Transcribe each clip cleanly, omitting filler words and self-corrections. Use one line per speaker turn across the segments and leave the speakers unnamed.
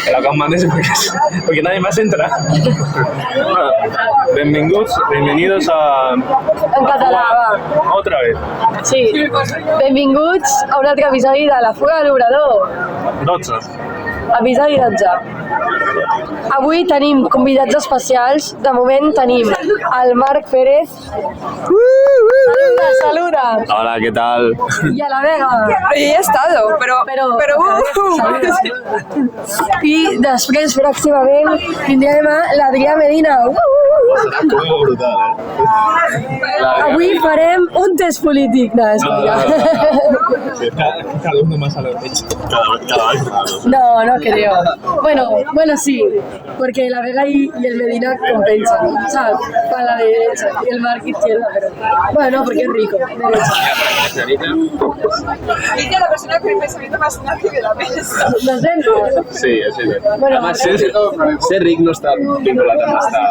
que la hagan manes porque nadie más entra. Bienvenidos a...
En català, va.
Otra vez.
Sí. Benvinguts a un altre episodi de La Fuga de l'Obrador.
12.
Episodi 12. Avui tenim convidats especials. De moment tenim el Marc Pérez. Saluda.
Hola, ¿qué tal?
Y a la Vega.
Ahí he estado, pero
I després, pròximament, tindrem l'Adrià Medina.
Como brutal,
Avui farem un test polític. No, és
Cada uno más a la derecha.
Cada vez más.
No creo. Bueno, sí, porque la Vega y el Medina compensan, o sea, para la derecha y el Marc izquierda, pero bueno, no, porque es rico, derecha.
y que la persona con el pensamiento más nazi de la mesa.
¿Lo sé?
Sí, así es.
Bueno,
Además, ser ric no està vinculat amb estar...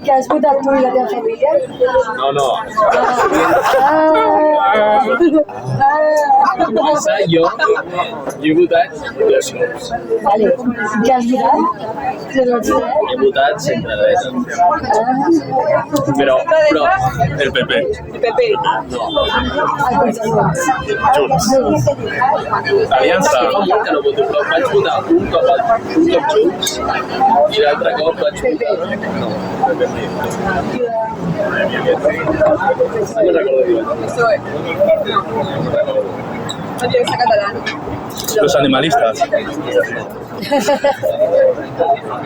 ¿qué has votat tú y la teva familia?
No.
Ah.
Començar jo he votat 2 cops.
Vale, ¿qué has votat?
He votat sempre dreta. Però el PP.
El PP.
Junts.
Aliança. Fa molt que no voto, però vaig votar un cop Junts i l'altre cop vaig votar... No, el PP. No me'n recordo bien.
Eso es. No tienes a catalán.
Los animalistas.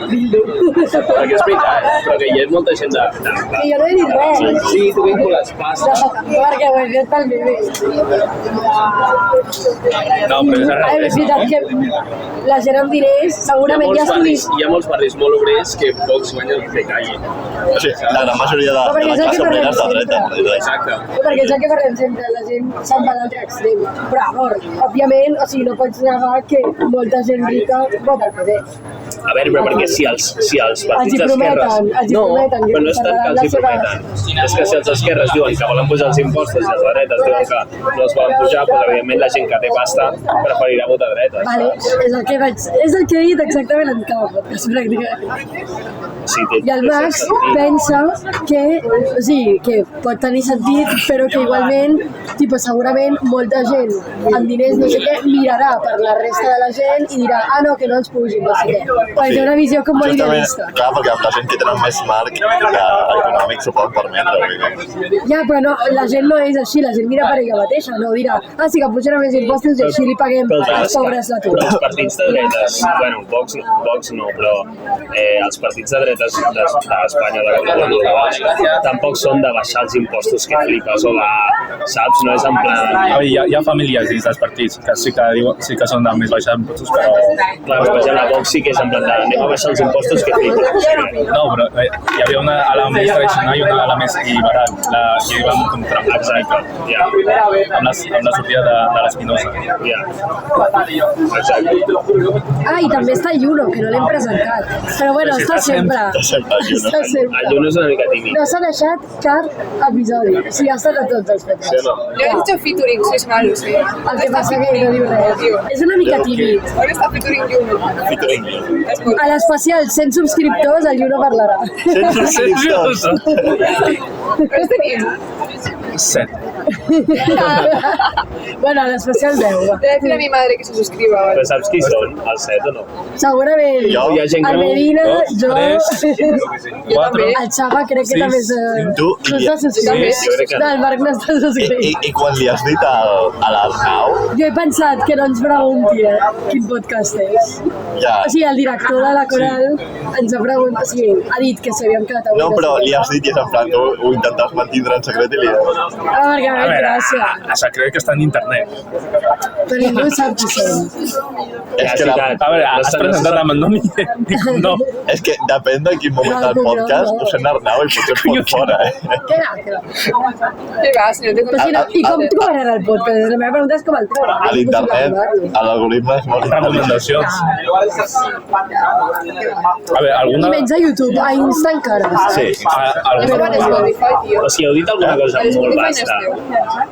Perquè és veritat, però que hi ha molta gent de...
Que jo no he dit res.
Sí, tu vincules pasta.
Perquè ho he fet pel bebè.
No, però és al
És
revés,
veritat que la gent amb diners segurament ja estudis.
Hi ha molts barris molt obrers que Vox guanya el que calli.
O sigui, la gran majoria de la classe obrera és de dreta.
Exacte.
Perquè és el que parlem sempre, la gent se'n va a l'altre extrem. Però, amor, òbviament, o sigui, no pots negar que molta gent rica vota al PP.
A veure, però perquè si els partits d'esquerres... No, però no és tant que els hi prometen. És que si els d'esquerres diuen que volen pujar els impostos i els de dretes diuen que no els volen pujar, doncs evidentment la gent que té pasta preferirà votar dretes.
Vale, és el que he dit exactament en cada podcast, pràcticament.
Sí,
I el Max pensa que pot tenir sentit, però que igualment, segurament molta gent amb diners, no sé què, mirarà per la resta de la gent i dirà, no, que no els pugin, no sé què. Perquè té una visió com molt idealista.
Clar, perquè amb la gent que tenen més marc econòmic s'ho poden permetre.
Ja, però no, la gent no és així, la gent mira per ella mateixa, no dirà, sí que pujaran més impostos i així li paguem als pobres l'atur.
Però els partits de dretes, bueno, Vox no, però els partits de dretes d'Espanya, de Catalunya, tampoc són de baixar els impostos que flipes o de, saps, no és en plan...
Hi ha famílies dins dels partits que sí que són de més baixar impostos, però...
Clar, per exemple, Vox sí que és en plan de anem a baixar els impostos que flipes.
No, però hi havia una ala més tradicional i una ala més liberal. I vam contra
Exacte, ja.
amb la sortida de l'Espinosa.
Ja. Exacte.
I també està Juno, que no l'hem presentat. Però bueno, està sempre. Està sempre.
El Juno és una mica tímid.
No s'ha deixat cap episodi. O sigui, ha estat a tots els
Sí o no?
Yo he dicho featuring, sois malos, ¿eh?
El que passa que no diu res. És una mica tímid.
¿Dónde está featuring Juno?
Featuring.
A l'especial 100 subscriptors, el Juno parlarà.
100 subscriptors.
¿Cuántos tenéis?
7.
Bueno, a l'especial 10.
Voy a decir a mi madre que se suscriba. ¿vale?
Però saps qui són? El 7 o no?
Segurament.
Jo?
Hi ha gent que
El
no...
Medina, jo...
3, 4...
El Xava crec que també és...
Tu
No està subscrit.
jo crec que no.
No, el Marc no està subscrit.
I quan li has dit a l'Arnau,
Jo he pensat que no ens pregunti quin podcast és.
ja...
O sigui, el director de la Coral ens ha preguntat, o sigui, ha dit que s'havien quedat avui.
No, però li has dit i és en plan, tu ho intentaves mantindre en secret i li has...
Perquè a veure, gràcia.
A secret que està en internet.
Però ningú sap qui som.
És que,
A veure, has presentat amb el nom i com no.
és que depèn de quin moment del podcast ho sent Arnau i potser es pot fora,
Què va?
¿Qué va? Si no te
Però si no, I com trobaràs el podcast? La meva pregunta és com el trobaràs.
A l'internet, l'algoritme és molt intel·ligent.
Recomanacions. A veure,
I
alguna...
menys a YouTube, a Insta encara.
Sí.
Eso va en
Alguna...
Spotify, tío.
O sigui, heu dit alguna cosa molt vasta.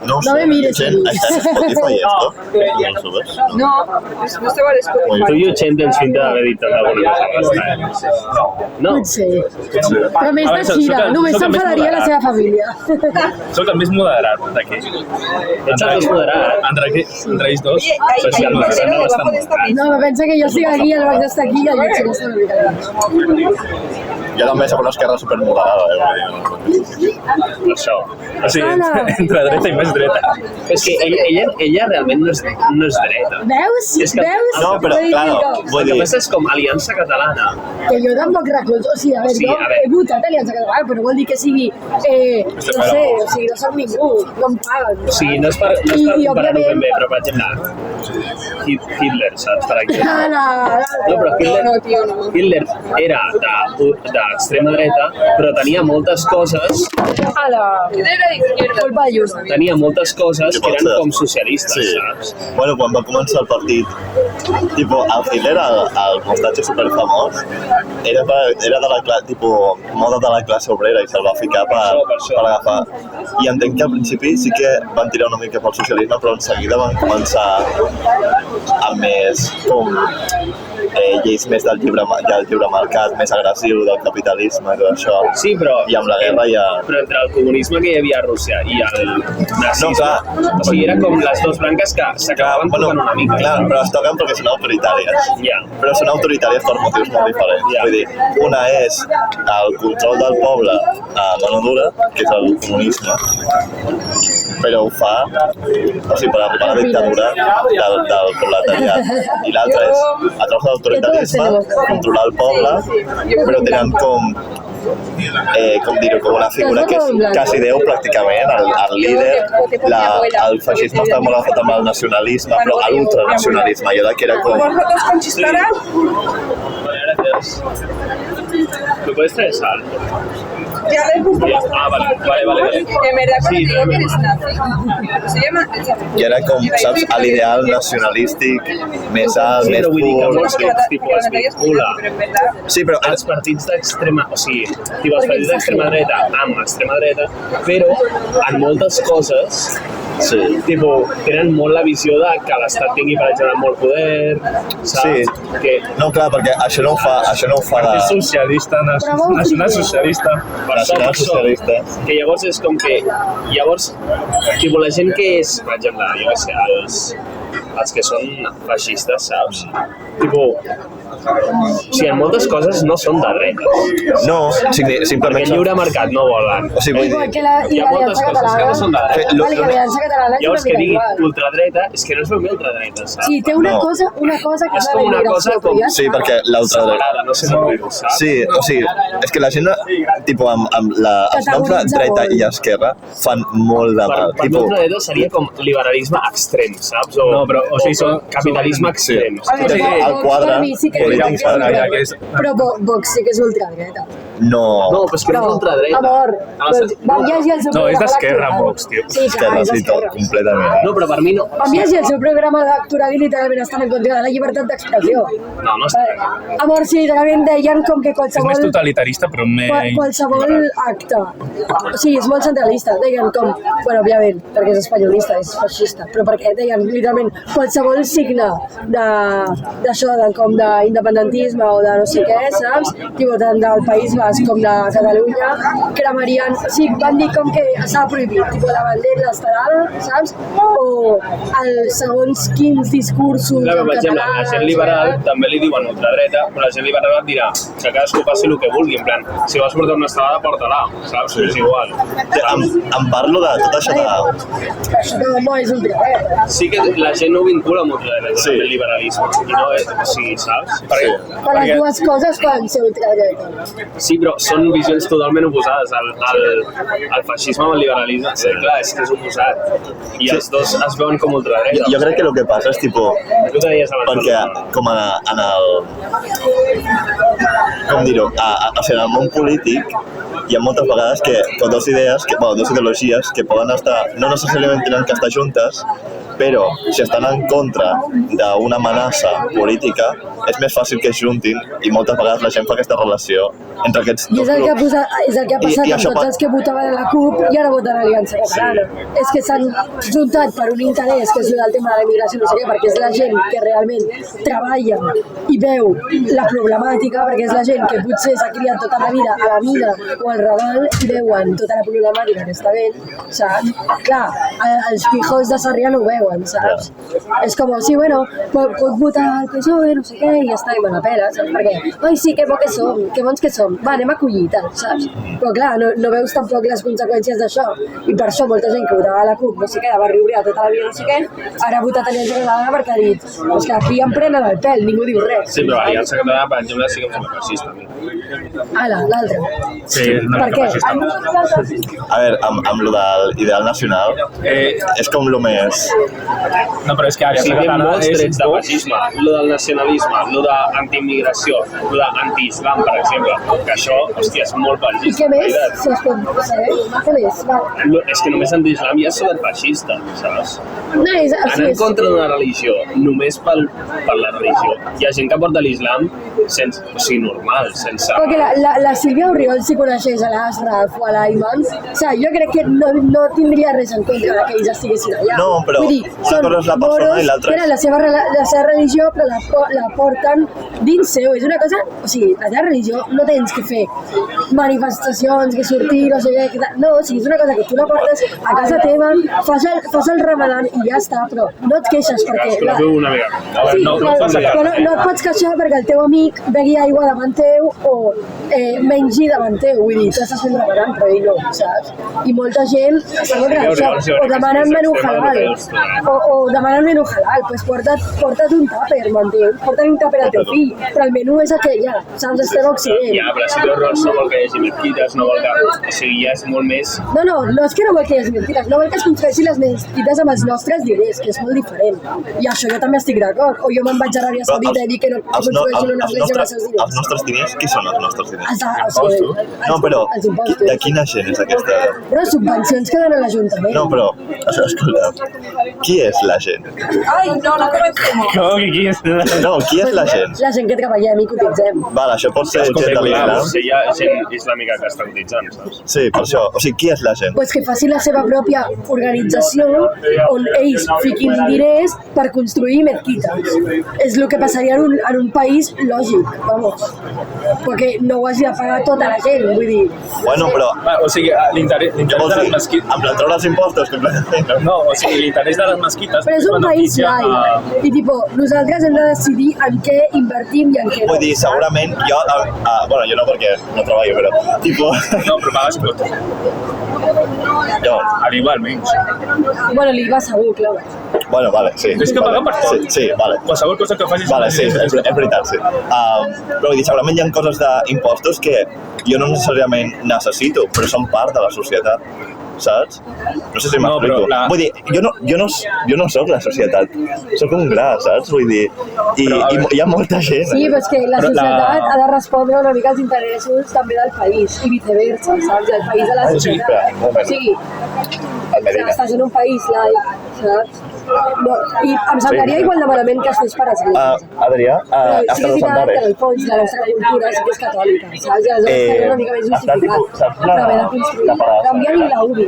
No ho
No
sé.
me mires
Gent,
a mi.
està en Spotify esto? No ho subes?
No, no esteu a l'Spotify.
Tu i Uchent tens finta d'haver dit alguna cosa bastant. No?
Potser. Però més de gira, només s'enfadaria la seva família.
Soc el més moderat d'aquí.
Ets el més moderat.
Entre ells dos,
Oye, ahí
socialment
Mateo,
sembla
debajo
bastant
de esta
moderat.
No, me pensa que jo estic aquí, el vaig estar aquí i el Lluís està una mica allà.
Jo també soc una esquerra supermoderada,
Això.
O sigui, entre dreta i més dreta.
És que ella realment no és dreta.
Veus?
És que-
Veus?
No, però,
Vull dir
claro,
que-
vull
El que
dir...
passa és com Aliança Catalana.
Que jo tampoc recolzo, o sigui, a veure,
Sí,
jo
a veure.
he votat Aliança Catalana, però vol dir que sigui, no sé, o sigui, no soc ningú, no em paguen.
O sigui, no és per
I
comparar-ho
òbviament-
ben bé, però per exemple, Hitler, saps? Per exemple. No, però Hitler era d'extrema dreta, però tenia moltes coses,
Era de izquierda.
Culpa de Just.
tenia moltes coses que eren
ser.
com socialistes,
Sí.
saps?
Bueno, quan va començar el partit, tipo, el Hitler, el mostatge superfamós, era de la classe, tipo, moda de la classe obrera i se'l va ficar per agafar. I entenc que al principi sí que van tirar una mica pel socialisme, però en seguida van començar amb més, com, lleis més del lliure mercat, més agressiu, del capitalisme i tot això.
Sí, però...
I amb la guerra ja...
Però entre el comunisme que hi havia a Rússia i el nazisme,
No, clar.
o sigui, era com les dues branques que s'acabaven tocant una mica.
clar, però es toquen perquè són autoritàries.
Ja.
Però són autoritàries per motius molt diferents.
Ja.
Vull dir, una és el control del poble a mano dura, que és el comunisme, però ho fa, o sigui, per arribar a la dictadura del proletariat. I l'altra és, a través de l'autoritarisme, controlar el poble, però tenen com dir-ho, com una figura que és quasi Déu pràcticament, el líder, el feixisme està molt agafat amb el nacionalisme, però l'ultranacionalisme, allò que era com...
¿Vosotros con Chisparán?
Vale, gracias. ¿Me puedes traer sal?
Ya les gusta
Ja.
bastante.
Ah, vale.
En verdad, cuando
Sí,
te digo
no,
que eres nazi, se llama...
I era com, saps, l'ideal nacionalístic més alt,
Sí,
més
però vull dir que
pur...
molts cops tipus es vincula
Pero en verdad...
Sí, però
els partits d'extrema... O sigui, els partits d'extrema dreta amb extrema dreta, però en moltes coses
sí.
tipo, tenen molt la visió de que l'Estat tingui, per exemple, molt poder, saps?
Sí.
Que
No, clar, perquè això no ho fa
Partit
de...
socialista, nacional socialista.
per això,
socialista.
que llavors és com que... Llavors, tipo, la gent que és, per exemple, jo què sé, els que són feixistes, saps? Tipo, o sigui, en moltes coses no són de dretes.
No,
Perquè
simplement...
el lliure mercat no volen.
O sigui, vull
Igual
dir...
que la,
Hi
i
ha moltes
l'Aliança
coses que no són de
Catalana.
dretes.
Vale, que l'Aliança Catalana és
Llavors
una
que
mica
digui
igual.
ultradreta és que no és ben bé ultradreta, saps?
Sí, té una
No.
cosa que
És
és
com una cosa com-
Sí, perquè l'ultradreta...
Separada, no sé com dir-ho, saps?
Sí, o sigui, és que la gent, tipo, amb els noms de dreta i esquerra fan molt de mal.
Per mi
Tipo,
ultradreta seria com liberalisme extrem, saps?
No, però, o sigui, són...
capitalisme extrem.
A veure,
Sí,
Vox
el quadre,
per mi sí que és
podria un
ultradreta.
quadre allà
que és-
Però Vox sí que és ultradreta.
no...
No, però és que no és ultradreta.
Amor,
Ah,
doncs, vam llegir el seu
No, és
programa
d'esquerra,
electoral.
Vox, tio.
Sí, clar,
Esquerra,
és
sí, tot,
d'esquerra.
completament.
No, però per mi no.
Vam llegir el seu programa electoral i literalment estan en contra de la llibertat d'expressió.
No, no està.
Amor, sí, literalment deien com que
És
qualsevol...
més totalitarista, però més...
Qualsevol acte. O sigui, és molt centralista. Deien com... Bueno, òbviament, perquè és espanyolista, és feixista, però perquè deien literalment qualsevol signe d'això, com d'independentisme o de no sé què, saps? Tipo, tant del País Basc com de Catalunya, cremarien... O sigui, van dir com que s'ha prohibit, tipo, la bandera estarada, saps? O els segons quins discursos
Clar,
en
per exemple,
català...
la gent liberal també li diuen ultradreta, però la gent liberal et dirà que cadascú faci el que vulgui, en plan, si vas portar una estelada, porta-la, saps? És igual.
Em parlo de tot això de...
Això no és ultradreta.
Sí que la gent no ho vincula amb ultradreta,
Sí.
amb el liberalisme, i no és, o sigui, saps? Perquè,
Per les dues coses poden ser ultradreta.
sí, però són visions totalment oposades, el feixisme amb el liberalisme, sí, clar, és que és oposat, i els dos es veuen com ultradreta.
Jo crec que el que passa és, tipo,
Tu te deies abans.
perquè com en el... Com dir-ho? O sigui, en el món polític hi ha moltes vegades que dues idees, dues ideologies que poden estar, no necessàriament tenen que estar juntes, però si estan en contra d'una amenaça política, és més fàcil que es juntin i moltes vegades la gent fa aquesta relació entre aquests
I
dos
és el que ha
grups.
passat amb tots els que votaven a la CUP i ara voten a Aliança Catalana. És que s'han juntat per un interès, que és el tema de la immigració, no sé què, perquè és la gent que realment treballa i veu la problemàtica, perquè és la gent que potser s'ha criat tota la vida a la mina o al Raval i veuen tota la problemàtica que està veient, saps? Clar, els pijos de Sarrià no ho veuen, saps? És com, sí, bueno, pot votar el PSOE, no sé què, i ja està, i me la pela, saps? Perquè, ai, sí, que bons que som, va, anem a collir, tal, saps? Però clar, no veus tampoc les conseqüències d'això, i per això molta gent que votava a la CUP, no sé què, de Barri Obrer tota la vida, no sé què, ara ha votat a Aliança Catalana perquè ha dit, és que aquí em prenen el pèl, ningú diu res.
Sí, però Aliança Catalana, per exemple, sí que em sembla fascista.
Ala, l'altre.
Sí, una
Per
mica
què?
feixista.
A veure, amb lo del ideal nacional, és com lo més...
No, però és que
O
Aliança
sigui, hi ha
Catalana
molts
és
trets de feixisme, lo del nacionalisme, lo d'antiimmigració, lo d'anti-islam, per exemple, que això, hòstia, és molt
I
feixista.
què més? Si es pot saber? Què més? Va.
És que només anti-islam ja és feixista, saps?
No, és,
Anar en contra d'una religió, només per la religió. Hi ha gent que porta l'islam sense, o sigui, normal, sense...
Perquè la Sílvia Oriol, si coneixés a l'Ashraf o a l'Ayman, o sigui, jo crec que no tindria res en contra que ells estiguessin allà.
No, però
vull dir,
una
són
cosa és la persona
moros,
i l'altra
tenen la seva religió, però la porten dins seu. És una cosa, o sigui, la teva religió no tens que fer manifestacions, que sortir, no sé què, no, o sigui, és una cosa que tu la portes a casa teva, fas el ramadan i ja està, però no et queixes perquè...
La veu una mica.
A veure,
Sí,
no
però
passa cap.
no et pots queixar perquè el teu amic begui aigua davant teu o mengi davant teu, vull dir, tu estàs fent ramadan, però ell no, saps? I molta gent està contra això, o demanen menú halal, o demanen menú halal, doncs porta't un tàper, m'entens? Porta't un tàper al teu fill, però el menú és aquell, ja, saps? Estem a Occident.
Ja, però si Ross no vol que hi hagi mesquites, no vol que... O sigui, ja és molt més...
No és que no vol que hi hagi mesquites, no vol que es construeixin les mesquites amb els nostres diners, que és molt diferent. I això jo també estic d'acord. O jo me'n vaig a Aràbia Saudita i dic que no construeixin una església amb els seus diners.
Els nostres diners, qui són els nostres diners?
Els
No, però
els impostos.
de quina gent és aquesta?
Però subvencions que donen l'Ajuntament.
No, però, escolta, qui és la gent?
Ai, no comencem.
Com que aquí és...
No, qui és la gent?
La gent que treballem i cotitzem.
Val, això pot ser gent de
Clar,
l'Islam?
potser hi ha gent islàmica que està cotitzant, saps?
Sí, per això. O sigui, qui és la gent?
Pues que facin la seva pròpia organització on ells fiquin diners per construir mezquites. És el que passaria en un país lògic, vamos. Perquè no ho hagi de pagar tota la gent, vull dir.
Bueno, però...
O sigui, l'interès
Què
de
vols
les
dir?
mesquites...
En plan, treure els impostos, completament.
No, o sigui, l'interès de les mesquites...
Però és un país laic. I tipo, nosaltres hem de decidir en què invertim i en què no.
Vull dir, segurament jo... bueno, jo no perquè no treballo, però... Tipo...
No, però pagues impostos.
Jo,
A l'IVA almenys.
Bueno, l'IVA segur, clar.
bueno, vale, sí.
És que
vale.
paga per tot.
Sí, vale.
Qualsevol cosa que facis...
Vale, sí, és veritat, sí. Però vull dir, segurament hi ha coses d'impostos que jo no necessàriament necessito, però són part de la societat, saps? No sé si
No,
m'explico.
però
Vull dir, jo no sóc la societat, sóc un gra, saps? Vull dir, i hi ha molta gent.
Sí, però és que la
Però
societat ha de respondre una mica als interessos també del país i viceversa, saps? El país de la
O sigui, espera,
societat.
un moment.
O sigui,
El Medina.
estàs en un país laic, saps? No, i em semblaria igual de malament que es fes per església.
Adrià,
Però sí
hasta
que és
los
veritat que en
andares.
el fons la nostra cultura sí que és catòlica, saps? I aleshores estaria una mica més
està
justificat.
tipus, saps la-
Però haver de construir.
la paraula?
Canviar-li la UBI.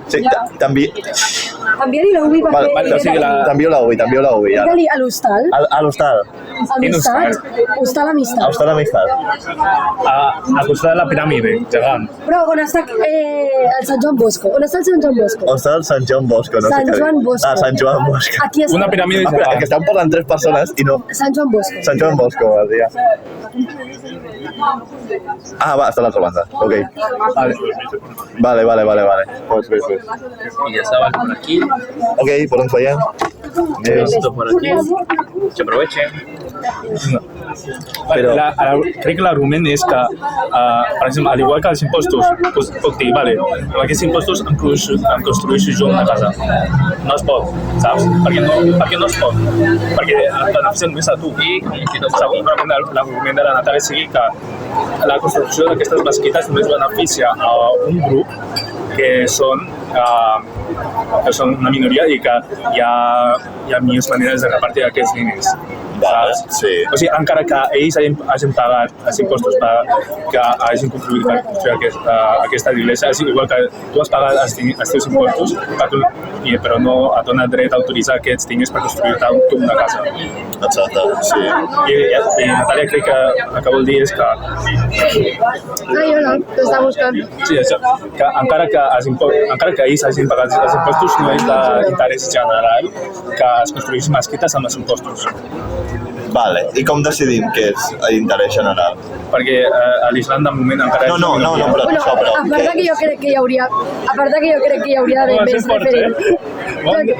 Sí, també...
Canviar-li la UBI perquè...
Vale,
o sigui,
t'envio la UBI, ara.
Digue-li a l'hostal,
A l'hostal.
amistat, hostal amistat.
Hostal Amistat.
A costat de la piràmide, gegant.
Però on està el Sant Joan Bosco? On està el Sant Joan Bosco?
On està el Sant Joan Bosco? No sé
Sant
què dir.
Joan Bosco.
Sant Joan Bosco.
Aquí està.
Una piràmide
Espera, que
gegant.
estan parlant 3 persones i no...
Sant Joan Bosco.
Sant Joan Bosco, Adrià. Va, està a l'altra banda. Ok. Vale. Pues.
Y ya estaba por aquí.
Ok, por on veiem?
Esto por aquí. Que aprovechen. No.
Però-
Crec que l'argument és que, per exemple, al igual que els impostos, doncs, puc dir, vale, amb aquests impostos em construeixo jo una casa. No es pot, saps? Per què no es pot? Perquè et beneficia només a tu. I segurament l'argument de la Natàlia sigui que la construcció d'aquestes mesquites només beneficia a un grup que són són una minoria i que hi ha millors maneres de repartir aquests diners.
Sí.
O sigui, encara que ells hagin pagat els impostos que hagin contribuït per construir aquesta església, és igual que tu has pagat els teus impostos, però no et dona dret a autoritzar aquests diners per construir-te una casa.
Exacte, sí.
I Natàlia crec que el que vol dir és que...
Ai, hola, t'està buscant.
Sí, això. Que encara que ells hagin pagat els impostos, no és d'interès general que es construïssin mesquites amb els impostos.
Vale, i com decidim què és l'interès general?
Perquè a l'Islam de moment encara...
No, però
Bueno,
això, però...
a part que jo crec que hi hauria d'haver més referents.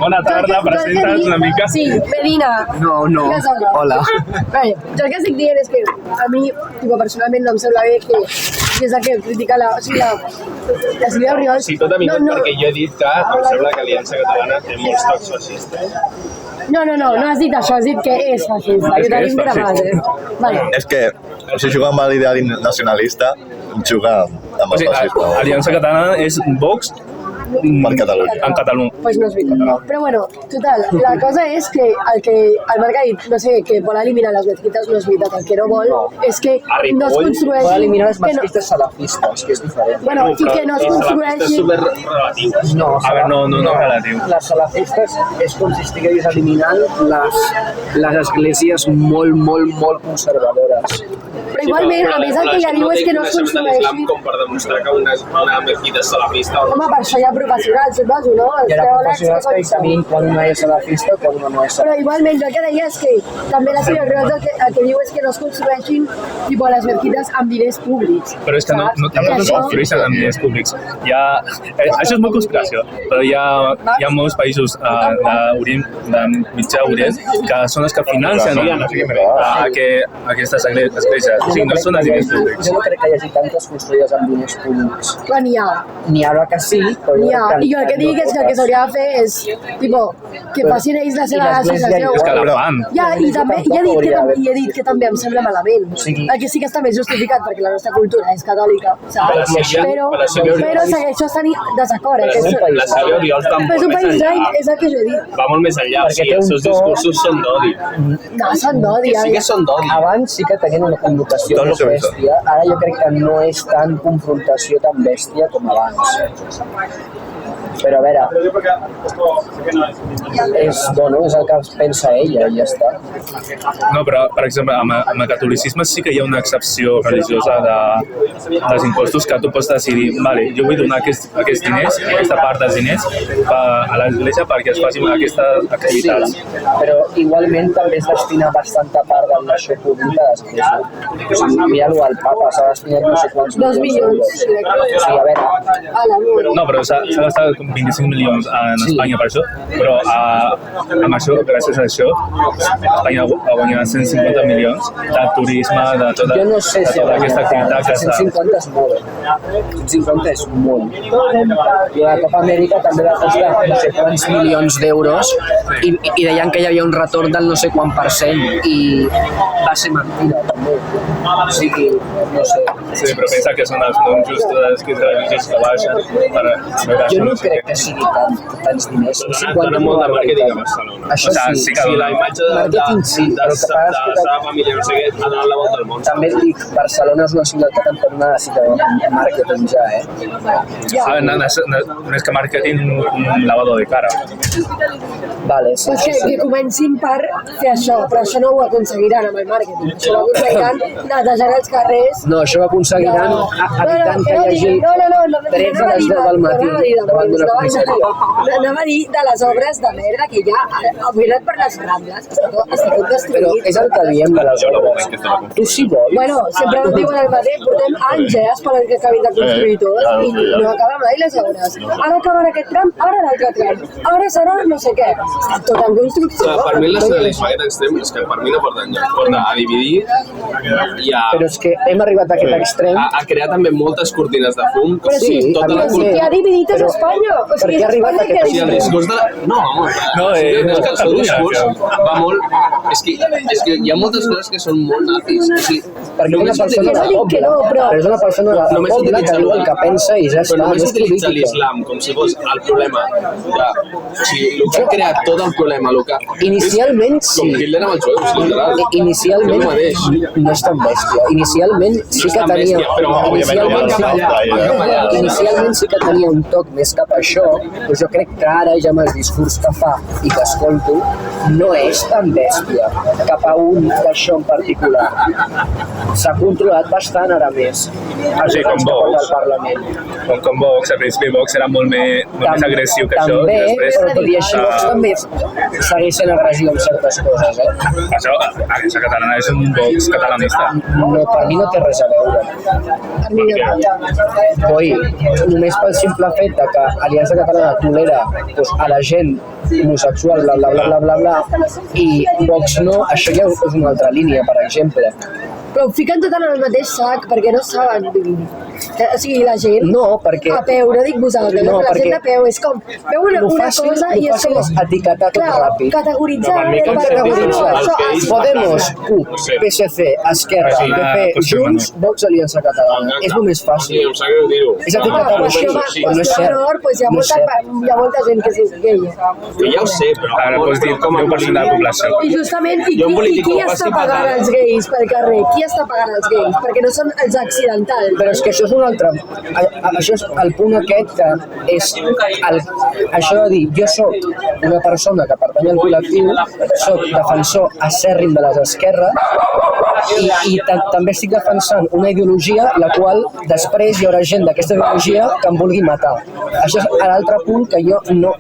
Bona tarda, presenta't una mica.
Sí, Medina.
No. Hola.
Vale, jo el que estic dient és que a mi, personalment, no em sembla bé que és el que critica la Sílvia Oriols.
Sí, tot ha vingut perquè jo he dit que em sembla que Aliança Catalana té molts tocs feixistes.
No has dit això, has dit que és feixista. Jo tenim gravat, Vale.
És que si juga amb l'ideal nacionalista, juga amb el fascisme.
Aliança Catalana és Vox
Per Catalunya.
en Catalunya.
Pues no és veritat. Però bueno, total, la cosa és que el Marc ha dit, no sé, que vol eliminar les mesquites, no és veritat. El que no vol és que no es construeixi...
Vol eliminar les mesquites salafistes, que és diferent.
Bueno, i que no es construeixi...
No,
A veure, no relatiu.
les salafistes és com si estigués eliminant les esglésies molt conservadores.
Però igualment, a més, el que ja diu és que no es construeixi...
Com per demostrar que una mesquita és salafista.
Home, per això hi ha professionals, suposo, no?
Hi ha professionals que examinen quan una és salafista o quan una no és
Però igualment, jo el que deia és que també la Sílvia Oriols el que diu és que no es construeixin les mesquites amb diners públics.
Però és que tampoc no es construeixen amb diners públics. Això és molt conspiració, però hi ha molts països de mitjà Orient que són els que financen aquestes esglésies. O sigui, no són els diners públics.
Jo no crec que hi hagi tantes construïdes amb diners públics.
Però n'hi ha.
N'hi ha que sí, però
I jo el que dic és que el que s'hauria de fer és, que facin ells la seva associació.
És que la fan.
Ja, i també, he dit que també em sembla malament. El que sí que està més justificat, perquè la nostra cultura és catòlica, saps? Però segueixo estant desacord.
La Sílvia Oriols
Però és un país estrany, és el que jo he dit.
va molt més enllà, o sigui, els seus discursos són d'odi.
No, són d'odi.
Sí que són d'odi.
Abans sí que tenien una connotació més bèstia, ara jo crec que no és tan confrontació tan bèstia com abans. Però a veure, és el que pensa ella i ja està.
No, però, per exemple, amb el catolicisme sí que hi ha una excepció religiosa dels impostos que tu pots decidir, vale, jo vull donar aquests diners, aquesta part dels diners a l'església perquè es facin aquestes activitats.
Sí, però igualment també es destina bastanta part del naixó públic a l'església. O sigui, mira-lo al papa, s'ha destinat no sé quants
2 milions.
O sigui, a veure...
No, però s'ha gastat 25 milions en Espanya per això, però amb això, gràcies a això, Espanya ha guanyat 150 milions de turisme, de tota aquesta activitat que està...
150 és molt. 150 és molt. I la Copa Amèrica també va costar no sé quants milions d'euros i deien que hi havia un retorn del no sé quant % i va ser mentida també. O sigui, no sé.
Sí, però pensa que són els monjos dels religiosos que baixen per...
Jo no crec que sigui tants diners.
Dona molt de màrqueting a Barcelona.
Això sí,
la imatge de la seva família, no sé què, ha donat la volta al món.
també et dic, Barcelona és una ciutat que tampoc necessita màrqueting ja,
No és que màrqueting un lavado de cara.
Vale, sí,
Pues que comencin per fer això, però això no ho aconseguiran amb el màrqueting. Això ho aconseguiran netejant els carrers.
No, això ho aconseguiran evitant que hi hagi 3 a les 10 del matí davant d'una comissaria.
Anava a dir de les obres de merda que hi ha aviat per les Rambles. Està tot destruït.
Però és el que diem de les obres. Tu si vols...
Bueno, sempre em diuen el mateix, portem anys esperant que acabin de construir tot i no acaben mai les obres. Ara acaben aquest tram, ara l'altre tram, ara serà no sé què. Està tot en construcció.
Per mi el nacionalisme aquest extrem és que per mi no porta enlloc. Porta a dividir i a...
Però és que hem arribat a aquest extrem...
A crear també moltes cortines de fum.
Però sí,
tota la
qui ha dividit és Espanya.
Per què ha arribat aquest
Sí, el discurs de... No, és que el seu discurs va molt... És que hi ha moltes coses que són molt nazis. O sigui,
perquè una persona de poble, però és una persona de poble que diu el que pensa i ja està,
però
no
només
és
utilitza
política.
l'islam com si fos el problema de... O sigui, el que ha creat tot el problema, el que...
Inicialment sí.
Com Hitler amb els jueus, literal.
Inicialment no és tan bèstia. Inicialment sí que tenia... Inicialment sí que tenia un toc més cap a això, però jo crec que ara ja amb el discurs que fa i que escolto no és tan bèstia cap a un d'això en particular. S'ha controlat bastant ara més els
com
que porta al Parlament.
Com Vox, al principi Vox era molt més agressiu que això.
També, però tot i així Vox també segueix sent agressiu en certes coses.
Això, Aliança Catalana és un Vox catalanista.
No, per mi no té res a veure. Oi, només pel simple fet de que Aliança Catalana tolera doncs, a la gent homosexual, bla, bla, bla, bla, bla, bla, i Vox no, això ja és una altra línia, per exemple.
Però ho fiquen tot en el mateix sac, perquè no saben. O sigui, la gent
No, perquè...
a peu, no dic vosaltres,
No,
la gent
perquè
a peu és com... Veu una cosa i és com...
etiquetar tot ràpid.
Categoritzar...
Com categoritzar? Podemos, CUP, PSC, Esquerra, PP, Junts, Vox, Aliança Catalana. És el més fàcil.
Em sap greu dir-ho.
És etiquetar
Però això va,
però no és cert.
hi ha molta gent que és gay.
Que ja ho sé, però...
Ara pots dir com a 10% de la població.
I justament,
Jo un
i
polític
qui
que ho
està
faci
pagant
pagar.
els gais pel carrer? Qui està pagant els gais? Perquè no són els accidentals.
Però és que això és un altre... Això és el punt aquest que és... Això de dir, jo sóc una persona que pertany al col·lectiu, sóc defensor acèrrim de les esquerres i també estic defensant una ideologia la qual després hi haurà gent d'aquesta ideologia que em vulgui matar. Això és l'altre punt que jo no...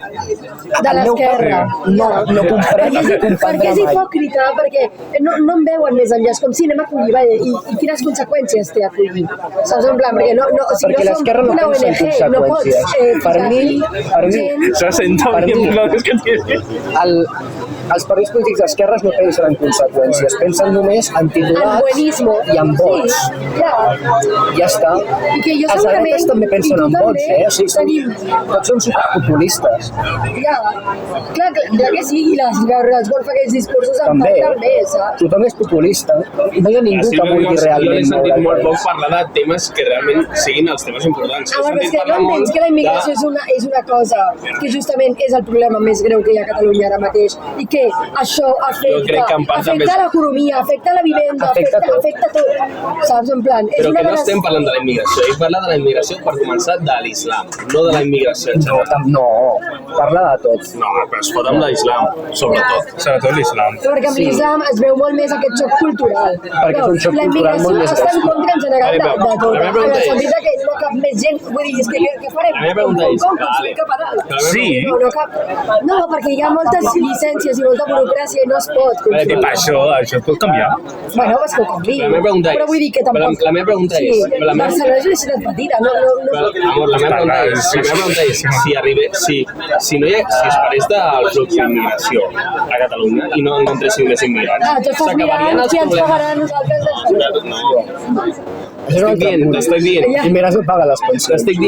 De l'esquerra.
No comprenc ni
Perquè
comprendrà
és
mai.
hipòcrita, perquè no em veuen més enllà. És com si anem a acollir, vale, i quines conseqüències té acollir? Saps, en plan, perquè o sigui,
Perquè l'esquerra no
una
pensa en
ONG, no pots
conseqüències. Per mi,
Se senta
Per mi-
bien, es que tiene...
els partits polítics d'esquerres no pensen en conseqüències, pensen només en
En
titulars
buenismo.
i en vots.
Sí, ja.
Ja està.
I que jo
Els
segurament...
atletes també pensen
i tu
en vots,
també,
O sigui, tots són superpopulistes.
Ja, clar que sí, i els golf aquells discursos em
També.
fan també, saps?
Tothom és populista. No hi ha ningú que vulgui
Jo l'he
realment
sentit
moure
molt
el
poc
país.
parlar de temes que realment siguin els temes importants.
Ah, però és que no entens que la immigració és una cosa que justament és el problema més greu que hi ha a Catalunya ara mateix i que això
crec que en part també
afecta l'economia, afecta la vivenda,
Afecta tot.
afecta tot, saps? En plan, és
Però
una
que no
de les...
estem parlant de la immigració. Ell parla de la immigració per començar de l'islam, no de la immigració en
No,
general.
no, parla de tot.
No, però es fot amb l'islam, sobretot.
Sobretot l'islam.
Perquè amb l'islam es veu molt més aquest xoc cultural.
Perquè és un xoc
la
cultural molt més
immigració està en
bèstia.
contra en general de tot.
La meva
En
pregunta
el
és-
sentit de que no cap més gent, vull dir, és que què farem?
La meva pregunta és,
Com
vale.
cap a dalt?
Sí.
No cap... No, perquè hi ha moltes llicències i molta burocràcia i no es pot
I
construir.
per això es pot canviar.
Bueno, és que ho canviï.
La meva pregunta és-
Però vull dir que tampoc...
la meva pregunta és-
Sí,
la meva-
Barcelona és una ciutat petita, no...
Però, amor, la meva pregunta és si es parés del flux d'immigració a Catalunya i no encontréssim més immigrants,
Ah, tu estàs mirant qui ens pagarà a nosaltres.
No,
Això és un altre punt.
t'estic dient,
Ja.
L'immigració paga les pensions.
t'estic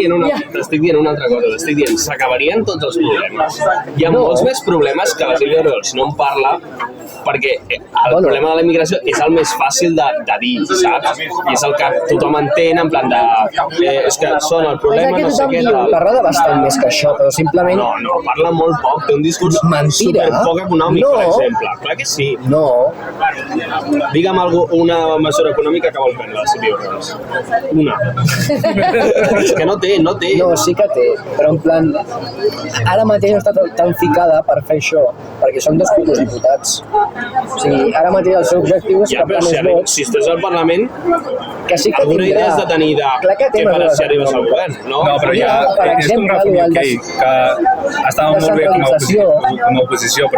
dient una altra cosa, t'estic dient, s'acabarien tots els problemes. Hi ha molts més problemes que la Sílvia Oriols no en parla perquè el problema de la immigració és el més fàcil de dir, saps? I és el que tothom entén en plan de... és que són el problema, no sé què, tal.
Parla de bastant més que això, però simplement...
No, parla molt poc, té un discurs
Mentira.
superpoc econòmic,
No.
per exemple. Clar que sí.
No,
Digue'm una mesura econòmica que vol prendre la Sílvia Oriols. Una. És que no té.
no, sí que té, però en plan... Ara mateix no està tan ficada per fer això, perquè són dos putos diputats. O sigui, ara mateix el seu objectiu és
Ja, però
captar més vots,
si estàs al Parlament,
que sí que
alguna idea has de tenir de
Clar que té
què faràs
mesures
si arribes al govern, no?
No, però ja
Per
és com
exemple,
Rafa
el
Milquei, que estava molt bé com a oposició,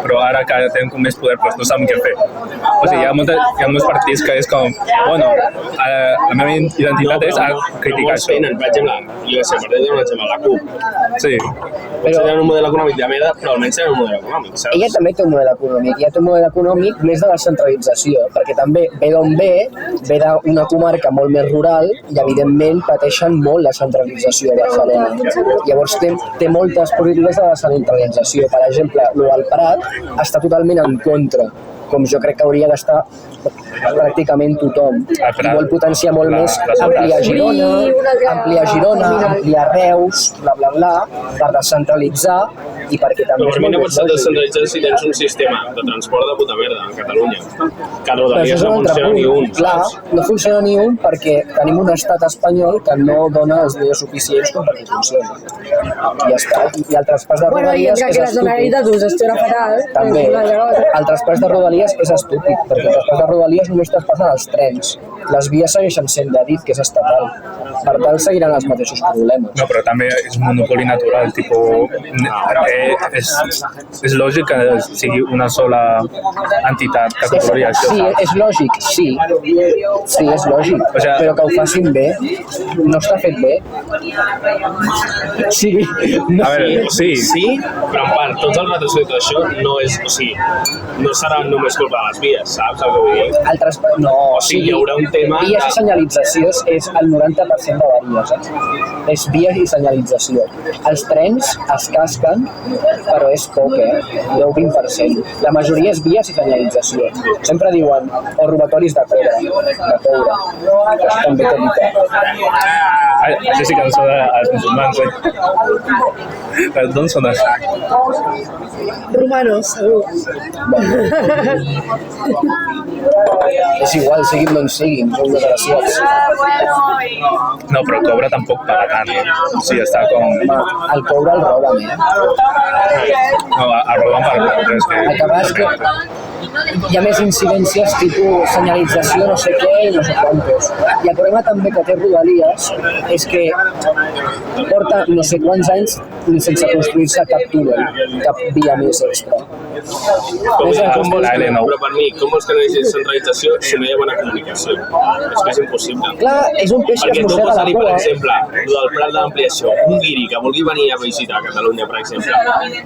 però ara que tenen com més poder doncs no saben què fer. O sigui, hi ha molts partits que és com, bueno, la meva identitat és criticar
molts
això.
tenen, per exemple, jo què sé, per dir un exemple, la CUP.
Sí.
Potser tenen un model econòmic de merda, però almenys tenen un model econòmic, saps?
Ella també té un model econòmic, ella té un model econòmic més de descentralització, perquè també ve d'on ve d'una comarca molt més rural i evidentment pateixen molt la centralització de Barcelona. Llavors té moltes polítiques de descentralització. Per exemple, el del Prat està totalment en contra, com jo crec que hauria d'estar pràcticament tothom. I vol potenciar molt més ampliar Girona, ampliar Reus, bla, bla, bla, per descentralitzar i perquè també...
Però per mi no pots descentralitzar si tens un sistema de transport de puta merda a Catalunya. Que a Rodalies no funciona ni un.
Clar, no funciona ni un perquè tenim un estat espanyol que no dona els diners suficients com perquè funcioni. I ja està. I el traspàs de Rodalies és
estúpid. La Generalitat ho gestiona fatal.
També. El traspàs de Rodalies és estúpid, perquè el traspàs de Rodalies només traspassen els trens. Les vies segueixen sent de dit, que és estatal. Per tant, seguiran els mateixos problemes.
No, però també és monopoli natural, és lògic que sigui una sola entitat que controli això.
Sí, és lògic, sí. Sí, és lògic, però que ho facin bé no està fet bé. Sí.
A veure, sí,
però en part, tots els retrocessos d'això no és, o sigui, no serà només culpa de les vies, saps el que vull dir?
No,
o sigui, hi haurà un tema...
Vies i senyalització és el 90% de varies, és vies i senyalització. Els trens es casquen, però és poc, 10-20%. La majoria és vies i senyalització. Sempre diuen, o robatoris de coure. Això també té veritat.
Això sí que ens sona als musulmans, d'on són això?
Romanos, segur.
És igual, siguin d'on siguin, són desgraciats.
No, però el cobre tampoc paga tant. O sigui, està com...
El coure el roben,
No, el roben per...
El que passa és que hi ha més incidències tipus senyalització, no sé què i no sé quantos. I el problema també que té Rodalies és que porta no sé quants anys sense construir-se cap túnel, cap via més extra.
Però per mi, com vols que no hi hagi centralització si no hi ha bona comunicació? És que és impossible.
Clar, és un peix que es mossega la cua.
Per exemple, el del Prat de l'ampliació, un guiri que vulgui venir a visitar Catalunya, per exemple,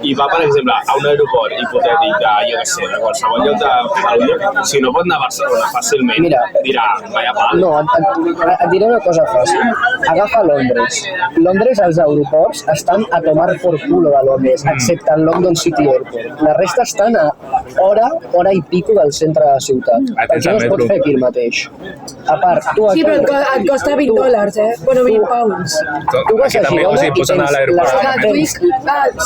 i va, per exemple, a un aeroport hipotètic de, jo què sé, de qualsevol lloc de Catalunya, si no pot anar a Barcelona fàcilment, dirà, vaya pal.
No, et diré una cosa fàcil. Agafa Londres. Londres, els aeroports estan a tomar por culo de Londres, excepte el London City Airport. La resta estan a hora i pico del centre de la ciutat. Perquè no es pot fer aquí el mateix. A part, tu...
Sí, però et costa $20, Bueno, 20 pounds.
Tu vas a Girona i tens
les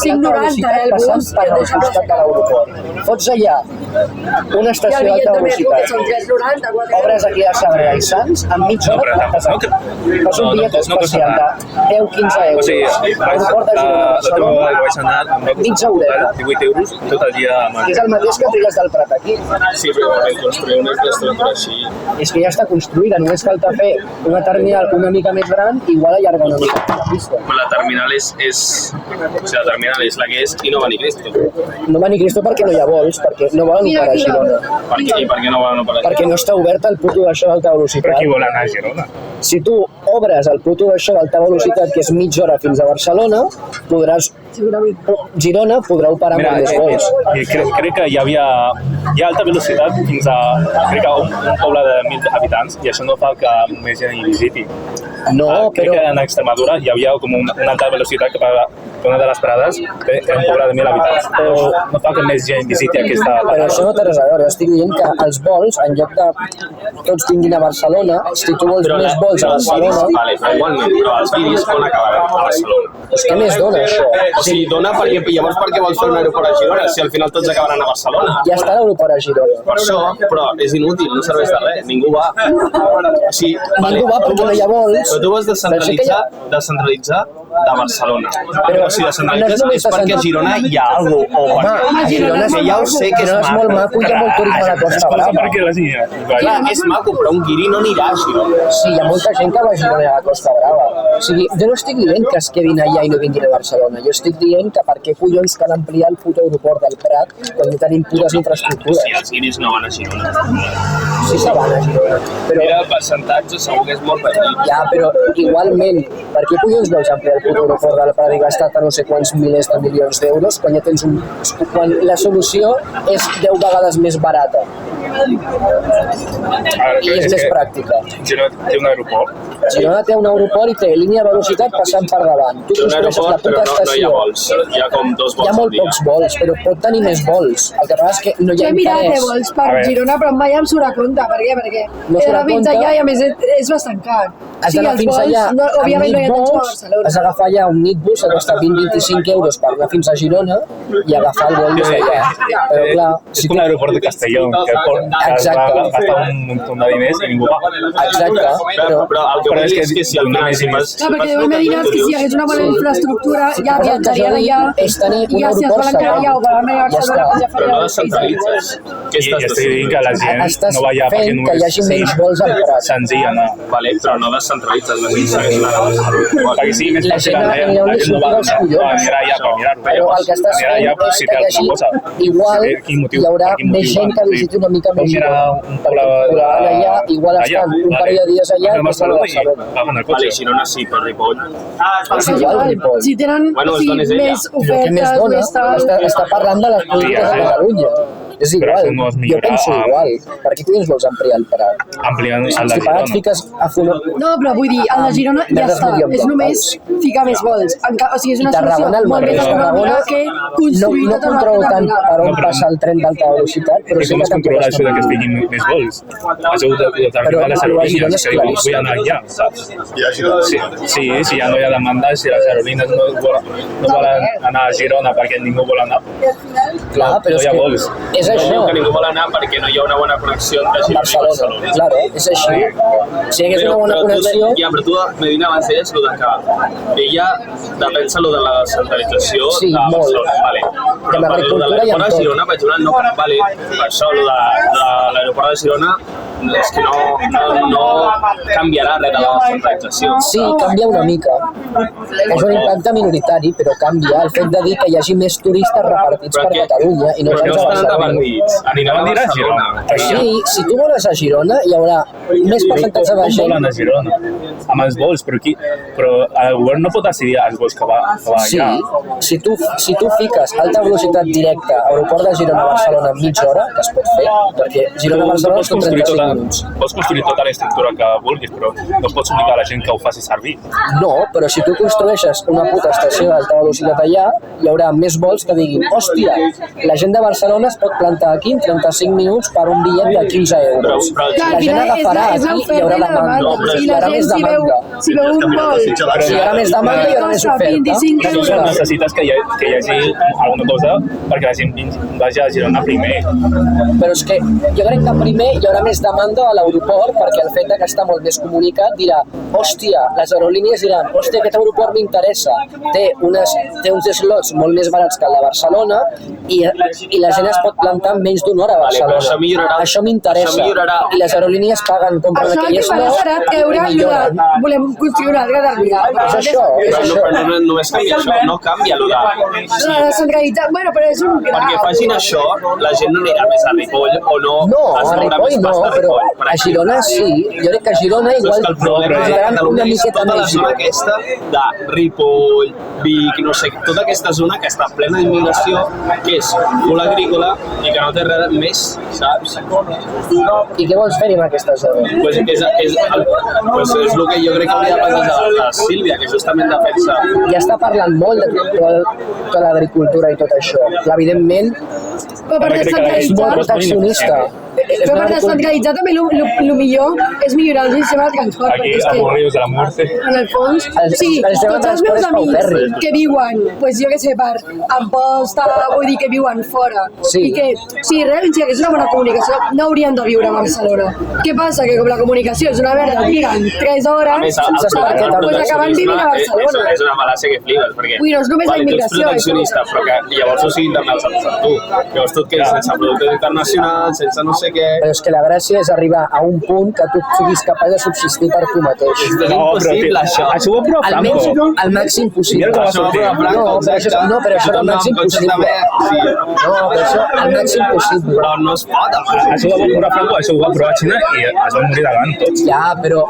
5,90 el bus.
Per al costat de l'aeroport. Fots allà una estació d'alta velocitat. Obres aquí a Sagrera i Sants, en mitja hora fas un bitllet especial de 10-15 euros. L'aeroport de Girona, mitja horeta.
18 euros tot el dia.
És el mateix que trigues del Prat aquí.
Sí, però per construir una infraestructura així...
És que ja està construïda, només falta fer una terminal una mica més gran i igual allargar una mica la pista.
Però la terminal la terminal és la que és i no va ni Cristo.
No va ni Cristo perquè no hi ha vols, perquè no volen operar a Girona.
I per què no volen operar a Girona?
Perquè no està obert el puto d'això d'alta velocitat.
Però qui vol anar a Girona?
Si tu obres el puto d'això d'alta velocitat, que és mitja hora fins a Barcelona, Girona podrà operar amb més vols.
Crec que hi ha alta velocitat fins a un poble de 1.000 habitants i això no fa que més gent hi visiti.
No,
crec que en Extremadura hi havia com una alta velocitat que per una de les parades era un poble de 1.000 habitants. Però no fa que més gent visiti aquesta parada.
Però això no té res a veure. Estic dient que els vols, en lloc de tots tinguin a Barcelona, si tu vols més vols a Barcelona...
Vale, igualment, però els guiris on acabaran? A Barcelona.
És que més dona, això?
O sigui, dona perquè llavors per què vols fer un aeroport a Girona si al final tots acabaran a Barcelona?
Ja està l'aeroport a Girona.
Per això, però és inútil, no serveix de res, ningú va. Sí,
ningú va perquè no hi ha vols.
Però tu vols descentralitzar de Barcelona. Però si descentralitzes és perquè a Girona hi ha alguna cosa.
Home, a Girona que ja ho sé que és molt maco i hi ha molt turisme a la Costa Brava.
Clar, és maco, però un guiri no anirà a Girona.
Sí, hi ha molta gent que va a Girona i a la Costa Brava. O sigui, jo no estic dient que es quedin allà i no vinguin a Barcelona. Jo estic dient que per què collons cal ampliar el puto aeroport del Prat quan no tenim putes infraestructures.
Sí, els guiris no van a Girona.
Sí, se van a Girona.
Mira, el percentatge segur que és molt petit.
Ja, però igualment per què collons vols ampliar el puto aeroport del Prat i gastar-te no sé quants milers de milions d'euros quan ja tens quan la solució és 10 vegades més barata i és més pràctica.
Girona té un aeroport.
Girona té un aeroport i té línia de velocitat passant per davant. Tu
Té un
construeixes la
aeroport, però
puta
no hi ha
estació.
vols. Hi ha com 2
Hi
vols
ha
al
molt
dia.
pocs vols, però pot tenir més vols. El que passa és que no hi
Jo
ha
he mirat
interès.
vols per
A veure.
Girona, però mai em surt a compte. Per què? Perquè
No
he
surt a
d'anar fins
compte.
allà i a més és bastant car.
Has d'anar
els
fins
vols,
allà
no, òbviament no hi ha tants com a Barcelona.
has d'agafar allà un nitbus que costa 20-25 euros per anar fins a Girona i agafar el vol des d'allà. Però clar,
És com l'aeroport de Castelló, que
Exacte.
va gastar un munt de diners i ningú va.
Exacte,
Però el que
Però
vull
és
dir
que
és que si al
només
final si
hi
fas...
Clar, perquè deuen imaginar que si hi hagués una bona infraestructura ja
Però el que
viatjarien
jo dic
allà
és tenir
i
un
ja si es
aeroport
volen quedar allà o volen anar a
Ja
Barcelona
està.
ja
Però no
faran
descentralitzes. Què
I
estàs
estic dient que la gent
Estàs
no va allà perquè
fent
només
que hi hagi menys
sigui
vols al Prat.
senzill anar.
Vale, però no descentralitzes. La gent segueix anant a Barcelona.
Perquè sigui més
La
fàcil
gent
anar
anirà on
la
li
gent no va
surti dels collons.
anirà allà per mirar-ho.
Però el que estàs
Anirà
fent
allà
és
si
que
té
hi
alguna
hagi
cosa.
igual,
Quin motiu,
hi haurà
per quin
més
motiu
gent
van?
que visiti una mica més
Pot mirar
Girona.
un poble
Allà, igual estan un parell de dies allà
a
i després a
Barcelona i
Barcelona.
agafen el
Vale,
cotxe.
Girona sí, però Ripoll.
És igual, Ripoll.
Si tenen
Bueno,
o
es
sigui,
dones ella.
més
El que més
ofertes,
dona
més tal...
està parlant de les polítiques de Catalunya. És
Però
igual,
això no es
jo
millora
penso
amb-
igual. Per què collons vols ampliar el Prat?
Ampliant el de
Si pagats
Girona.
fiques a Fono...
No, però vull dir, el de Girona ja
Merdes
està. És
mediambientals.
només ficar més vols. O sigui, és una
I
solució
Tarragona, el
molt més
mateix.
econòmica que construir
no
tota una
controlo tant
terminal.
per on
No, però-
passa el tren d'alta velocitat, però
I
sí
com
que
es controla això de que es
també.
fiquin més vols? Això ho determina
Però
les
a Girona
aerolínies,
és
que diuen,
claríssim.
vull anar allà, saps?
Hi ha Girona.
Sí, si ja no hi ha demanda, si les aerolínies no volen anar a Girona perquè ningú vol anar,
Clar, però
no
és
hi ha
que
vols.
és
No
això.
diu que ningú vol anar perquè no hi ha una bona connexió entre Girona i
Barcelona,
Barcelona.
claro, és així. Si hi hagués una bona connexió,
Ja, però tu, Medina, abans deies lo de que ella defensa lo de la descentralització
Sí,
de
molt.
Barcelona, vale. Però
De la
per lo de
agricultura i
l'aeroport
amb
de
tot.
Girona, per exemple, no, vale, per això lo de l'aeroport de Girona és que no canviarà res de la descentralització.
sí, canvia una mica. És un impacte minoritari, però canvia el fet de dir que hi hagi més turistes repartits per Catalunya i no
però
tants
no
a
estaran
Barcelona.
repartits, aniran a Barcelona.
Sí, si tu voles a Girona, hi haurà més percentatge de
Com
gent.
volen a Girona? Amb els vols, però el govern no pot decidir els vols que va
Sí,
allà.
si tu fiques alta velocitat directa a aeroport de Girona a Barcelona en mitja hora, que es pot fer, perquè Girona a Barcelona
Pots
són
construir
35 minuts.
pots construir tota la estructura que vulguis, però no pots obligar la gent que ho faci servir.
No, però si tu construeixes una puta estació d'alta velocitat allà, hi haurà més vols que diguin hòstia, la gent de Barcelona es pot plantar aquí en 35 minuts per un bitllet de 15 euros.
Però-
Clar,
La
al
gent
final
agafarà
és
aquí i hi
l'oferta
haurà
i la demanda.
demanda.
No, però
Si
Hi
la
haurà
gent
més
si veu
demanda.
un vol
Si hi haurà més demanda, hi haurà més
costa
oferta.
25
Per això necessites que hi hagi alguna cosa perquè la gent vagi a Girona primer.
Però és que jo crec que primer hi haurà més demanda a l'aeroport perquè el fet de que està molt més comunicat dirà hòstia, les aerolínies diran hòstia, aquest aeroport m'interessa, té uns slots molt més barats que el de Barcelona i la gent es pot plantar en menys d'una hora a
Vale, però
Barcelona.
això millorarà.
Això m'interessa.
Això millorarà.
I les aerolínies paguen, compren
Això
aquell
que farà
slot
serà treure
i
el de
milloren.
volem construir una altra terminal.
És això, és
Però
això.
no només canvia això, no canvia lo de...
La descentralitzat, bueno, però és un grau.
Perquè facin això, la gent no anirà més a Ripoll o no
No,
es
a
mourà
Ripoll
més
no,
pasta a
però
Ripoll. Per
a
aquí.
Girona sí. Jo crec que a Girona
Però és
igual
que el problema de
ficaran una
Catalunya és
miqueta
tota la
més
zona
gent.
aquesta de Ripoll, Vic, no sé, tota aquesta zona que està plena d'immigració, que és molt agrícola i que no té res més, saps?
I què vols fer-hi amb aquesta zona?
Pues és el que jo crec que hauria de plantejar la Sílvia, que justament defensa.
Ja està parlant molt de l'agricultura i tot això. Evidentment,
Però per
és
descentralitzar,
molt proteccionista. És
però
una
per descentralitzar també el millor és millorar el sistema de transport,
Aquí,
perquè és
a
que
Correos de la Murce,
en el fons, sí,
el sistema
tots
de
els meus
transport és
amics
paupèrrim.
que viuen, pues jo què sé, per Amposta, vull dir que viuen fora,
Sí.
i que, si realment si hagués una bona comunicació, no haurien de viure a Barcelona. Què passa? Que com la comunicació és una merda, triguen 3 hores,
A més, el
sense saber què
pues acaben vivint a Barcelona.
És una fal·làcia que flipes, perquè...
Ui, no és només la
tu ets
immigració,
proteccionista, però que llavors ho siguin també els altres amb tu. Llavors tu et quedes sense productes internacionals, sense no sé sé què...
Però és que la gràcia és arribar a un punt que tu siguis capaç de subsistir per tu mateix.
És impossible, això.
Això ho ha provat
Almenys
Franco.
al màxim possible.
Mira com va sortir.
No, però això al màxim possible. No, però això al màxim possible.
Però no es pot, home.
Això ho va provar Franco, això ho va provar Xina i es van morir davant tots.
Ja, però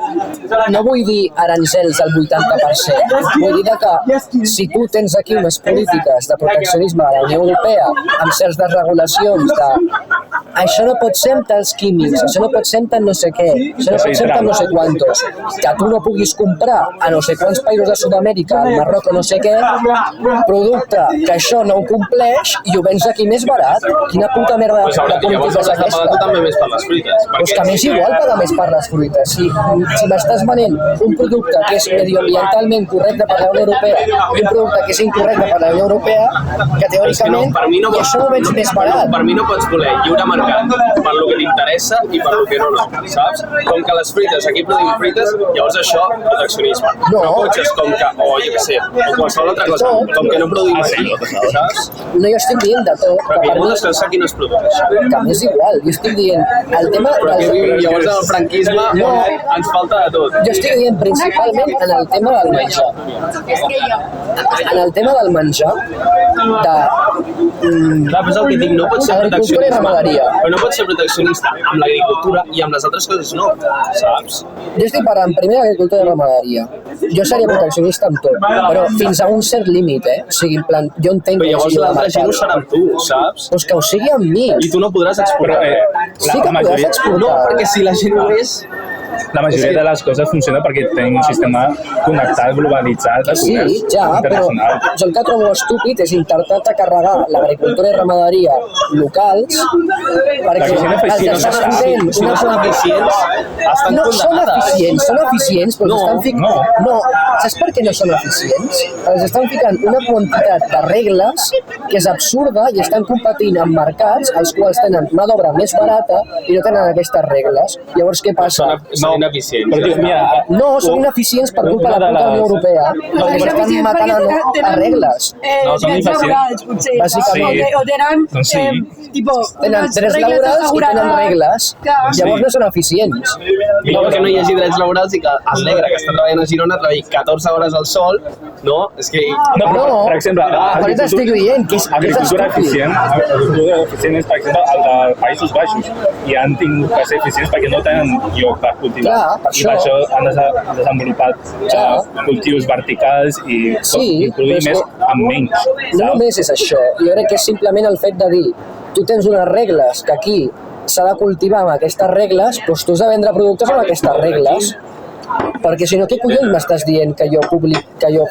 no vull dir arancels al 80%. Vull dir que si tu tens aquí unes polítiques de proteccionisme de la Unió Europea amb certes desregulacions de això no pot ser amb tals químics, això no pot ser amb tant no sé què, això no pot ser amb tant no sé quantos, que tu no puguis comprar a no sé quants països de Sud-amèrica, al Marroc o no sé què, producte que això no ho compleix i ho vens aquí més barat. Quina puta merda de política és
Llavors
aquesta?
pagar tu també més per les fruites.
Pues que m'és igual pagar més per les fruites. Si m'estàs venent un producte que és medioambientalment correcte per la Unió Europea i un producte que és incorrecte per la Unió Europea, que teòricament,
per mi no
i això ho vens més barat.
Per mi no pots voler lliure mercat per lo que t'interessa i per lo que no, saps? Com que les fruites, aquí produïm fruites, llavors això, proteccionisme.
No.
Cotxes, com que, o jo què sé, o qualsevol altra cosa, com que no produïm aquí, saps?
No, jo estic dient de tot,
Perquè hi
que
ha
per mi
moltes coses aquí no es produeix.
que m'és igual. Jo estic dient, el tema
Però aquí
dels...
llavors el franquisme
No.
ens falta de tot.
Jo estic dient principalment en el tema del menjar. En el tema del menjar, de...
Clar, però és el que dic, no pots ser
Agricultura i
proteccionista.
ramaderia.
Però no pots ser proteccionista amb l'agricultura i amb les altres coses no, saps?
Jo estic parlant primer d'agricultura i ramaderia. Jo seria proteccionista amb tot, però fins a un cert límit, O sigui, en plan, jo entenc
Però
que
llavors
sigui
l'altra gent ho serà amb tu, saps?
Doncs que ho sigui amb mi.
I tu no podràs exportar.
Però
Sí que podràs exportar.
No, perquè si la gent ho és...
la majoria de les coses funciona perquè tenim un sistema connectat, globalitzat, de
Sí,
comerç
ja, però
internacional.
jo el que trobo estúpid és intentar carregar l'agricultura i ramaderia locals perquè
Perquè si no,
els
si no
estàs
són-
fent
Si no
una
són eficients, estan
no són
condemnades.
són eficients, però
No,
estan ficant... No, saps per què no són eficients? Els estan ficant una quantitat de regles que és absurda i estan competint amb mercats els quals tenen mà d'obra més barata i no tenen aquestes regles. Llavors, què passa?
Són ineficients.
Però, tio, mira,
No, són ineficients per culpa de la puta Unió Europea, perquè estan matant a regles.
No, són
drets
ineficients.
laborals, potser.
Bàsicament.
O tenen,
Doncs sí.
tipo,
Tenen
unes
drets
regles
laborals i
de
tenen
seguretat.
regles.
Clar.
Llavors no són eficients.
No, que no hi hagi drets laborals i que el negre que està treballant a Girona treballi 14 hores al sol, no? És que...
No, però,
No.
per exemple,
Per això t'estic dient que és
agricultura
estúpid.
agricultura eficient és, per exemple, el de Països Baixos, i han tingut que ser eficients perquè no tenen lloc per cultivar.
Clar, per
I per
això.
això han desenvolupat
Clar.
cultius verticals i,
Sí,
i produir
però és
més
que
amb menys.
No
saps?
només és això, jo crec que és simplement el fet de dir tu tens unes regles que aquí s'ha de cultivar amb aquestes regles, doncs tu has de vendre productes amb aquestes regles. Perquè si no, què collons m'estàs dient que jo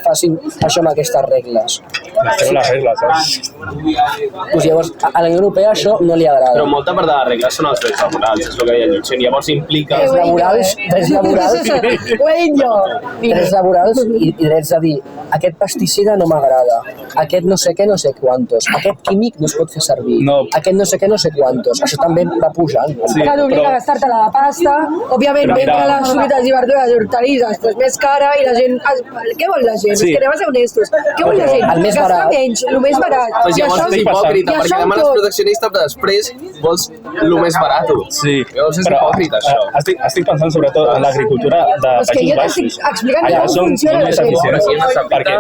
faci això amb aquestes regles?
Treu les regles, saps?
Doncs llavors, a la Unió Europea això no li agrada.
Però molta part de les regles són els drets laborals, és el que deia el Lluixent. Llavors implica...
Drets laborals,
Ho he dit jo.
drets laborals i drets a dir aquest pesticida no m'agrada, aquest no sé què, no sé quantos, aquest químic no es pot fer servir,
No.
aquest no sé què, no sé quantos. Això també va pujant.
Sí,
Que t'obliga
però-
a gastar-te la pasta, òbviament
Però
vendre
mira-
les fruites i verdures i hortalisses pues, més cara i la gent... Què vol la gent?
Sí.
És que anem a ser honestos. Què vol la gent?
El més
Gastar
barat.
menys, el més barat.
Pues
I
llavors
això-
és hipòcrita,
i això
perquè
amb
demanes
tot.
proteccionista, però després vols el més barat.
Sí,
Llavors és hipòcrita, això.
estic pensant sobretot en l'agricultura de
És que
Països
jo t'estic
Baixos.
explicant
Allà
com
són
funciona
molt més
la
eficients
gent.
perquè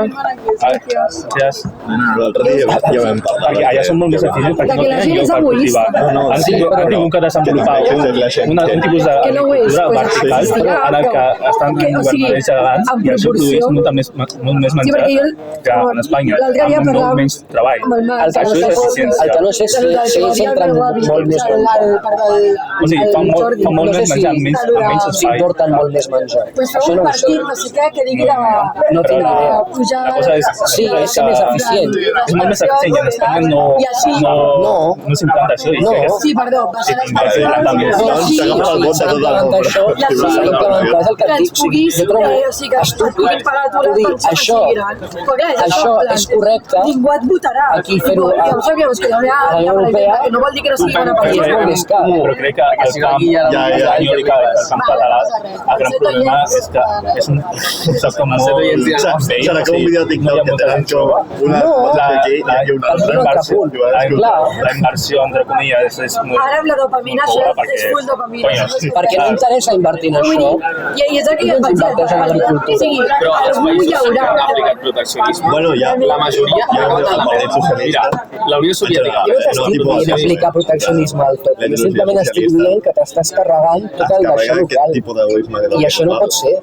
L'altre dia ja vam parlar.
perquè allà són molt més eficients perquè
De
no
que la
tenen
gent
lloc
és
per
egoista.
cultivar.
No,
Han
sí,
tingut
però-
que desenvolupar un tipus
Que no ho és,
d'agricultura
pues,
vertical
existirà,
en el que estan
que, o sigui,
governants gegants
en
i això produeix
proporció-
molt més
Sí,
menjar
perquè jo
que en Espanya,
l'altre dia
amb molt
parlàvem
menys treball.
amb el Marc,
El que no
Això
sé,
és eficiència.
el que no sé és si ells entren molt més menjar.
O sigui, fa molt
No sé
més
si
menjar amb menys espai.
s'importen molt més menjar.
Pues fa
Això
un
no ho sé.
partit, no sé què, que digui de...
No tinc
de
idea.
pujar...
La cosa és,
Sí, és més eficient.
És molt més eficient i en Espanya
I així...
no s'implanta això. I
No.
crec que
Sí, perdó, va ser
Sí, també.
No, sí,
S'agafa el vot de
s'ha
tot el
d'implementar
món.
això, s'ha d'implementar és el que et dic, jo trobo estúpid tu dir això és correcte,
ningú et votarà.
aquí fer-ho
Ja ho sabíem, que hi haurà
a la Unió Europea,
que no vol dir que no sigui bona
perquè és
persona.
molt més car.
Però crec que el camp, jo dic que el camp català, el gran problema és que és un sector molt
Serà com un vídeo de TikTok que tenen com una
la inversió, entre comilles, és molt...
Ara amb la dopamina això és full dopamina.
Perquè no interessa invertir en això.
I és el que jo et vaig dir. O sigui,
Però els
algú hi
països que
haurà.
han aplicat proteccionisme,
Bueno, ja...
la majoria han acabat en la dreta. Mira, la Unió Soviètica.
Jo no t'estic dient aplicar proteccionisme al tot. Jo simplement estic dient que t'estàs carregant tot el d'això local. I això no pot ser.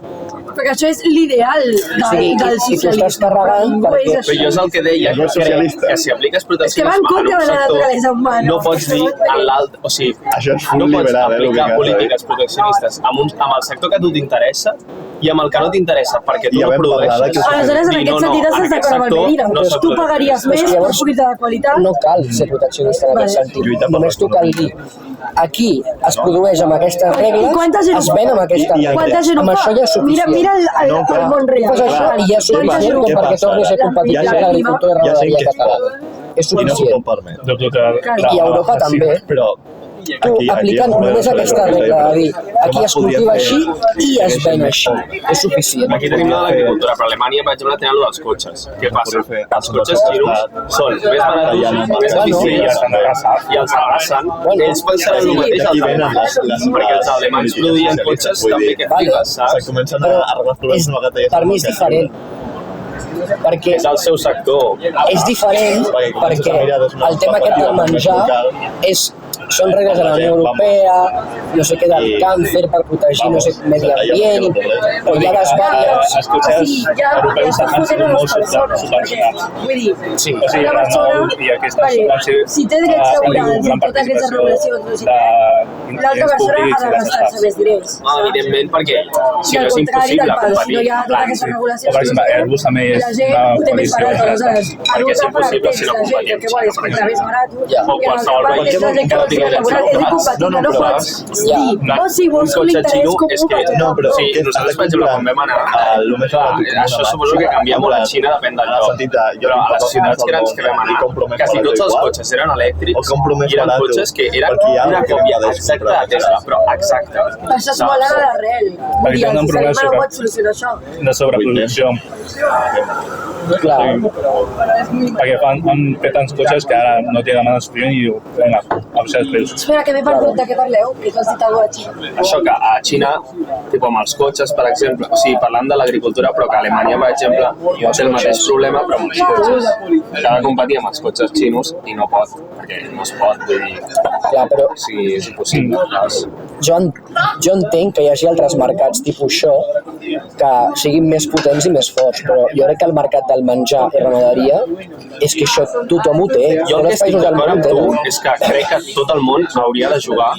Perquè això és l'ideal del
I tu estàs carregant perquè...
Però jo és el que deia,
No és socialista.
que si apliques
És que va
proteccionisme
en contra de la naturalesa humana.
no pots dir en l'alt... O sigui,
Això és full
no pots
liberal, el que
aplicar
acaba de dir.
polítiques proteccionistes amb el sector que a tu t'interessa i amb el que no t'interessa perquè tu
Ja
no
vam parlar
produeixes.
que-
Aleshores, en aquest sentit, estàs d'acord amb el Medina. Tu pagaries més per produir de qualitat.
No cal ser proteccionista en aquest sentit. Només tu cal dir aquí es produeix amb aquestes
I
regles,
quanta gent
es ven amb aquesta
I
Quanta gent ho
amb
fa?
això ja és suficient.
Mira el món real.
Fas això i ja és suficient com perquè torni a ser compatible amb l'agricultura i ramaderia catalana. És
I no s'ho
suficient.
pot permetre.
Dubto que...
I a Europa també.
Però
Tu aplicant només aquesta regla de dir aquí es cultiva així i es ven així. És suficient.
Aquí tenim la de l'agricultura, però a Alemanya, per exemple, tenen el dels cotxes. Què passa? Els cotxes xinos són més barats, més eficients, i els arrasen. Ells pensaran el mateix
aquí
als
venen
alemanys, perquè els alemanys produïen cotxes també que flipes,
se
saps?
comencen a arreglar els problemes una vegada
Per mi és diferent. Perquè
És el seu sector.
és diferent perquè el tema aquest del menjar són regles de la Unió Europea, no sé què del càncer per protegir no sé medi ambient, o hi ha les vàries.
Els cotxes europeus han sigut molt subvencionats.
Vull dir,
Sí, o sigui,
una persona,
Renault i aquestes han sigut...
si té drets laborals i totes aquestes regulacions, no sé què, l'altra persona ha de gastar-se més diners.
No, evidentment, perquè si
I
no
al
és
contrari del
impossible
pal, si no hi ha totes
competir.
aquestes regulacions,
O, per exemple, Airbus també és
la gent
una
ho té més
coalició.
barat, aleshores,
Perquè és impossible si no
la gent el que vol és comprar més barat,
O
i en el
qualsevol
que
país
la gent que
que no
no
tingui
sigui
drets
laboral és
laborals.
incompatible, no pots
Ja.
dir, o si vols un
cotxe
interès
xino
comú
és que...
per tothom.
No, però
sí,
que
nosaltres, per
està
exemple, quan vam anar, això suposo que canvia molt a Xina, depèn del lloc. Però a les ciutats grans que vam anar, quasi tots els cotxes eren elèctrics i eren cotxes que eren una còpia exacta de Tesla, però exacta.
Per això es volen a l'arrel. Vull dir,
tenen
el
un problema
socialisme no pot solucionar això.
de sobreproducció.
Clar.
Perquè han fet tants cotxes que ara no té demanda suficient i diu, vinga, a baixar els preus.
Espera, que m'he perdut de què parleu, que t'has dit alguna cosa de Xina.
Això que a Xina, tipus amb els cotxes, per exemple, o sigui, parlant de l'agricultura, però que a Alemanya, per exemple, té el mateix problema, però amb els cotxes. Que ha de competir amb els cotxes xinos i no pot, perquè no es pot, vull dir,
Clar, però
o sigui, és impossible. saps?
jo entenc que hi hagi altres mercats tipus això que siguin més potents i més forts, però jo crec que el mercat del menjar i ramaderia és que això tothom ho té.
Jo el que
Tots els
estic
països del
d'acord
món
amb
ho
tu
tenen.
és que crec que tot el món hauria de jugar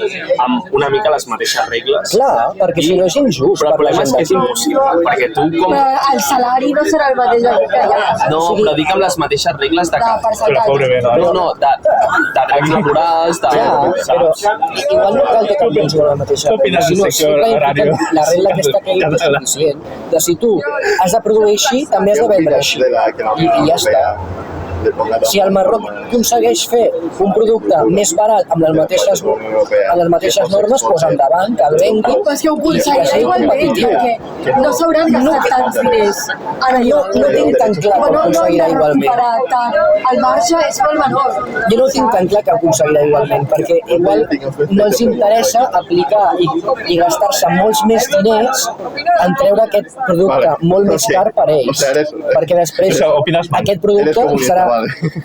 amb una mica les mateixes regles.
Clar, perquè si no és injust
Però el
per la
problema és
gent
que és
d'aquí.
impossible, perquè tu com...
Però el salari no serà el mateix aquí que allà.
No, però dic amb les mateixes regles de
De
que...
Però
percentatge.
pobre bé, no?
No, de drets laborals, de...
Ja, però
saps?
igual no cal tot el món jugar a la mateixa
Què opines
regla,
del
sinó
sector
simplement
horari?
la regla aquesta que hi ha és suficient. De si tu has de produir així, també has de vendre així. I ja està. Si el Marroc aconsegueix fer un producte més barat amb les mateixes normes, doncs endavant, que el vengui.
Però és que ho aconseguirà igualment, perquè no s'hauran gastat tants diners en allò.
No tinc tan clar que ho aconseguirà igualment.
El marge és molt menor.
Jo no tinc tan clar que ho aconseguirà igualment, perquè igual no els interessa aplicar i gastar-se molts més diners en treure aquest producte molt més car per ells, perquè després
Això, opines mal.
aquest producte serà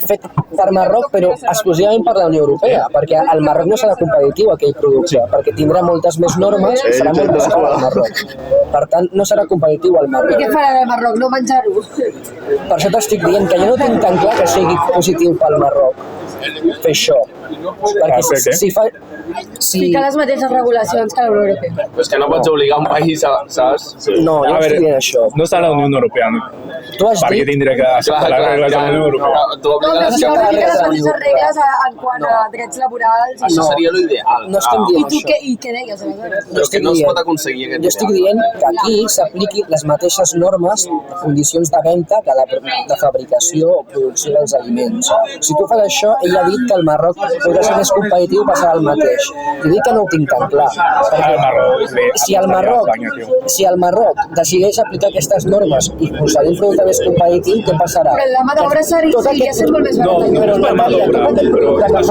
fet per Marroc però exclusivament per la Unió Europea, perquè el Marroc no serà competitiu aquell producte, perquè tindrà moltes més normes i serà molt més car al Marroc. Per tant, no serà competitiu al
I què
Marroc.
farà el Marroc? No menjar-ho?
Per això t'estic dient que jo no tinc tan clar que sigui positiu pel Marroc fer això.
Perquè
si fa...
Fica les mateixes regulacions que la Unió Europea.
Però és que no pots obligar un país, saps?
No, jo estic dient això.
No està a la Unió Europea, no?
Tu has
Perquè
dit...
tindria que acceptar les regles de la Unió Europea.
Tu
No,
obligues
però
a
si no
que
fica les
la
mateixes regles en quant a drets laborals.
Això seria l'ideal.
No estem
I
dient
tu
això.
què deies, aleshores?
Però que no es pot aconseguir aquest
Jo estic dient que aquí s'apliquin les mateixes normes, condicions de venda que de fabricació o producció dels aliments. Si tu fas això, ell ha dit que el Marroc podrà ser més competitiu i passarà el mateix. Jo dic que no ho tinc tan clar. Si el Marroc decideix aplicar aquestes normes i concedir un producte més competitiu, què passarà?
Però la mà d'obra seguiria sent molt més barata.
Però normalment tot aquest producte que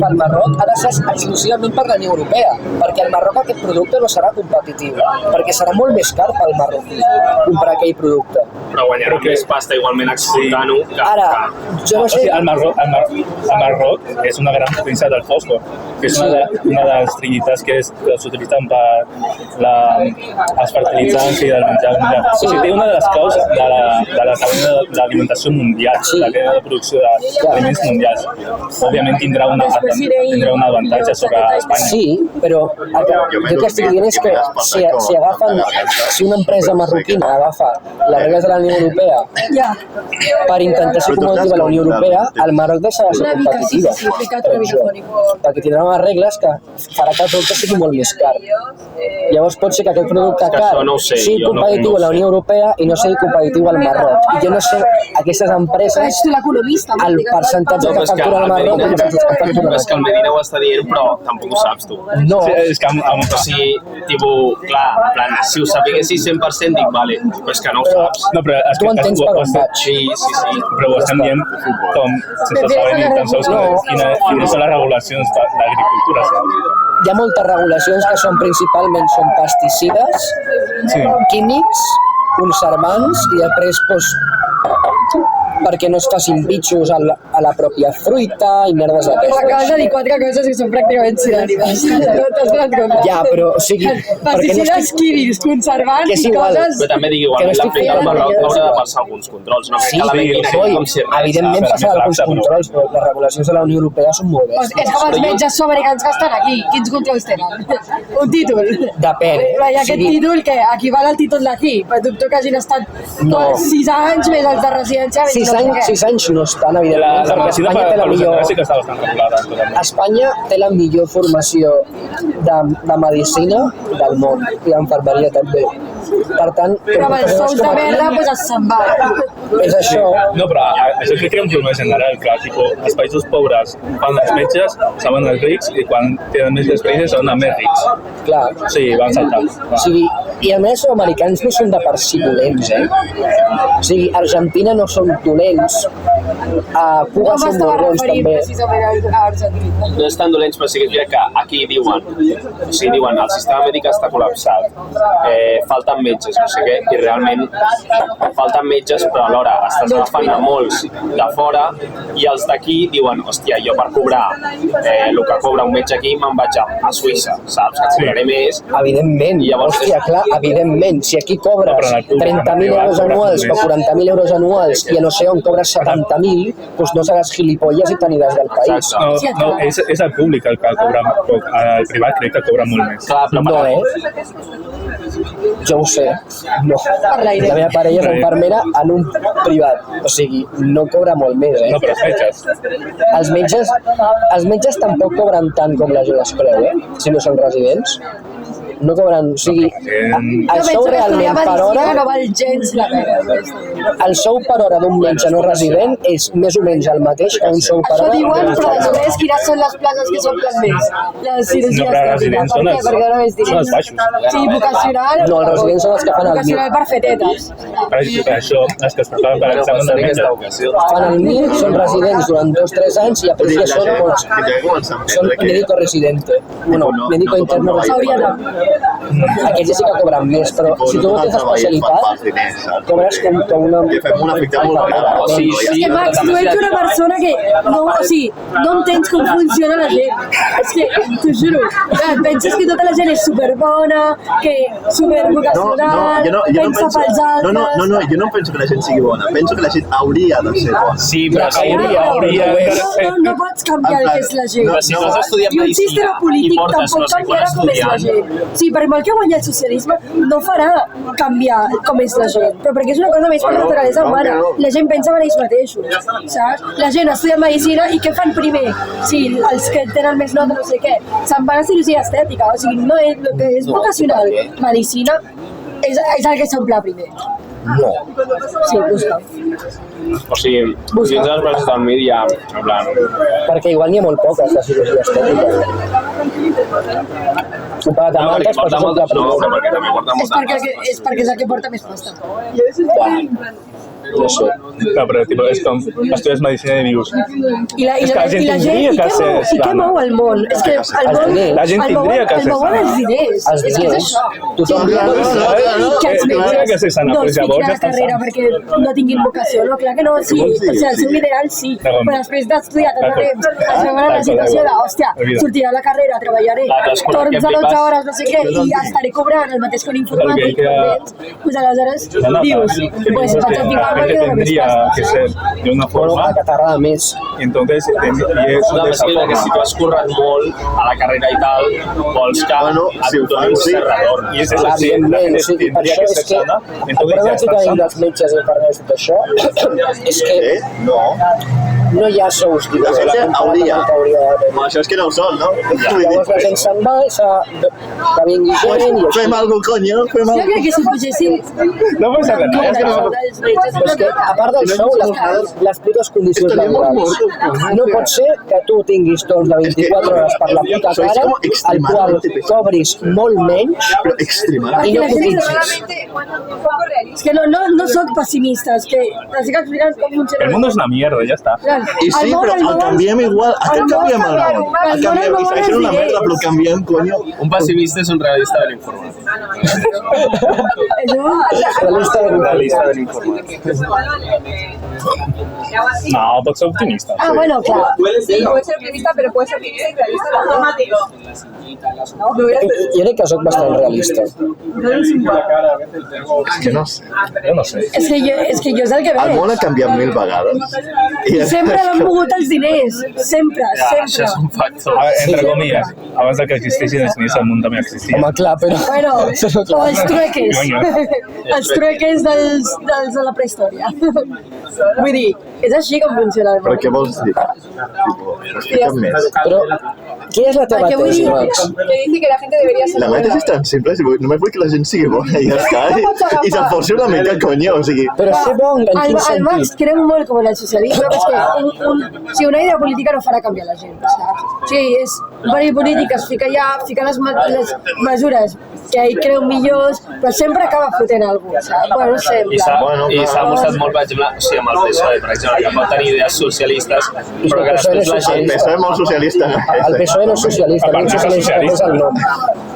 fa el Marroc ha de ser exclusivament per la Unió Europea, perquè el Marroc aquest producte no serà competitiu, perquè serà molt més car pel marroquí comprar aquell producte.
Però guanyarà més pasta igualment exportant-ho.
Ara, jo no sé...
El Marroc és una gran província del fòsfor, que és una de les trinitats que s'utilitzen per els fertilitzants i del menjar. O sigui, té una de les claus de la cadena d'alimentació mundial, la cadena de producció d'aliments mundials. Òbviament tindrà un avantatge sobre Espanya.
Sí, però jo que estic dient és que si una empresa marroquina agafa les regles de la Unió Europea per intentar ser competitiva a la Unió Europea, el Marroc deixarà de ser competitiva. Perquè tindrà unes regles que farà que el producte sigui molt més car. Llavors pot ser que aquest producte car sigui competitiu a la Unió Europea i no sigui competitiu al Marroc. I jo no sé, aquestes empreses, el percentatge que factura el Marroc...
És que el Medina ho està dient, però tampoc ho saps tu.
No.
És que o sigui, clar, si ho sapiguessis 100% dic, vale, però és que no ho saps.
No, però
tu entens per on vaig.
Sí.
Però ho estem dient com sense saber ni tan sols quines són les regulacions d'agricultura.
Hi ha moltes regulacions que són principalment pesticides, químics, conservants i després perquè no es facin bitxos a la pròpia fruita i merdes d'aquestes.
Acabes de dir 4 coses que són pràcticament sinònimes. T'has donat compte?
Ja, però o sigui...
Pesticides, químics, conservants i coses...
Però també dic igualment, l'Àfrica al Marroc haurà de passar alguns controls. No crec que la Medina com si res.
Evidentment passarà alguns controls, però les regulacions de la Unió Europea són molt bèsties.
És com els metges sud-americans que estan aquí. Quins controls tenen? Un títol.
Depèn.
I aquest títol, que equival al títol d'aquí? Per dubte que hagin estat 6 anys més els de residència...
6 anys no estan, evidentment, perquè Espanya té la millor... Espanya té la millor formació de medicina del món i d'enfermeria també. Per tant...
Però amb els sous de merda, doncs se'n va.
És això.
No, però això crec que és un problema general, clar, els països pobres fan els metges, se'n van els rics, i quan tenen més despeses se'n van més rics.
Clar.
Sí, van saltant.
O sigui, i a més, els americans no són de per si dolents, O sigui, Argentina no són dolents, Cuba són molt bons, també.
No estan dolents, però sí que és veritat que aquí diuen, el sistema mèdic està col·lapsat, falten metges, no sé què, i realment falten metges, però alhora estàs agafant a molts de fora i els d'aquí diuen, hòstia, jo per cobrar el que cobra un metge aquí me'n vaig a Suïssa, saps? Que cobraré més.
Evidentment, hòstia, clar, evidentment, si aquí cobres 30.000 euros anuals o 40.000 euros anuals i a no sé on cobres 70.000, doncs no seràs gilipolles i t'aniràs del país.
No, és el públic el que cobra poc, el privat crec que cobra molt més.
No, Jo ho sé, no. La meva parella és infermera en un privat, o sigui, no cobra molt més,
No, però els metges?
Els metges tampoc cobren tant com la gent es creu, si no són residents. No cobren, o sigui, el sou realment per hora...
No val gens la pena.
El sou per hora d'un metge no resident és més o menys el mateix que un sou per hora...
Això diuen, però després quines són les places que s'omplen més? Les cirurgies
no, però residents són els baixos.
Sí, vocacional...
No, els residents són els que fan el MIR.
Vocacional per fer tetes.
Per això, els que es preparen per l'examen del metge.
Fan el MIR, són residents durant 2 o 3 anys i després ja són médico residente. Bueno, médico interno residente. Aquests sí que cobren més, però si tu no tens especialitat, cobres com una...
Que fem un efecte molt gran.
És que, Max, tu ets una persona que no entens com funciona la gent. És que, t'ho juro, penses que tota la gent és superbona, que supervocacional, pensa pels altres...
No, jo no penso que la gent sigui bona, penso que la gent hauria de ser bona.
Sí, però hauria...
No pots canviar el que és la gent.
Si no has estudiat
I un sistema polític tampoc canviarà com és la gent. Sí, per molt que guanyi el socialisme, no farà canviar com és la gent. Però perquè és una cosa més per la naturalesa humana. La gent pensa en ells mateixos, saps? La gent estudia medicina i què fan primer? Sí, els que tenen més nota, no sé què, se'n van a cirurgia estètica. O sigui, no és, el que és vocacional, medicina, és el que s'omple primer.
No.
Sí, busca.
O sigui, dins dels braços del mig ja, en plan...
Perquè igual n'hi ha molt poques de cirurgia estètica. Comparat amb altres, però s'omple primer.
perquè també porta
És perquè és el que porta més pasta.
No sé.
No, però tipo, és com estudies medicina i dius...
I la gent
tindria que ser
i què mou el món? És que el món...
La gent tindria que
el
ser
mouen els diners.
Els
És que és
diners.
això.
Tothom
Sí, que els
tindria que ser sana,
no
però
es
llavors
fiquin a
ja
la
estan
carrera perquè no tinguin vocació. No, clar que no, sí. O sigui, el seu ideal sí. Però després d'estudiar tant de temps, es veuen en la situació de, hòstia, sortiré de la carrera, treballaré, torns de 12 hores, no sé què, i estaré cobrant el mateix que un informàtic. Doncs aleshores dius, pues vaig a ficar perquè no més pasta.
Que ser de una forma
que t'agrada més.
entonces y es
Una
de esa
mesquina que
forma.
si tu has currat molt a la carrera i tal, vols que
si ho fan, sí.
Y es eso, sí, la
Evidentment,
gente
sí, per
tendría
això
que
és
ser
que
sana,
el
entonces
problema
ya
que
está
tenim
sana.
dels metges i infermers i tot això és que
No.
no hi ha sous
La
diversos.
gent hauria.
d'haver.
Home, això és que no ho són, no?
Llavors la gent se'n va, que vingui gent i així.
Fem alguna cosa, coño, fem
Jo
alguna
crec que si posessin...
No puedes hacer nada.
Però és que, a part del sou, les putes condicions
Estaríem
laborals.
mortos.
No pot ser que tu tinguis torns de 24 hores per la puta
Sois
cara,
como
al qual
extremadamente pesados.
cobris molt menys
Però extremadament.
i no cotitzis.
Extremadamente un poco realista.
És que no soc pessimista, és que estic explicant com funciona.
El mundo es una mierda, ya está.
I sí, però el canviem igual. A què canviem el món? El canviem, i segueix sent una merda, però el canviem, coño.
Un pessimista és un realista de l'informat.
Realista de
No, pot ser optimista.
Ah, bueno, clar.
Sí, puede ser optimista, pero puede ser optimista y realista automático. ¿No? Me hubiera
Jo crec que soc bastant realista.
És que no sé.
Jo no sé.
És que jo és el que
El món
veig.
ha canviat 1000 vegades.
I sempre l'han mogut els diners. Sempre,
Això
sempre.
és un factor.
A ver, entre comillas, abans de que existissin els diners el món també existia.
Home, clar, però...
Bueno, o els trueques.
Coño.
Els trueques dels de la prehistòria. Vull dir, és així com funciona el
Però
món.
què vols dir? Explica'm més.
Però, quina és la teva
Perquè vull
tesi,
dir
Max?
que dice que la gente debería ser
La meva tesi és tan simple, només vull que la gent sigui bona i ja està. I s'enforci una mica, coño, o sigui...
Però ser bon en quin
El Max
sentit?
creu molt com en el socialisme, però és que una idea política no farà canviar la gent, saps? O sigui, és un partit polític que es fica allà, fica les mesures que ell creu millors, però sempre acaba fotent algú, saps? Bueno, no sé, en
I s'ha
plan,
mostrat molt, per exemple, o sigui, amb el PSOE, per exemple, que pot tenir idees socialistes, però que després la
El
gent...
PSOE és molt socialista.
El PSOE no és socialista, el Partit Socialista és el nom.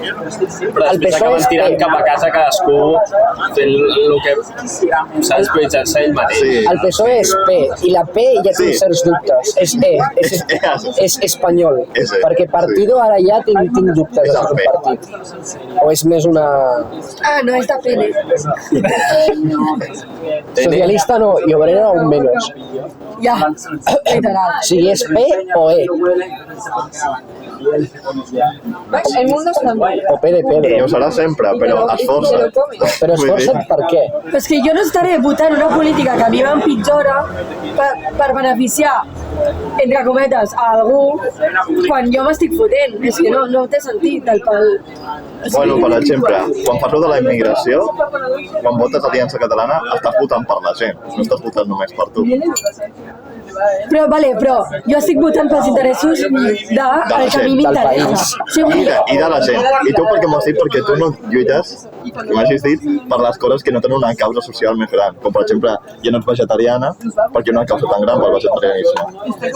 Però després acaben tirant cap a casa cadascú fent el que s'ha desprioritzat-se ell mateix.
Sí.
El PSOE és P, i la P ja té
Sí.
certs dubtes. És E, és espanyol.
És E,
Perquè partido ara ja tinc dubtes de
És
ser
el
un
P.
partit. O és més una...
Ah, no, és de pene.
Socialista no, i obrera un menys.
Ja, literal.
O sigui, és P o E,
El mundo es tan bueno.
o P de
I
Pedro.
ho serà sempre, però esforça't.
Però esforça't per què?
Però és que jo no estaré votant una política que a mi m'empitjora per beneficiar, entre cometes, a algú quan jo m'estic fotent. És que no té sentit el pal.
Bueno, per exemple, quan parlo de la immigració, quan votes Aliança Catalana, estàs votant per la gent, no estàs votant només per tu.
Però jo estic votant pels interessos del que a mi m'interessa.
I de la gent. I tu perquè m'ho has dit perquè tu no lluites, com hagis dit, per les coses que no tenen una causa social més gran. Com per exemple, ja no ets vegetariana perquè no hi ha una causa tan gran pel vegetarianisme.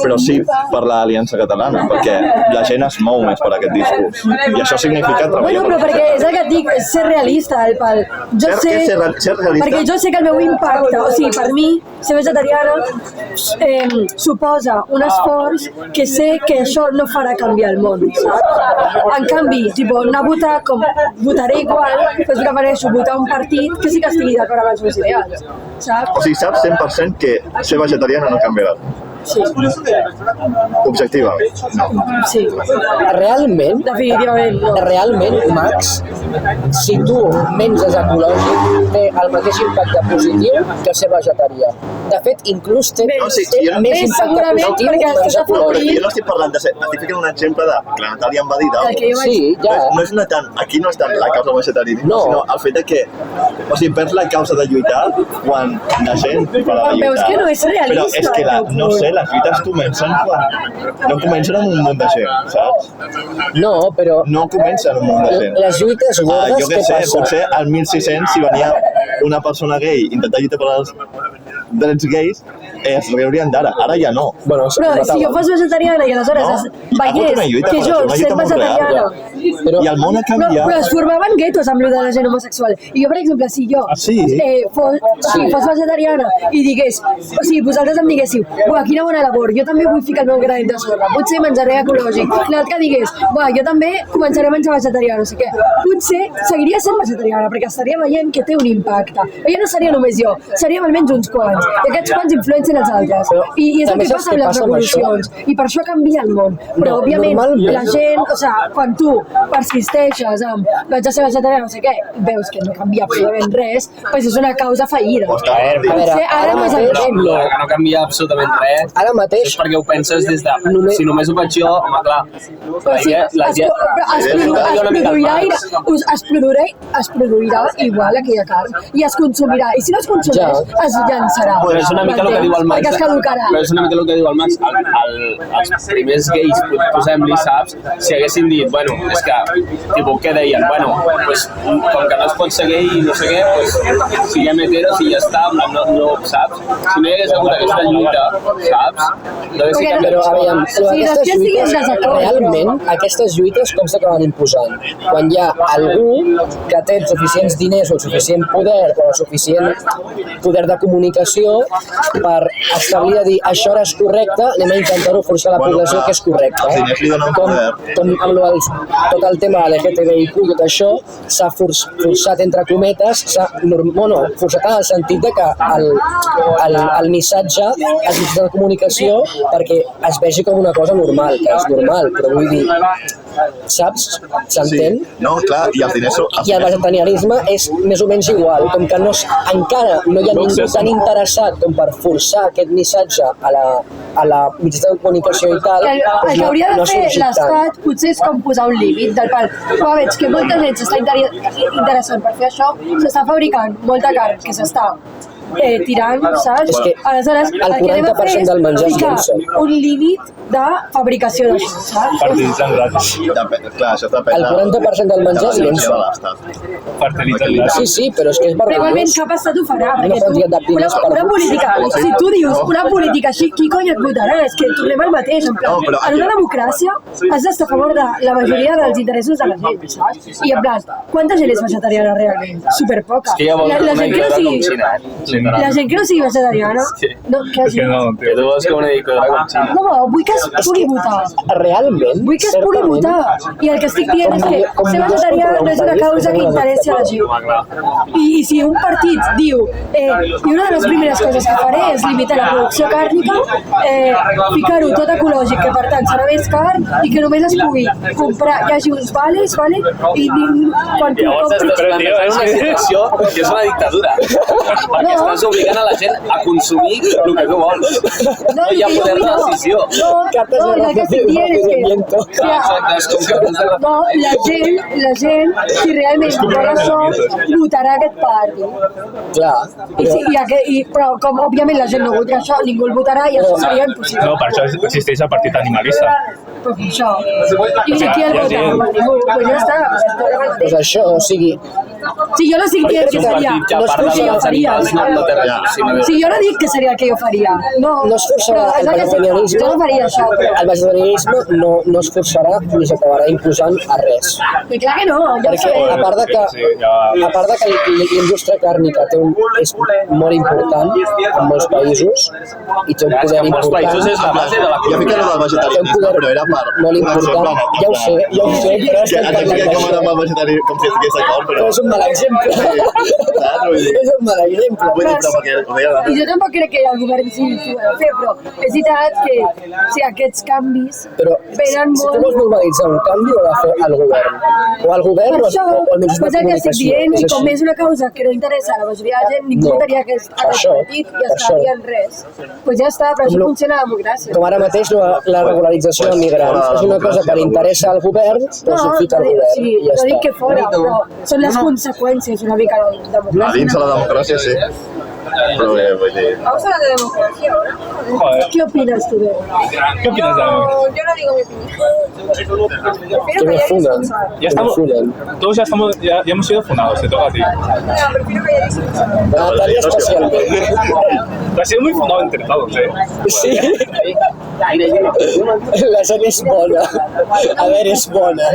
Però sí per l'Aliança Catalana, perquè la gent es mou més per aquest discurs. I això significa treballar.
Bueno, però perquè és el que et dic, és ser realista, el pal. Jo sé, perquè jo sé que el meu impacte, o sigui, per mi, ser vegetariana suposa un esforç que sé que això no farà canviar el món, saps? En canvi, anar a votar com votaré igual, doncs prefereixo votar un partit que sí que estigui d'acord amb els meus ideals, saps?
O sigui, saps 100% que ser vegetariana no canviarà.
Sí.
Objectivament, no.
Sí.
Realment,
definitivament no.
Realment, Max, si tu menges ecològic, té el mateix impacte positiu que ser vegetarià. De fet, inclús té més impacte positiu que menjar ecològic.
Jo no estic parlant de ser... Estic ficant un exemple de que la Natàlia em va dir d'alguna.
Sí, ja.
No és tant... Aquí no és tant la causa vegetarianisme, sinó el fet que... O sigui, perds la causa de lluitar quan la gent para de lluitar.
Però és que no és realista.
Però és que, no sé, les lluites comencen quan... No comencen amb un munt de gent, saps?
No, però...
No comencen amb un munt de gent.
Les lluites gordes, què passa?
Potser al 1600, si venia una persona gay i intentar lluitar per als drets gais, es riurien d'ara. Ara ja no.
Però si jo fos vegetariana i aleshores veiés que jo, sent vegetariana...
I el món ha canviat.
Però es formaven guetos amb allò de la gent homosexual. I jo, per exemple, si jo fos vegetariana i digués... O sigui, vosaltres em diguéssiu, quina bona labor, jo també vull ficar el meu granet de sorra, potser menjaré ecològic. L'altre digués, jo també començaré a menjar vegetarià, no sé què. Potser seguiria sent vegetariana, perquè estaria veient que té un impacte. Però ja no seria només jo, seríem almenys uns quants. I aquests quants influencen els altres. I és el que passa amb les revolucions. I per això canvia el món. Però, òbviament, la gent, o sigui, quan tu persisteixes amb vaig a ser vegetarià, no sé què, veus que no canvia absolutament res, doncs és una causa fallida. Ara no és el temps.
No canvia absolutament res.
Ara mateix...
És perquè ho penses des de... Si només ho faig jo, home, clar.
Es produirà igual aquella carn i es consumirà. I si no es consumeix, es llançarà.
Però és una mica el que diu el Max.
Perquè es caducarà.
Però és una mica el que diu el Max. Els primers gais, posem-li, saps? Si haguessin dit, bueno, és que, tipus, què deien? Bueno, pues, com que no es pot ser gay i no sé què, pues, siguem heteros i ja està, no, saps? Si no hi hagués hagut aquesta lluita, saps?
Però, aviam, realment, aquestes lluites com s'acaben imposant? Quan hi ha algú que té suficients diners o suficient poder o suficient poder de comunicació per establir a dir això ara és correcte, anem a intentar-ho forçar a la població que és correcte. Com amb tot el tema de l'LGTBIQ i tot això s'ha forçat entre cometes, forçat en el sentit de que el missatge es mitjà de comunicació perquè es vegi com una cosa normal, que és normal, però vull dir, saps? S'entén?
No, clar, i els diners...
I el vegetarianisme és més o menys igual, com que encara no hi ha ningú tan interessat com per forçar aquest missatge a la mitjà de comunicació i tal,
el que hauria de fer l'Estat potser és com posar un límit del pal. Però veig que molta gent s'està interessant per fer això, s'està fabricant molta carn que s'està tirant, saps? Aleshores,
el 40% del menjar és dolça.
Un límit de fabricació d'això, saps?
Fertilitzant gratis.
Clar, això depèn
el 40% del menjar és dolça.
Fertilitzant gratis.
Sí, però és que és
vergonyós. Però igualment cap estat ho farà, perquè
una
política, si tu dius una política així, qui cony et votarà? És que tornem al mateix, en una democràcia has d'estar a favor de la majoria dels interessos de la gent, saps? I en plan, quanta gent és vegetariana realment? Superpoca. La gent que no sigui vegetariana, no, què hagi?
Que tu vols que una dictadura com Xina.
No, vull que es pugui votar.
Realment?
Vull que es pugui votar. I el que estic dient és que ser vegetarià no és una causa que interessi a la gent. I si un partit diu i una de les primeres coses que faré és limitar la producció càrnica, ficar-ho tot ecològic, que per tant serà més car i que només es pugui comprar, hi hagi uns vales, i quan tu compris...
Però, tio, és una situació que és una dictadura.
No,
estàs obligant a la gent a consumir el que tu vols. No hi ha poder de decisió.
No, el que estic dient és que...
Exacte, és com que...
No, la gent, si realment vol això, votarà aquest partit.
Clar.
Però com òbviament la gent no votarà això, ningú el votarà i això seria impossible.
No, per això existeix el partit animalista.
Pues això. I qui el vota? Ningú. Pues ja està.
Pues això, o sigui...
Si jo no dic que seria, no és que jo faria. Si jo no dic que seria el que jo faria. No
es forçarà el vegetarianisme.
Jo no faria això.
El vegetarianisme no es forçarà ni s'acabarà imposant a res.
I clar que no, ja ho
Perquè
sabem.
a part de que la indústria càrnica és molt important en molts països i té un poder important.
En molts països és la base de la
Jo fico del vegetarianisme, però era per...
molt important. Ja ho sé, però estem
Et fica com ara amb el vegetarianisme, com si estigués d'acord, però...
és un mal exemple. És un mal exemple.
Vull dir, però perquè...
I jo tampoc crec que el govern sigui ho ha de fer, però és veritat que si aquests canvis
Però
venen
si tu
molt...
vols normalitzar un canvi ho ha de fer el govern. O el govern
Per això,
o el mitjà de
és el que estic
comunicació.
dient, i com és una causa que no interessa a la majoria de la gent, ningú votaria aquest partit i estaria en res. Doncs ja està, però això funciona la democràcia.
Com ara mateix la regularització de migrants és una cosa que li interessa al govern, doncs ho fica al govern
sí,
i ja
no dic
està.
que fora, però són les conseqüències una mica de la
A dins de la democràcia, sí. Però bé, vull dir...
Vamos a hablar de democracia ahora.
Joder,
¿Qué opinas tú de eso?
¿qué opinas de algo?
Yo no digo mi opinión. Prefiero
Que me
callar y
funan.
escuchar.
Ya estamos, todos ya hemos sido funados, te toca a ti.
No, prefiero callar y escuchar.
Natalia especialment.
Has sido muy fundado entre todos,
Sí. La gent és bona. A veure, és bona.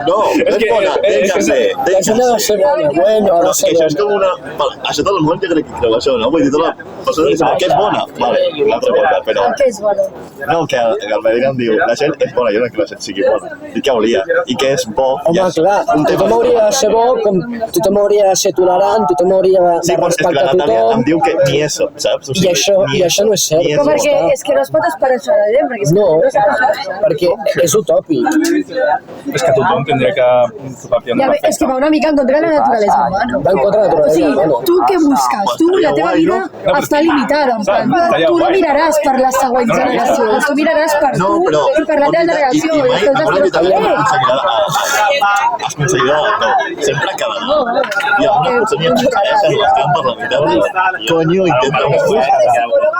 No, és bona, té que ser.
La gent ha de ser bona. Bueno, ha de ser
Això és
bona.
com una... Això tot el món jo crec que creu això, no? Vull dir, tota la persona que és bona. Vale, una altra cosa, però...
¿Qué es bueno?
No, que el Medina em diu, la gent és bona, jo no crec que la gent sigui bona. Dic que hauria. I que és bo...
Home, clar, tothom hauria de ser bo, com tothom hauria de ser tolerant, tothom hauria
Sí,
de
però és que la
respectar
Natàlia
tothom.
em diu que ni eso, saps? O
I això no és cert.
ni
Però
eso.
perquè és que no es pot esperar això de la gent, perquè és que
No,
no s'ha de fer això.
perquè és utòpic.
Es que tothom tendría que tocar
Ja, és que va una mica en contra de la naturalesa humana.
Va en contra de la
O
naturalesa
sigui,
humana.
tu què busques? Tu, la teva vida està limitada, en plan. Tu no miraràs per les següents generacions, tu miraràs per
No,
tu
però...
i per la teva generació.
I mai,
I
acorda't que també
després,
es aconseguirà tot. Sempre cada no. I alguna cosa m'hi interessa, estem per la meitat. Coño, intenta buscar.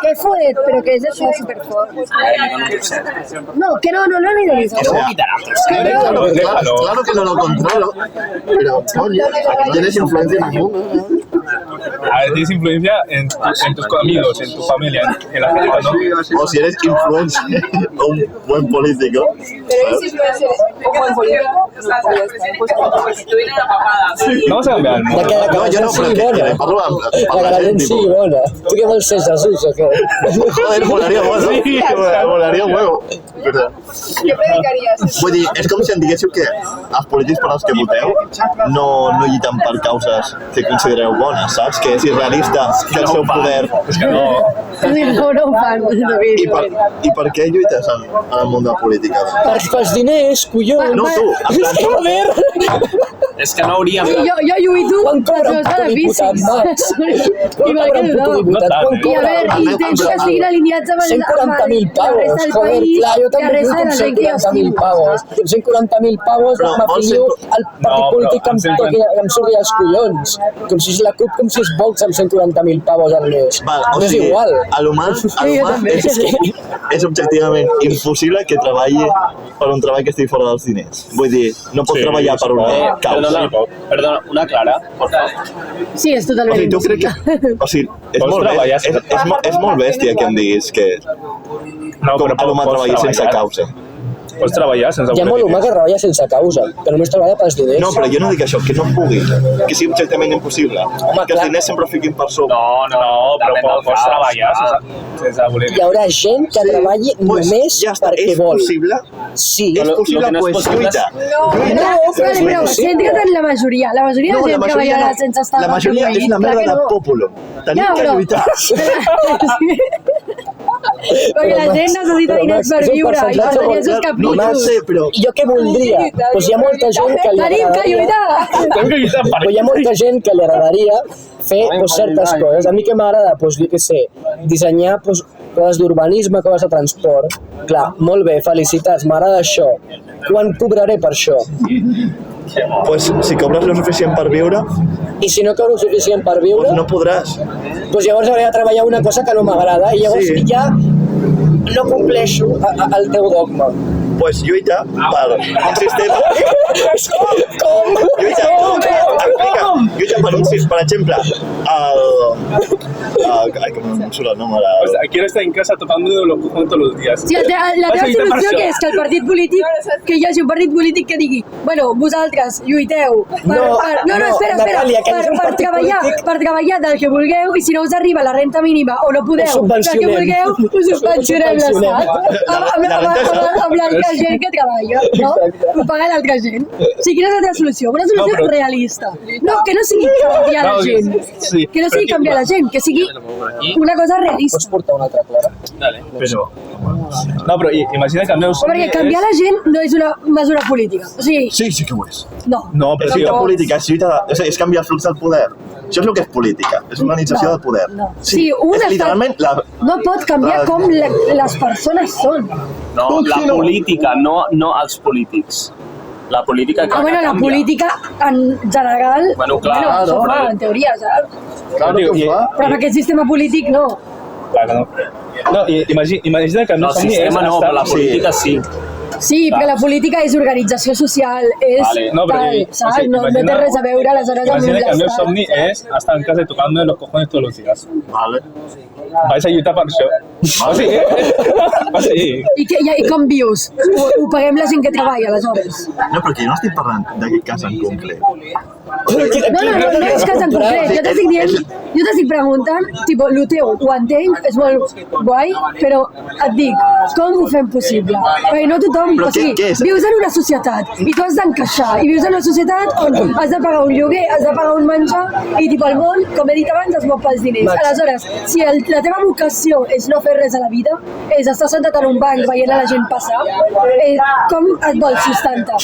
que fodet, però que és això superfort. No, que no ni de eso.
Claro que no lo controlo, pero coño, tienes influencia en el mundo.
A ver, tienes influencia en tus amigos, en tu familia, en la gente, ¿no?
O si eres influencer o un buen político.
Pero es influencer o buen político,
Vamos a cambiar el mundo.
De que la
No, jo no, però
sigui bona.
parlo amb
De que la gent sigui bona. Tu què vols ser, Jesús, o què?
Joder, molaria bueno. Molaria huevo. Però,
¿Qué predicarías?
vull dir, és com si em diguéssiu que els polítics per als que voteu no lluiten per causes que considereu bones, saps? Que és irrealista que el seu poder...
Es que no.
No ho fan, David.
I per què lluites en el món de la política?
Pels diners, collons.
No, tu, en plan, tu.
Joder.
És que no hauríem...
Jo lluito
Quan cobra un
pels
diputat,
beneficis.
Max? Quan
Igual
cobra
que
un
tothom.
diputat?
No tant,
Quan
I a
cobra?
veure, intento que estiguin alineats amb la
140.000
resta
pavos,
del
joder,
país,
clar, jo
la
també
resta
vull
de
com
la gent que jo
140.000
estimo.
pavos. Amb 140.000 pavos
Però vols
m'afilio al partit
No,
polític que
però
em surti els collons. Com si és la CUP, com si és Vox amb 140.000 pavos al mes.
Val, o
No és
sigui,
igual.
a l'humà és objectivament impossible que treballi per un treball que estigui fora dels diners. Vull dir, no pot
Sí,
treballar per una causa.
Perdona, una Clara, por favor.
Sí, és
O
totalment
sigui, tu crec que... O sigui, és
Vols
molt,
treballar
bèstia, és molt bèstia que em diguis que
No,
com
però
l'humà treballi sense causa.
Pots treballar sense
Hi ha molt humà que treballa sense causa, que només treballa pels diners.
No, però jo no dic això, que no pugui, que sigui objectivament impossible. Que els
clar.
diners sempre fiquin per sobre.
No, però pots treballar sense voler.
Hi haurà gent que treballi només
ja està,
perquè
és
vol.
possible?
Sí.
És possible,
Lo que no és
pues
possible és-
lluita.
Vale, però centra't en la majoria. La majoria de gent treballarà sense estar
la majoria és una merda de pòpulo. Tenim que lluitar.
Perquè la gent necessita diners per viure i per tenir els seus capritxos.
I jo què voldria? Doncs hi ha molta gent que li
Tenim que
agradaria...
lluitar!
Però hi ha molta gent que li agradaria fer certes coses. A mi que m'agrada, jo què sé, dissenyar coses d'urbanisme, coses de transport. Clar, molt bé, felicitats, m'agrada això. Quan cobraré per això?
Pues si cobres lo suficient per viure,
I si no cobro suficient per viure,
pues no podràs.
doncs llavors hauré de treballar una cosa que no m'agrada i llavors ja no compleixo el teu dogma.
Pues lluita per un sistema...
Com?
Lluita per un sistema, per exemple, Ay, que me surt el nom ara.
O sea, quiero estar en casa tocando los cojones todos los días.
Sí, la teva solució que és que el partit polític, que hi hagi un partit polític que digui, bueno, vosaltres lluiteu per treballar del que vulgueu i si no us arriba la renta mínima o no podeu del que vulgueu, us subvencionem l'estat amb l'altra gent que treballa, no? Ho paga l'altra gent. O sigui, quina és la teva solució? Una solució realista. No, que no sigui canviar la gent. Que no sigui canviar la gent, que sigui una cosa realista.
Pots portar una altra, Clara?
Dale. Pero... No, però imagina que el meu somni
Perquè canviar la gent no és una mesura política. O sigui,
Sí que ho és.
no.
No, però
És
sí,
lluita política, és canviar el flux del poder. Això és el que és política, és organització del poder.
No. Sí, un
és
estat
literalment
no pot canviar com les persones són.
No, la política, no els polítics. La política que
Bueno, la
canvia.
política en general,
Bueno, clar,
això
no,
fa,
però-
en teoria, saps?
Claro que ho fa.
Però amb aquest sistema polític no.
Clar que no. No, imagina que el
No,
meu
el
somni és
sistema no,
estar...
però la política sí.
Sí, perquè la política és organització social, és
Vale.
No, però
tal, saps? No té
imagina-
res a veure aleshores amb
Imagina que el meu
l'estat.
somni és estar en casa i tocant los cojones todos los días.
Vale.
Vais a lluitar per això. O sigui,
I com vius? Ho paguem la gent que treballa, aleshores.
No, perquè jo no estic parlant d'aquest cas en concret.
No és cas en concret. Jo t'estic preguntant, tipo, el teu ho entenc, és molt guai, però et dic, com ho fem possible? Perquè no tothom,
Però
o sigui,
què és?
vius en una societat i tu has d'encaixar, i vius en una societat on has de pagar un lloguer, has de pagar un menjar, i tipo, el món, com he dit abans, es mou pels diners. Aleshores, si la teva vocació és no fer res a la vida, és estar sentat en un banc veient a la gent passar, com et vols sustentar?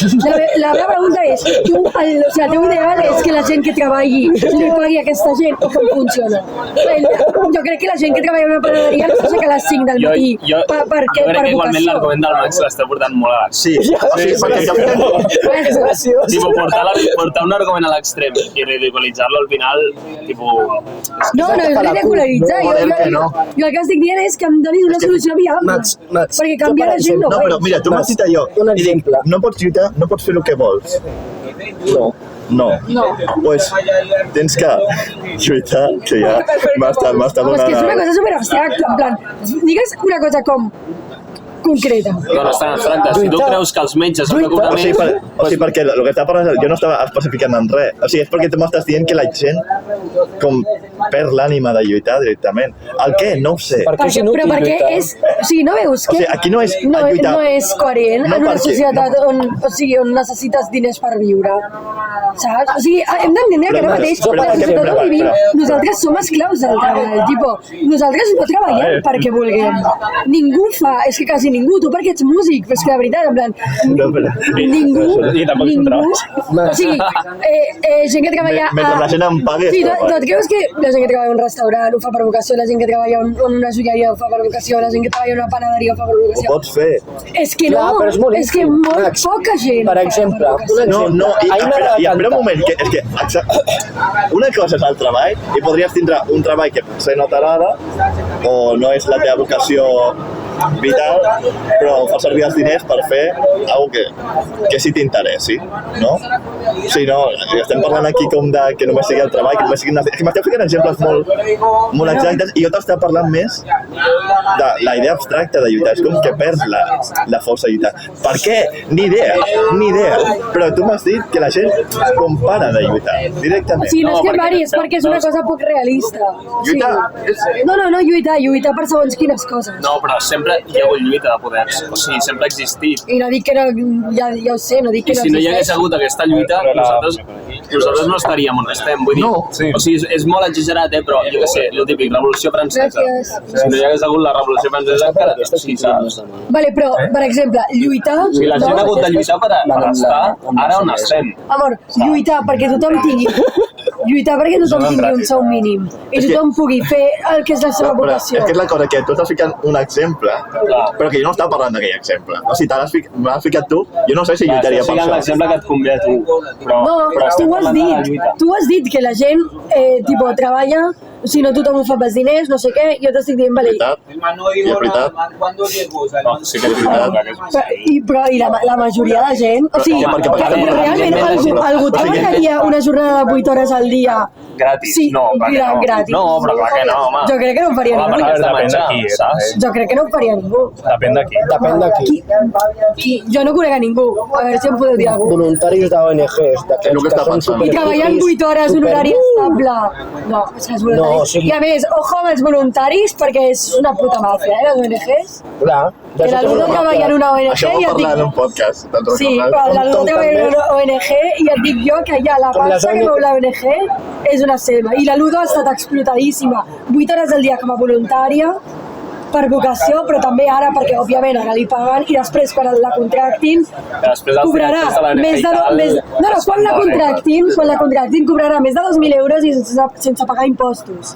La meva pregunta és, el teu ideal és que la gent que treballi li pagui a aquesta gent o com funciona? Jo crec que la gent que treballa en una panaderia no s'aixeca a les 5 del matí
Jo
per
crec que igualment
vocació.
l'argument del Max l'està portant molt a l'extrem.
Sí, perquè
Tipo, portar un argument a l'extrem i ridiculitzar-lo al final, tipo...
No, és ridicularitzar. Jo el que estic dient és que em donis una solució viable.
Max,
Perquè canviar la gent no
No, però
veig.
mira, tu m'has dit allò.
Un
I dic,
exemple.
no pots lluitar, no pots fer el que vols. No. Pues tens que lluitar, que ja m'està
Però és que és una
donant...
cosa superabstracta, en plan, digues una cosa com concreta.
No és tan abstracte. Si tu creus que els metges han de cobrar
O sigui,
més...
perquè el que estava parlant, jo no estava especificant en res. O sigui, és perquè tu m'estàs dient que la gent com perd l'ànima de lluitar directament. El què? No ho sé.
Per què és inútil
Però perquè
lluitar?
és... O sigui, no veus que...
O sigui, aquí no és lluitar.
No és coherent
No,
en una
perquè-
societat on necessites diners per viure. Saps? O sigui, hem d'entendre que ara mateix
però,
la
per
societat
exemple,
on vivim,
però-
nosaltres som esclaus del treball. Tipo, nosaltres no treballem perquè vulguem. Ningú fa, és que quasi ningú. Tu perquè ets músic, però és que de veritat, en plan, ningú,
I tampoc és un treball.
o sigui, gent que treballa
Mentre la gent em pagui,
Sí,
és
tu et creus que la gent que treballa en un restaurant ho fa per vocació, la gent que treballa en una joieria ho fa per vocació, la gent que treballa en una panaderia ho fa per
Ho
vocació?
pots fer.
És que
Clar,
no,
però és molt
és que
íntim.
molt
Max,
poca gent
per
ho fa
exemple,
per vocació.
No,
A mi m'agrada
espera un
cantar.
moment, que és que una cosa és el treball i podries tindre un treball que potser no t'agrada o no és la teva vocació vital, però fa servir els diners per fer alguna que sí t'interessi, no? Sí, no, estem parlant aquí com de que només sigui el treball, que només sigui... És que m'esteu ficant exemples molt exactes i jo t'estava parlant més de la idea abstracta de lluitar. És com que perds la força de lluitar. Per què? Ni idea. Però tu m'has dit que la gent compara de lluitar, directament.
O sigui, no és que
perquè-
vari, és perquè és una cosa poc realista.
Lluitar
No, lluitar per segons quines coses.
No, però sempre sempre hi ha hagut lluita de poders, o sigui, sempre ha existit.
I no dic que no, ja ho sé, no dic que
I
no
si no hi hagués
existeix.
hagut aquesta lluita, nosaltres no estaríem on estem. Vull dir, o sigui, és molt exagerat, però jo què sé, el típic, Revolució Francesa.
Gràcies.
Si no hi hagués hagut la Revolució Francesa, encara sí, saps?
Vale, però, per exemple, lluitar...
O sigui, la gent ha hagut de lluitar per estar ara on estem.
Amor, lluitar perquè tothom tingui... Lluitar perquè tothom tingui un sou mínim i tothom pugui fer el que és la seva vocació.
És que és la cosa que tu estàs ficant un exemple, però que jo no estava parlant d'aquell exemple. O sigui, me l'has ficat tu, jo no sé si lluitaria per això.
L'exemple que et convé a tu.
No, tu ho has dit que la gent treballa, o sigui, no tothom ho fa pels diners, no sé què, jo t'estic dient, vale.
I és veritat.
No, sí que és veritat.
Però la majoria de gent, o sigui, realment algú treballaria una jornada de 8 hores al dia
gratis?
Sí,
No, perquè no.
gratis.
No, però clar que no, home.
Jo crec que no ho faria
Home,
ningú.
perquè has de menjar, saps?
Jo crec que no ho faria ningú.
Depèn d'aquí.
Depèn d'aquí.
Jo no conec a ningú. A veure si em podeu dir alguna cosa.
Voluntaris d'ONGs,
És el que està pensant.
I treballant 8 hores, un horari estable. No, saps, voluntaris.
No, o sigui-
I a més, ojo amb els voluntaris, perquè és una puta màfia, les ONGs.
Clar.
Que la Ludo treballa en una ONG
Això ho
i et
parlar en
dic...
un podcast. te'n
Sí,
recordes?
però la Ludo treballa en una ONG i et dic jo que ja la
Com les
pasta que
ONG.
veu la ONG és una selva. I la Ludo ha estat explotadíssima. 8 hores al dia com a voluntària, per vocació, però també ara perquè, òbviament, ara li paguen i després quan la contractin
Després als
cobrarà
directors de la
més de...
NFI
quan la contractin cobrarà més de 2.000 euros i sense pagar impostos.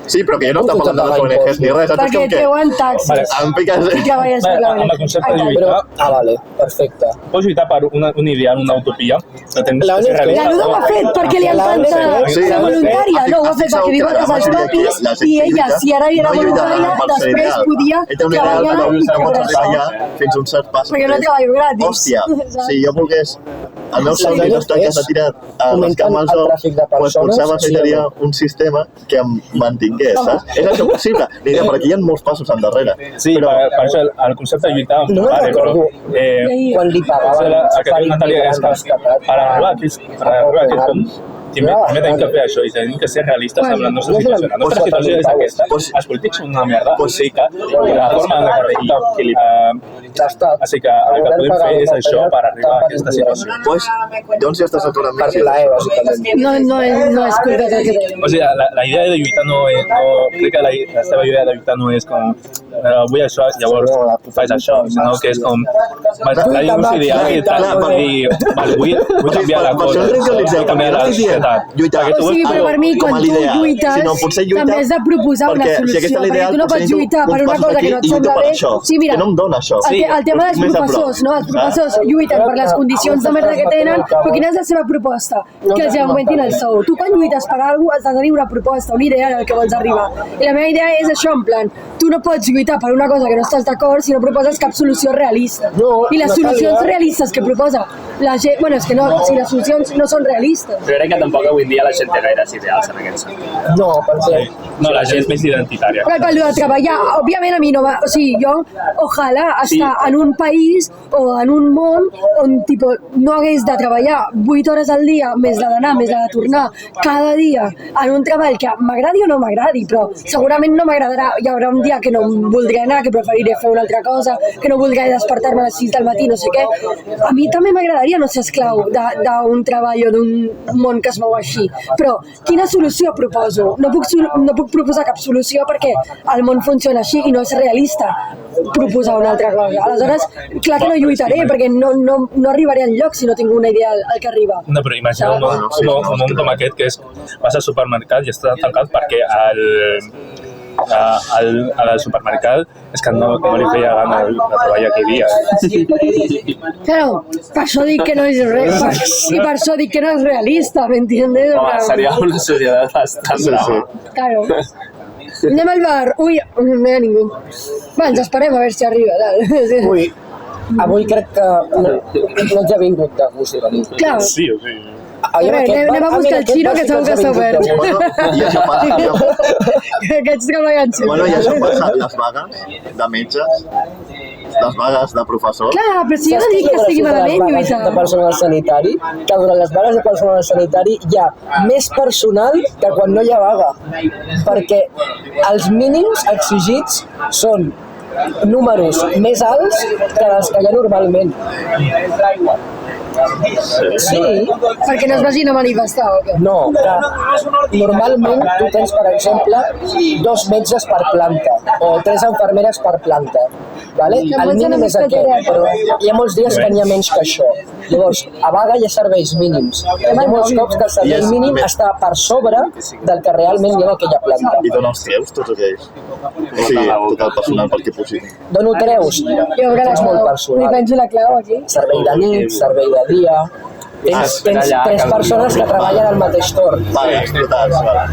Sí, però que jo no estava parlant de les ONGs ni res. Saps
Perquè
com que
treuen taxes.
em piques...
I treballes per la
Amb el
ONG.
concepte de
Ai,
lluitar,
Vale, perfecte.
pots lluitar per un ideal, una utopia, que tens
La
que ser
ONG.
realista.
La Ludo ho ha fet perquè li encanta
Sí,
ser voluntària, no, ho ha fet perquè viu a casa als topis i ella, si ara era voluntària, després podia
Ell té un ideal,
treballar
però
i
no
cobrar
pots
això.
treballar fins a un cert pas.
Perquè no treballo gratis.
Hòstia, si jo volgués... El meu
Les
somni
ONGs
d'estar que s'ha tirat a les
fomenten
cames
el tràfic de
pues
persones,
potser
sí o
necessitaria
no?
un sistema que em mantingués, saps? És això possible? L'idea, perquè hi ha molts passos endarrere.
Sí,
però
per això el concepte de lluitar...
No me'n recordo. Quan li pagaven
El que
per
diu Natàlia és que
rescatat.
per arribar a aquest punt primer tenim que fer això i tenim que ser realistes amb la nostra situació. La nostra situació és aquesta. Els polítics són una merda, o sigui que la forma en la que així que el que podem fer és això per arribar a aquesta situació.
Pues, doncs ja estàs d'acord amb
Per
mi.
plaer, bàsicament.
No és culpa del que tenim.
O sigui, la idea de lluitar no és... Crec que la seva idea de lluitar no és com vull això, llavors faig això, sinó que és com... La llum ideal i tal, per dir, vull canviar la cosa, vull canviar la societat.
Lluitar.
O sigui, però per mi, quan tu lluites, també has de proposar una solució, perquè tu no pots lluitar per una cosa que no et sembla bé. Sí, mira,
que no em dona això.
el tema dels professors, no? Els professors lluiten per les condicions de merda que tenen, però quina és la seva proposta? Que els augmentin el sou. Tu quan lluites per alguna cosa has de tenir una proposta, una idea al que vols arribar. I la meva idea és això, en plan, tu no pots lluitar per una cosa que no estàs d'acord si no proposes cap solució realista. I les solucions realistes que proposa la gent... Bueno, és que no, si les solucions no són realistes.
Jo crec que tampoc avui en dia la gent té gaires ideals en aquest sentit.
No, perquè...
No, la gent és més identitària.
Però per de treballar, òbviament a mi no va... O sigui, jo, ojalà estar en un país o en un món on tipo, no hagués de treballar 8 hores al dia, més la d'anar, més la de tornar, cada dia, en un treball que m'agradi o no m'agradi, però segurament no m'agradarà. Hi haurà un dia que no em voldré anar, que preferiré fer una altra cosa, que no voldré despertar-me a les 6 del matí, no sé què. A mi també m'agradaria no ser esclau d'un treball o d'un món que es mou així. Però quina solució proposo? No puc proposar cap solució perquè el món funciona així i no és realista proposar una altra cosa. Aleshores, clar que no lluitaré perquè no arribaré enlloc si no tinc una idea al que arriba.
No, però imagina un món com aquest que és vas al supermercat i està tancat perquè al supermercat és que no li feia gana de treballar aquell dia.
Claro, per això dic que no és i per això dic que no és realista, ¿m'entiendes?
Home, seria una societat bastant brava.
Claro. Anem al bar. Ui, no hi ha ningú. Va, ens esperem a veure si arriba.
Ui, avui crec que no ens ha vingut de gust venir.
Clar.
Sí, o sigui...
Anem a buscar el xino que segur que està obert.
I això passa...
Aquests treballen sempre.
Bueno, i això passa les vagues de metges, les vagues de professors.
Clar, però si jo no dic que estigui malament lluitar.
De personal sanitari, que durant les vagues de personal sanitari hi ha més personal que quan no hi ha vaga. Perquè els mínims exigits són números més alts que els que hi ha normalment. Sí.
Perquè no es vagin a manifestar, o què?
No, que normalment tu tens, per exemple, 2 metges per planta o 3 infermeres per planta. Vale? El mínim és aquest, però hi ha molts dies que n'hi ha menys que això. Llavors, a vaga hi ha serveis mínims. Hi ha molts cops que el servei mínim està per sobre del que realment hi ha en aquella planta.
I dona els treus, tots aquells? O sigui, tot el personal perquè pugi.
Dono treus? És molt
Li
personal.
penjo la clau aquí.
Servei de nit, servei de dia... Tens 3 persones que treballen al mateix torn.
Vale, explotats, vale.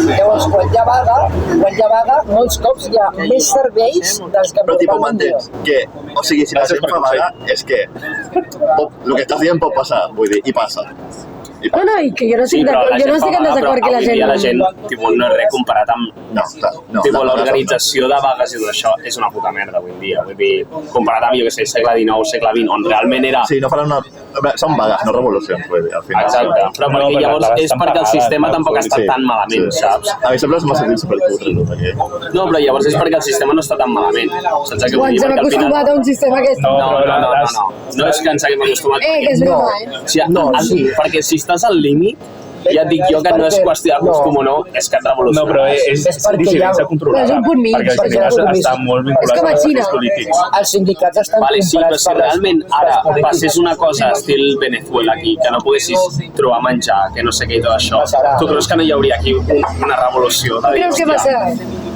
Llavors, quan hi ha vaga, molts cops hi ha més serveis dels que
Però tipus
normalment hi ha.
m'entens que, o sigui, si la gent fa vaga, és que el que estàs dient pot passar, vull dir, i passa.
No, i que jo no estic en desacord que la gent...
la gent, tipus, no és res comparat amb...
No, clar, no.
Tipus, l'organització de vagues i tot això és una puta merda avui en dia. Vull dir, comparat amb, jo què sé, segle XIX, segle XX, on realment era...
Sí, no faran una... Són vagues, no revolucions, vull dir, al final.
Exacte, però perquè llavors és perquè el sistema tampoc està tan malament, saps?
A mi sempre és massa dins supercutre, tot aquí.
No, però llavors és perquè el sistema no està tan malament. Saps què
O
vull
ens
dir?
hem
Perquè al
acostumat
final...
a un sistema que és...
No. No és que ens haguem acostumat.
Que és broma, eh?
O sigui, perquè si estàs al límit, ja et dic jo que no és qüestió de costum o no, és que et
No,
revoluciona.
però és dissidència controlada.
És un punt mig,
Perquè els
perquè
sindicats estan molt
és com a
vinculats
Xina.
als polítics.
Els sindicats estan
Vale, sí, però
comprats
si realment ara passés una cosa estil Venezuela aquí, que no poguessis trobar menjar, que no sé què i tot això, tu creus que no hi hauria aquí una revolució? De dir,
Creus que
hòstia,
passarà?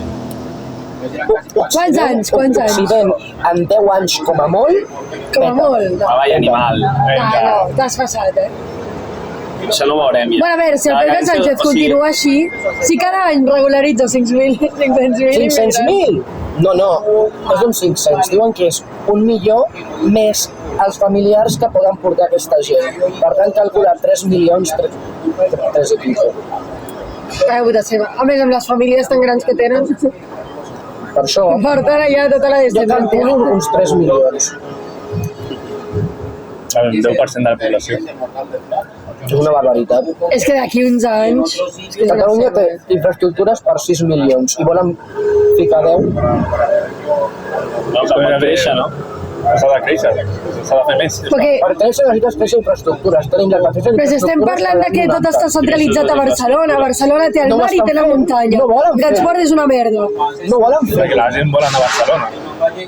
Quants anys?
Occident, en 10 anys com a molt,
Com a molt. No,
Vaya animal.
no, t'has passat, eh?
Això no ho veurem ja.
Bueno, a veure, si el Pedro Sánchez continua així, si cada any regularitza 500.000...
500.000? No, no són 500. Diuen que és 1.000.000 més els familiars que poden portar aquesta gent. Per tant, calcula 3 milions, 3 i pico.
Puta seva. A més, amb les famílies tan grans que tenen,
Per això,
porten allà tota la
jo calculo
descendència.
uns 3 milions.
El 10% de la població.
És una barbaritat.
És que d'aquí uns anys... és que és una
Catalunya té
merda.
infraestructures per 6 milions i volen ficar 10.
No, que pot créixer, no?
S'ha de créixer, s'ha de fer més.
Perquè,
Per créixer necessites créixer infraestructures. Tenim la mateixa
però si estem parlant de que tot està centralitzat a Barcelona, Barcelona té el
No ho
mar i
estan
té la
fent.
muntanya.
No volen
El
fer.
transport és una merda.
No volen fer.
Perquè la gent vol anar a Barcelona.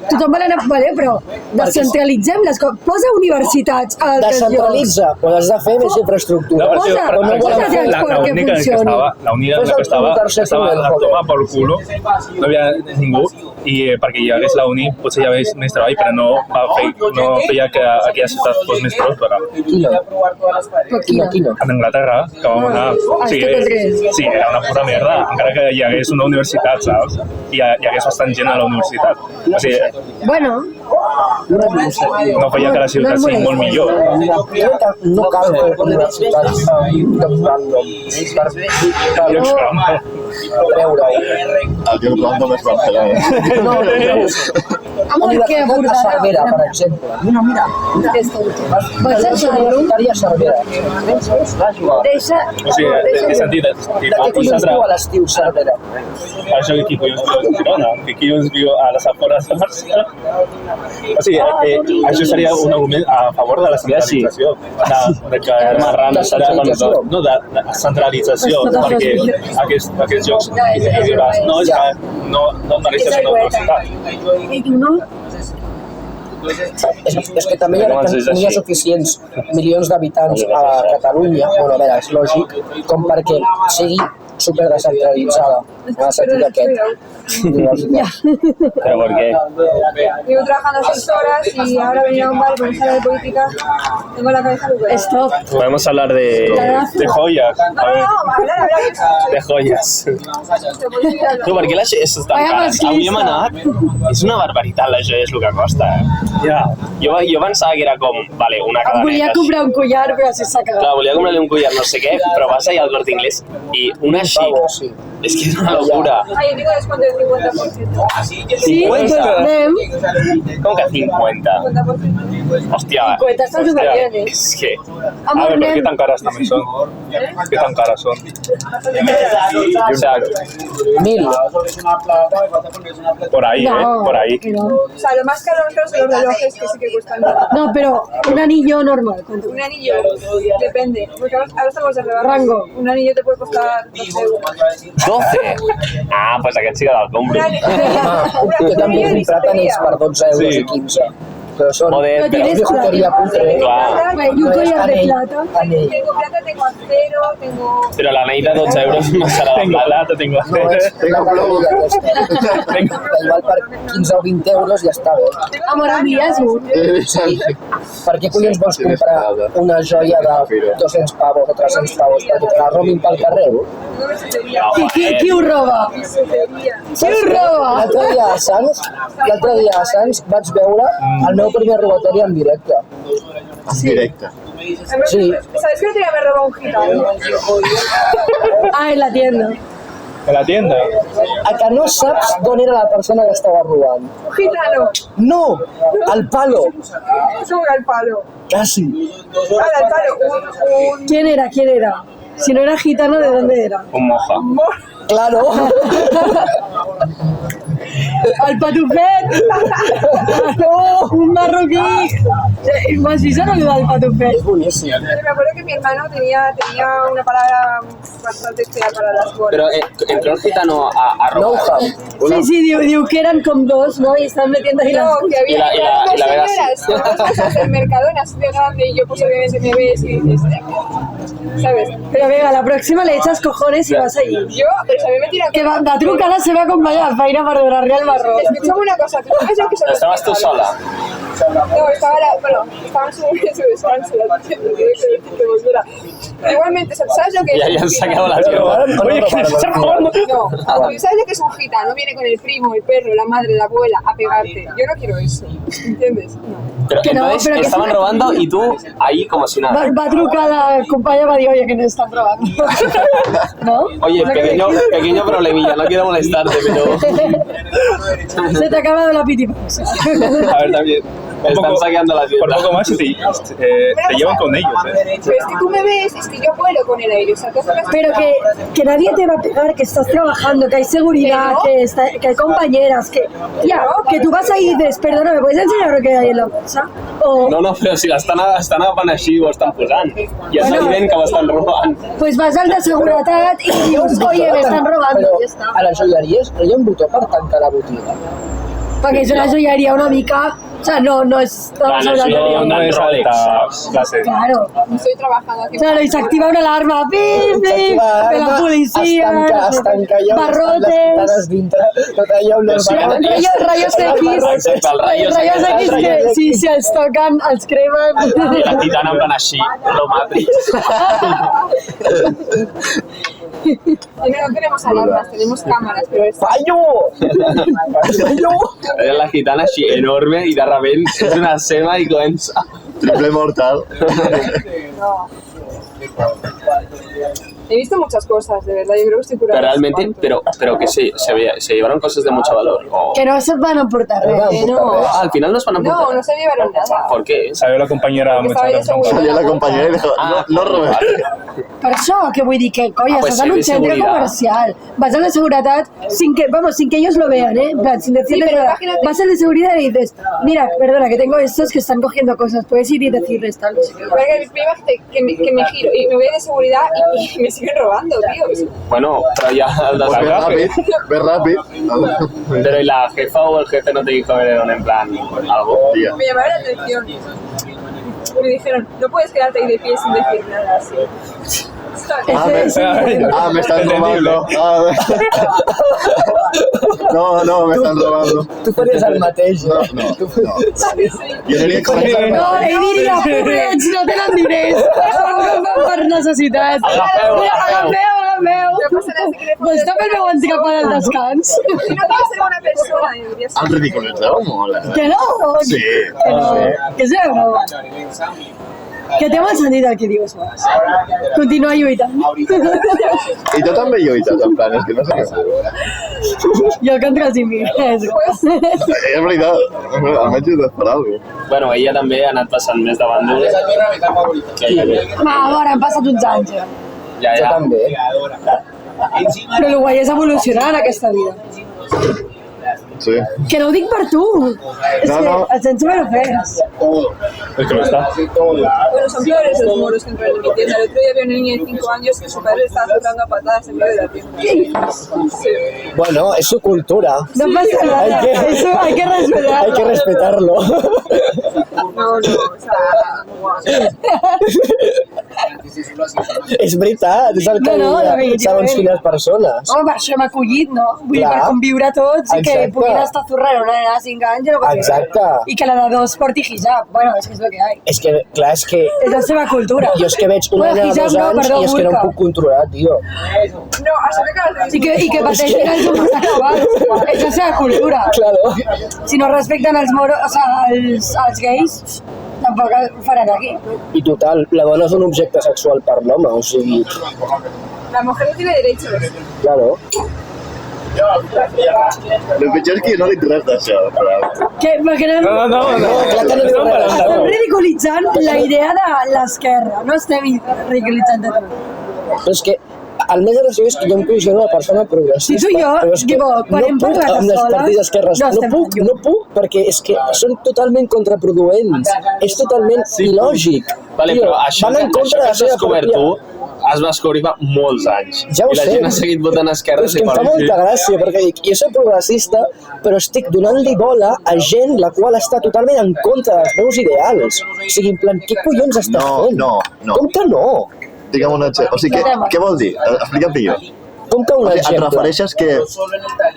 Tothom vol anar... Vale, però descentralitzem les coses. Posa universitats a altres llocs.
Descentralitza, però has de fer més infraestructures.
No,
Posa-
però,
no volen fer
transport que
única
funcioni.
la única
Posa
que estava
un tercer túnel,
a
joder.
tomar por culo, no hi havia ningú, i perquè hi hagués la uni potser hi hagués més treball, però no feia que aquella ciutat fos més pròspera.
Quina?
Però quina?
Quina?
En Anglaterra, que vam anar...
està tot dret.
sí, era una pura merda, encara que hi hagués una universitat, saps? I hi hagués bastant gent a la universitat. O sigui,
Bueno,
no feia que la ciutat sigui molt millor.
Crec que no cal fer universitats de random per
Llocs random.
treure-ho.
El tio random és Barcelona.
No,
amb el que
a
abordarà...
Cervera, per exemple. Mira.
Pots deixar-lo?
Universitària a Cervera.
Deixa...
O sigui, he sentit...
De què collons viu a l'estiu Cervera?
Això que qui collons viu a Girona, que qui collons viu a les afores de Barcelona. O sigui, això seria un argument a favor de la centralització. De que
De centralització.
No, de centralització, perquè aquests llocs diràs, no, és que no mereixes una universitat.
I tu no?
És que també no hi ha suficients milions d'habitants a Catalunya, bueno, a veure, és lògic, com perquè sigui súper descentralitzada, en el sentit aquest.
Pero ¿por qué?
Llevo trabajando 6 horas y ahora venir a un bar con sala de política. Tengo la cabeza muy buena.
Stop.
Podemos hablar de
joyas.
No, hablar.
de joies. No, perquè la joia és tan
Vaya
cara.
masclista.
Avui hem anat, és una barbaritat la joia, és el que costa.
Ja.
Jo pensava que era com, vale, una
Em volia
cadeneta.
comprar un collar, però si s'ha
Clar,
acabat.
volia comprar-li un collar no sé què, però vas allà al Corte Inglés i una així,
Pavo, sí.
És que és una locura.
Ay, yo tengo descuento del 50%.
Sí, pues anem.
Com que 50?
50%.
Hòstia,
Pues està superbien, eh?
és que...
Amor,
A ver, ¿pero qué
anem.
tan caras también son? ¿Qué tan caras son?
O sea,
1.000.
Por ahí,
No,
por ahí.
no.
O sea, lo más caro son los relojes que sí que cuestan.
No, pero un anillo normal. ¿cuánto?
Un anillo, depende. Porque ahora estamos de rebajas.
Rango.
Un anillo te puede costar 12 euros.
12? Ah, pues aquest sí que te'l compro.
Jo també he comprat anells per 12 euros
Sí.
i 15. Però són
Joder,
Pero tienes
de joteria putre.
Clar,
Bueno, y un collar de plata.
Anell.
Tengo plata, tengo acero, tengo...
però l'anell de 12 euros no serà de
Tengo
plata.
plata, tengo
No, és la categoria aquesta. Que igual per 15 o 20 euros ja està bé.
Amor, envies un.
Sí. Per què collons vols comprar una joia de 200 pavos o 300 pavos perquè te la robin pel carrer?
No me sucedería.
Qui ho roba?
Sucedería.
Qui ho roba?
L'altre dia a Sants vaig veure el meu primer robatori en directe.
Directe.
Sí.
¿Sabes que el otro día me robó un gitano?
Ah, en la tienda.
¿En la tienda?
A que no saps d'on era la persona que estava robant?
Un gitano.
No! El palo!
¿Cómo que el palo?
Quasi.
Ahora, el palo.
¿Quién era? ¿Quién era? Si no era gitano, ¿de dónde era?
Un moja.
Claro.
¡Al patufet! ¡No! ¡Un marroquí! ¿Más vist o no lo del patufet?
És boníssim.
Me acuerdo que mi hermano tenía una palabra bastante fea para las bolas.
Però entró el gitano a robar.
Know-how.
Sí, sí, diu que eran com dos, ¿no? Y están metiendo ahí las
No,
cosas.
que había
Y la Vega
señoras con dos cosas del Mercadona así de grande y yo pues obviamente me ves y dices, ¿sabes?
Pero venga, la próxima le echas cojones y vas allí.
Yo, pero a mí me tiran
Que va trucar la seva companya de feina per donar-li el marró.
Escuchame una cosa, ¿tú sabes lo que son los
Estaves tu
gitanos?
sola?
No, estaba en su descanso, la tienda, tuve que decir que volviera. Pero igualmente, ¿sabes lo que es?
Ja han sacat la
Però
teva.
ara no
Oye, ¿qué
robaron
está
el
robando?
No, ¿sabes lo que es un gitano? Viene con el primo, el perro, la madre, la abuela a pegarte. Yo no quiero eso, ¿entiendes? No.
Pero
Que no,
entonces
pero que
estaban
sí.
robando y tú ahí como si nada.
Va trucar la companya i va dir, oye, que nos están robando. ¿No?
Oye,
Lo que
pequeño problemilla, no quiero molestarte, pero
Se te ha acabado la pitipaxa.
A ver, también.
me están saqueando la
Por
tienda.
poco más y te llevan con ellos, ¿eh?
Pero es que tú me ves, es que yo vuelo con el aire, o sea, tú haces
Pero que nadie te va a pegar, que estás trabajando, que hay seguridad, que hay compañeras, que... Ya, que tú vas ahí y dices, perdona, ¿me puedes enseñar lo que hay en la bolsa? O,
No, però si estan agafant així ho estan posant. I és
Bueno.
evident que ho estan robant.
pues vas al de seguretat i dius, oye, me están robando,
Però
ja està.
a les joieries no hi ha un botó per tancar la botiga.
Perquè és una joieria una mica... O sea, no es... Estamos hablando
No,
de...
no es alta clase.
Claro.
estoy trabajando aquí.
Claro, y se activa una alarma, pim, pim, de la policía,
Es tancar ja
barrotes,
dintre, tot allò amb les
Sí,
barrotes.
rayos X,
Exacte, els rayos
rayos X que si els toquen, els cremen.
I la titana en plan així, lo Matrix.
No tenemos alarmas, tenemos cámaras, pero es...
Fallo! Fallo!
És la gitana així enorme i de repent és una ceba i comença.
Triple mortal.
No. He visto muchas cosas, de verdad, yo creo que estoy curada.
Pero realmente, pero que se llevaron cosas de mucho valor. O...
Que no se van a emportar res.
No,
Ah, al final no se van a
no,
apuntar.
no se llevaron nada.
¿Por qué?
Salió la compañera
Porque
mucha
estaba yo
atención.
segura.
Salió la compañera y dijo, no robé.
Per això, que vull dir que, coño,
pues
estás en
sí,
un
de
centre
seguridad.
comercial, vas a la seguridad sin que ellos lo vean, ¿eh? En plan, sin decirles
pero
nada.
imagínate-
Vas al de seguridad y dices, mira, perdona, que tengo estos que están cogiendo cosas, puedes ir y decirles tal.
Porque mi prima que me giro y me voy de seguridad y me siguen robando, tío.
Bueno, pero ya el
Pues
de
ve rápido.
Pero ¿y la jefa o el jefe no te dijo en plan algo?
Tía.
Me llamaron la atención. Me dijeron, no puedes quedarte ahí de pie sin decir nada, así.
Me están robando. No, me están robando.
Tu faries el mateix.
No. Jo diria que
No, ell diria, pobrets, no tenen diners, són per necessitat. Agafeu.
No pasa nada, si quieres
Pues també el meu entrepà del descans.
Si no quieres ser buena persona, deberías ser.
el ridiculitzeu molt,
Que no,
Sí.
que no, que sí o no. Que té molt sentit el que dius, Mas. Continua lluitant.
I tu també lluites, en plan, és que no sé què.
Jo contra els immigrants.
És veritat, almenys lluites per alguna cosa.
Bueno, ella també ha anat passant més de bàndol.
Va, ara han passat uns anys, ja.
Ja.
Jo també.
Però el guai és evolucionar en aquesta vida.
Sí.
Que no ho dic per tu. És que et sents superofès.
Es que lo está.
Bueno, son peores los moros que entran en mi tienda. El otro día había una niña de 5 años que su padre le estaba jugando a patadas en medio de la tienda. Sí.
Bueno, es su cultura.
No pasa nada. Eso hay que respetarlo.
Hay que respetarlo.
No, o sea,
És veritat, és el que
No,
diuen segons quines persones.
Home, per això hem acollit, no? Vull dir,
Clar.
per conviure tots i que
Exacte.
puguin estar zurrant una nena de 5 anys o no pot
Exacte.
I que la de 2 porti hijab. Bueno, és que és el que hi ha.
És que, clar, és que
És la seva cultura.
jo és que veig una nena de 2 anys i és que no em puc controlar, tio.
no, això que
I que pateixin els homosexuals. És la seva cultura.
Claro.
Si no respecten els moros, o sigui, els gais, tampoc ho faran aquí.
I total, la dona és un objecte sexual per l'home, o sigui,
la mujer no tiene derechos.
claro.
El pitjor és que jo no dic res d'això, però...
Perquè
No.
clar que no diu res.
estem ridiculitzant la idea de l'esquerra, no estem ridiculitzant de tot.
Però és que el més gràcies és que jo em considero una persona progressista.
Si tu i jo,
però és que
tipo, quan hem
no puc
parlat a
amb les
soles,
partits d'esquerres.
no
No
estem
puc, no puc, perquè és que són totalment contraproduents. És totalment il·lògic.
Vale,
Tio,
però això
van en contra de la
has
seva
descobert
pròpia...
tu es va descobrir fa molts anys.
Ja ho
I la
sé.
gent ha seguit votant
Però
esquerres
és que em
i
fa molta gràcia, perquè dic, jo soc progressista, però estic donant-li bola a gent la qual està totalment en contra dels meus ideals. O sigui, en plan, què collons estàs fent?
No.
Com que no?
Digue'm un exemple. O sigui, què vol dir? Explica'm millor.
Com que un
O sigui, et
exemple?
refereixes que,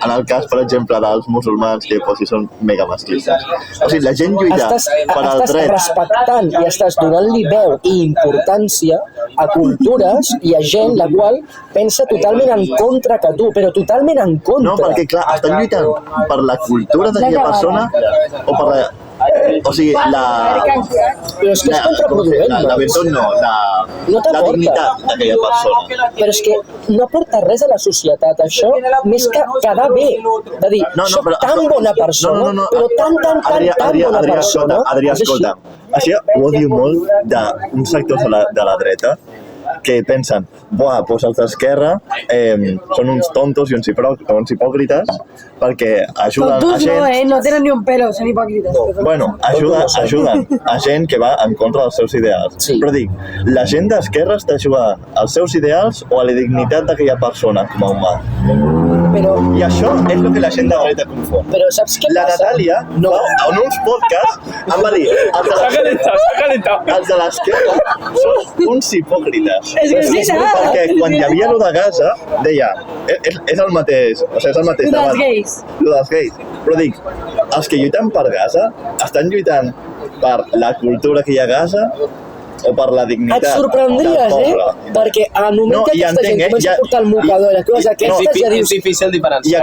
en el cas, per exemple, dels musulmans, que si són mega masclistes, o sigui, la gent lluita
Estàs
per als drets...
respectant i estàs donant-li veu i importància a cultures i a gent la qual pensa totalment en contra que tu, però totalment en contra.
No, perquè, clar, estan lluitant per la cultura d'aquella persona o per la... O sigui,
Però és que és contraproduent.
la virtut no, la
t'aporta.
dignitat d'aquella persona.
Però és que no aporta res a la societat, això, més que quedar bé. De dir, soc tan bona persona, però tan
Adrià,
bona persona.
Adrià, escolta, això ho odio molt d'un sector de la dreta que pensen, buah, doncs els d'esquerra són uns tontos i uns hipòcrites perquè ajuden a
Tontos
gent...
no tenen ni un pelo, són hipòcrites.
Bueno, ajuden a gent que va en contra dels seus ideals.
Sí.
Però dic, la gent d'esquerra està ajudant als seus ideals o a la dignitat d'aquella persona com a humà?
Però,
I això és el que la gent de dreta confon.
però saps què
La
passa?
Natàlia,
No.
en uns podcasts, em va dir
S'ha calentat.
els de l'esquerra són uns hipòcrites.
És que sí,
Perquè quan hi havia lo de Gaza, deia, és el mateix, o sigui, és el mateix
Lo dels
debat.
gais.
Lo dels gais. Però dic, els que lluiten per Gaza estan lluitant per la cultura que hi ha a Gaza o per la dignitat
Et sorprendries,
del poble?
Perquè al moment
No,
que
i
aquesta
entenc,
gent comença
ja-
a portar el mocador i les coses aquestes, ja
És
dius...
difícil
I,
diferenciar-ho.
i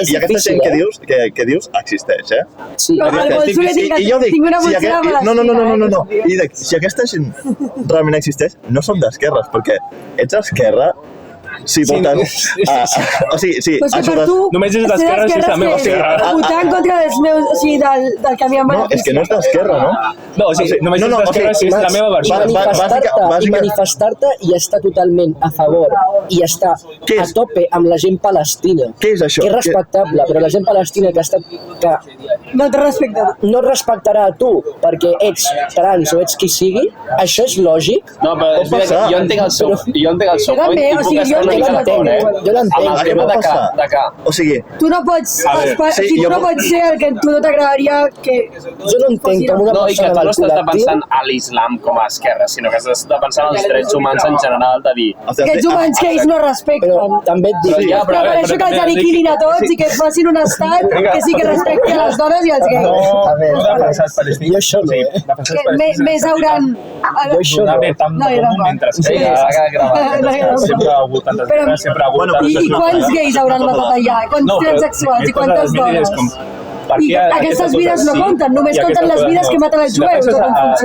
aquesta
difícil,
gent que dius existeix, eh?
Sí.
Però al Bolso li
I jo dic,
tinc una
si
motxilla
aquest,
amb
no. I dic, si aquesta gent realment existeix, no són d'esquerres, perquè ets d'esquerra si voten... O sigui, sí,
Però si per
ajudes...
tu...
Només és d'esquerra si és la meva esquerra.
Votar en contra dels meus... O sigui, del que a mi em
No,
beneficia.
és que no és d'esquerra, no?
No, o sigui, només és d'esquerra si és la meva versió.
Manifestar-te i estar totalment a favor i estar
Què
a
és?
tope amb la gent palestina.
Què és això?
Que és respectable, però la gent palestina que
No te respecta.
no et respectarà a tu perquè ets trans o ets qui sigui, això és lògic?
No, però és veritat que jo entenc el seu
Jo també,
point i
o
puc
sigui,
estar
jo
una mica
entenc
d'acord,
el teu
Jo l'entenc.
Amb el tema de que...
O sigui,
Tu no pots...
A veure,
sí,
si tu
jo
no
puc-
pots ser el que tu no t'agradaria que...
Jo no entenc com una
No, i que
persona
tu no
del
estàs
col·lectiu...
defensant a l'islam com a esquerra, sinó que estàs defensant els drets humans en general, de dir...
Aquests humans que ells no respecten.
Però també et dic...
Però ja,
Però per això que els aniquilin a tots i que facin un estat que sí que respecti a les dones i als gais.
A veure, jo això no,
Que més hauran...
Jo això no.
No, jo tampoc.
Mentre
Sí,
que
s'ha quedat gravat.
No, jo tampoc.
sempre ha hagut tantes
Però-
guerres, sempre ha hagut
Bueno,
tantes...
I quants gais hauran matat allà? Quants
No, però
transsexuals i
aquestes
quantes
admitides
dones? I aquestes vides no compten, només compten les vides que maten els jueus.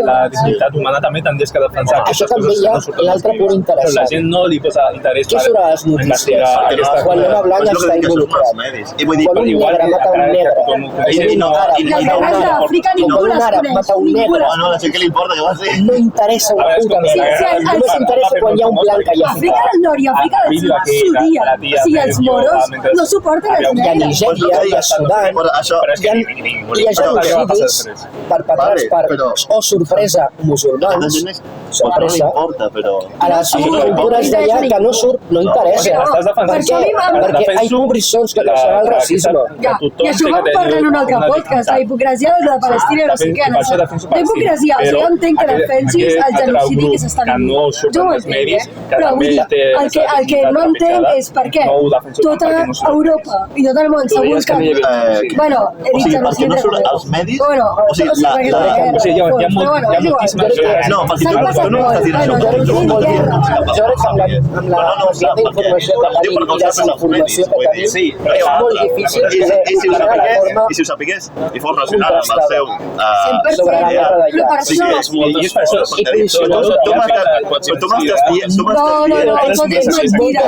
La dignitat humana també tindries que defensar.
Això també hi ha l'altre punt interessant.
Però la gent no li posa interès
Què surt a les notícies? Quan l'home blanc està involucrat. Quan un negre mata un negre.
Les guerres d'Àfrica ningú les coneix.
No, la gent que li importa, que va ser...
No interessa una puta merda. Només interessa quan hi ha un blanc allà.
Àfrica del Nord i Àfrica del Sud s'odia. O sigui, els moros no suporten els
Hi ha
negres.
Nigèria, hi ha Sudan, hi ha genocidis perpetrats per, oh sorpresa, musulmans, sorpresa. A les cultures d'allà que no surt, no interessa. Perquè hi ha pobrissons que causaran el racisme.
I això vam parlar en un altre podcast, la hipocresia de la Palestina i no sé què. La hipocresia, o sigui, jo entenc que defensis el genocidi que s'està vivint. Jo ho entenc, però vull dir, el que no entenc és per què tota Europa i tot el món s'ha buscat... Bueno, he dit genocidi entre cometes.
Els medis...
Bueno,
hi ha moltíssimes...
No,
s'han passat molt. Bueno, genocidi i guerra.
Jo crec que amb la quantitat d'informació que tenim i desinformació que tenim, és molt difícil
I si ho sapigués, i fos racional amb el seu...
sobre la guerra d'allà.
Sí que és molt... Tu m'estàs dient...
No, tot és mentida,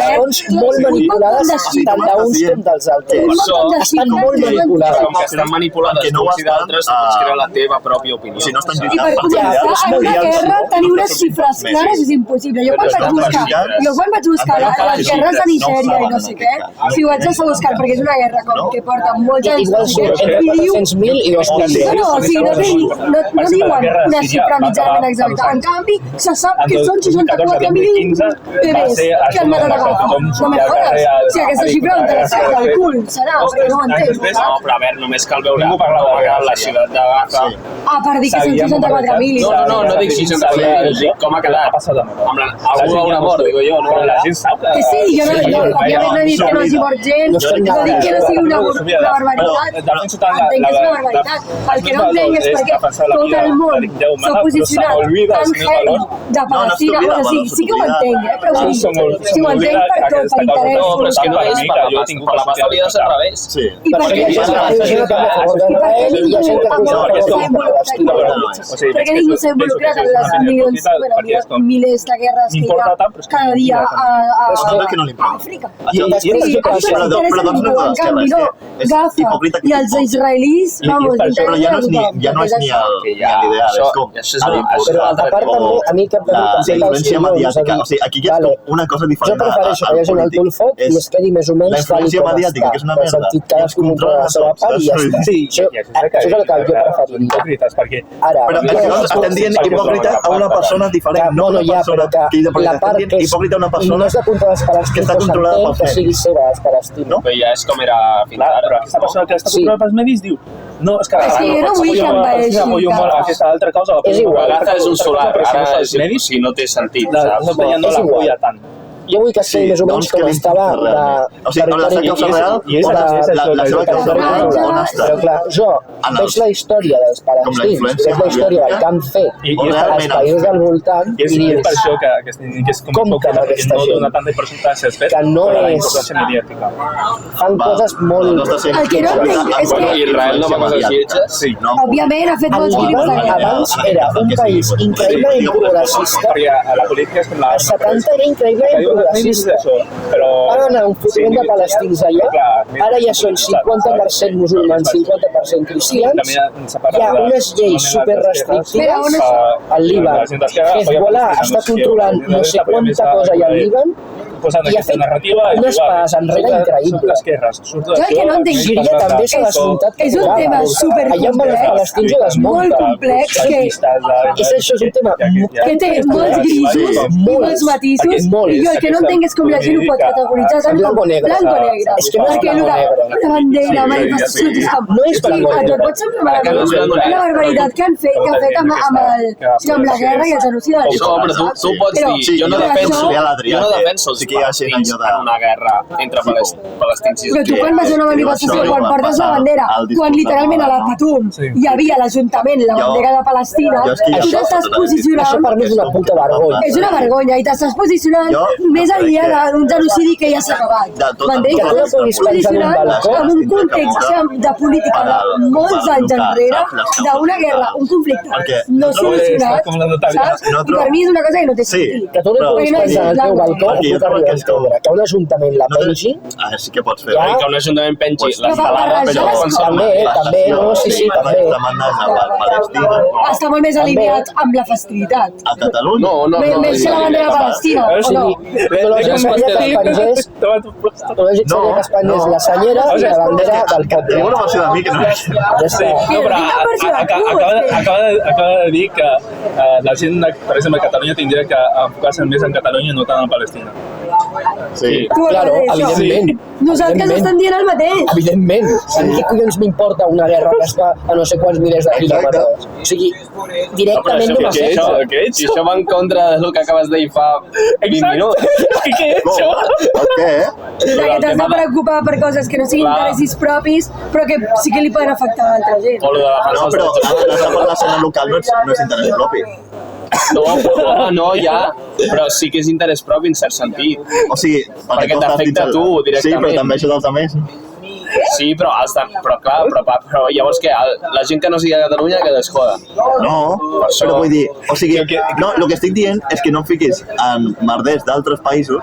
Molt manipulades tant d'uns com dels altres. Estan molt manipulades.
Com que estan manipulades uns i d'altres, pots crear la teva pròpia opinió.
Si no estan
I per començar, en una guerra tenir unes xifres clares és impossible. Jo quan vaig buscar les guerres de Nigèria i no sé què, si ho vaig estar buscant perquè és una guerra que porta molts anys,
Igual surt entre 400.000 i 2.000.
no, o sigui, no diuen una xifra mitjana exacta. En canvi, se sap que són 64.000 bebès que han matat a Gaza. No me jodes. O sigui, aquesta xifra del cul serà, perquè no ho entenc.
No, però a veure, només cal veure la ciutat de Gaza.
Per dir que són 64.000.
No dic 64.000, dic com ha quedat. Algú haurà mort, digo jo, no?
La gent sap que...
Que sí, jo òbviament no he dit que no hagi mort gent, no dic que no sigui una barbaritat, entenc que és una barbaritat. El que no entenc és perquè tot el món s'ha posicionat tan heavy de Palestina, bueno, sí que ho entenc, però vull dir, si ho entenc per tot, per interès.
No, però és que no és per la pasta havia de ser al revés.
I per què això perquè ningú s'ha involucrat en les milers de guerres que hi ha cada dia a Àfrica. En canvi, no, Gaza i els israelis, vamos,
però ja no és ni l'ideal, és com
però a part també, a mi que
la influència mediàtica, o sigui, aquí hi ha una cosa diferent.
Jo prefereixo que hi hagi un alto el foc i es quedi més o menys
la influència mediàtica, que és una merda,
és controlar la seva part i ja està. Això és el que jo preferiria. Ara,
però estem dient hipòcrita a una persona diferent, no una persona que
la part que és
hipòcrita a una persona
no és de controlar els palestins, però que sigui seva els palestins.
Però ja és com era fins ara.
Però aquesta persona que està controlada pels medis diu no, és que
jo no vull que envaeixi
aquesta altra causa.
És igual.
Gaza és un solar, ara si no té sentit, saps?
No l'apoya tant.
Jo vull que sigui més o menys com estava
o sigui, la seva causa real o la seva causa real on està?
Però clar, jo veig la història dels palestins, veig la història del que han fet als països del voltant
i és per això que és com que no dona tanta importància als fets,
que no és fan coses molt...
El que no entenc és que
Israel no va coses lletges?
Sí.
òbviament ha fet molts crims de guerra.
Abans era un país increïblement progressista,
perquè la política és com la...
als 70 era increïblement progressista. Ara anar un fotent de palestins allà, ara ja són 50% musulmans, 50% cristians, hi ha unes lleis superrestrictives al Líban. Hezbollah està controlant no sé quanta cosa hi ha al Líban i ha fet unes pas enrere increïbles.
Jo el que no entenc
Síria també s'ha desmuntat.
és un tema
allà van els palestins i
supercomplex, molt
desmunten.
complex,
Això és un tema
que té molts grisos i molts matisos, i jo el que no entenc és com la gent ho pot categoritzar tant com blanc o negre.
És que no és blanc o negre.
Una bandera, manifestacions, és com...
No és blanc o negre.
Et pot semblar malament la barbaritat que han fet amb la guerra i el genocidi del
Però tu pots dir, jo no defenso els
que hi ha gent
palestins
allò de...
en una guerra entre palestins i
Però tu quan vas a una manifestació, quan portes la bandera, quan literalment a la Patum hi havia l'Ajuntament, la bandera de Palestina, tu t'estàs posicionant...
Això per mi és una puta vergonya.
És una vergonya i t'estàs posicionant més enllà d'un genocidi que ja s'ha acabat. M'entens?
Que tu no puguis pensar en un balcó.
En un context de política de molts anys enrere, d'una guerra, un conflicte no solucionat, saps? I per mi és una cosa que no té sentit.
Que tu no puguis pensar en el teu balcó,
Perquè jo
puc arribar a
crec que
entendre. Que un ajuntament la pengi,
Sí que pots fer.
Ja.
que un ajuntament pengi
Pues,
l'estelada, però
també, també, no, sí, també.
Demandes a Palestina,
Està molt més alineat amb la festivitat.
a Catalunya.
no.
Més que la bandera de Palestina, o no?
Lògic seria que es pengés, lògic seria que es pengés la senyera i la bandera del cap.
Tinc una versió de mi que no és...
Ja està.
No, però acaba de dir que la gent, per exemple, a Catalunya tindria que enfocar-se més en Catalunya i no tant en Palestina.
Sí.
Claro, evidentment.
Nosaltres estem dient el mateix.
Evidentment. A mi què collons m'importa una guerra que es fa a no sé quants milers de quilòmetres? O sigui, directament no m'afecta.
Si això va en contra del que acabes de dir fa 20 minuts.
Què he hecho?
El què?
De que t'has de preocupar per coses que no siguin interessos propis, però que sí que li poden afectar a altra gent.
O lo de la
No, però per l'escena local no és interès propi.
No, ja, però sí que és interès propi en cert sentit.
O sigui,
Perquè
tu estàs
t'afecta
dins
a tu directament.
Sí, però també ajuda els altres.
Sí, però llavors què? La gent que no sigui a Catalunya que desjoda.
No, però vull dir, o sigui, no, el que estic dient és que no em fiquis en merders d'altres països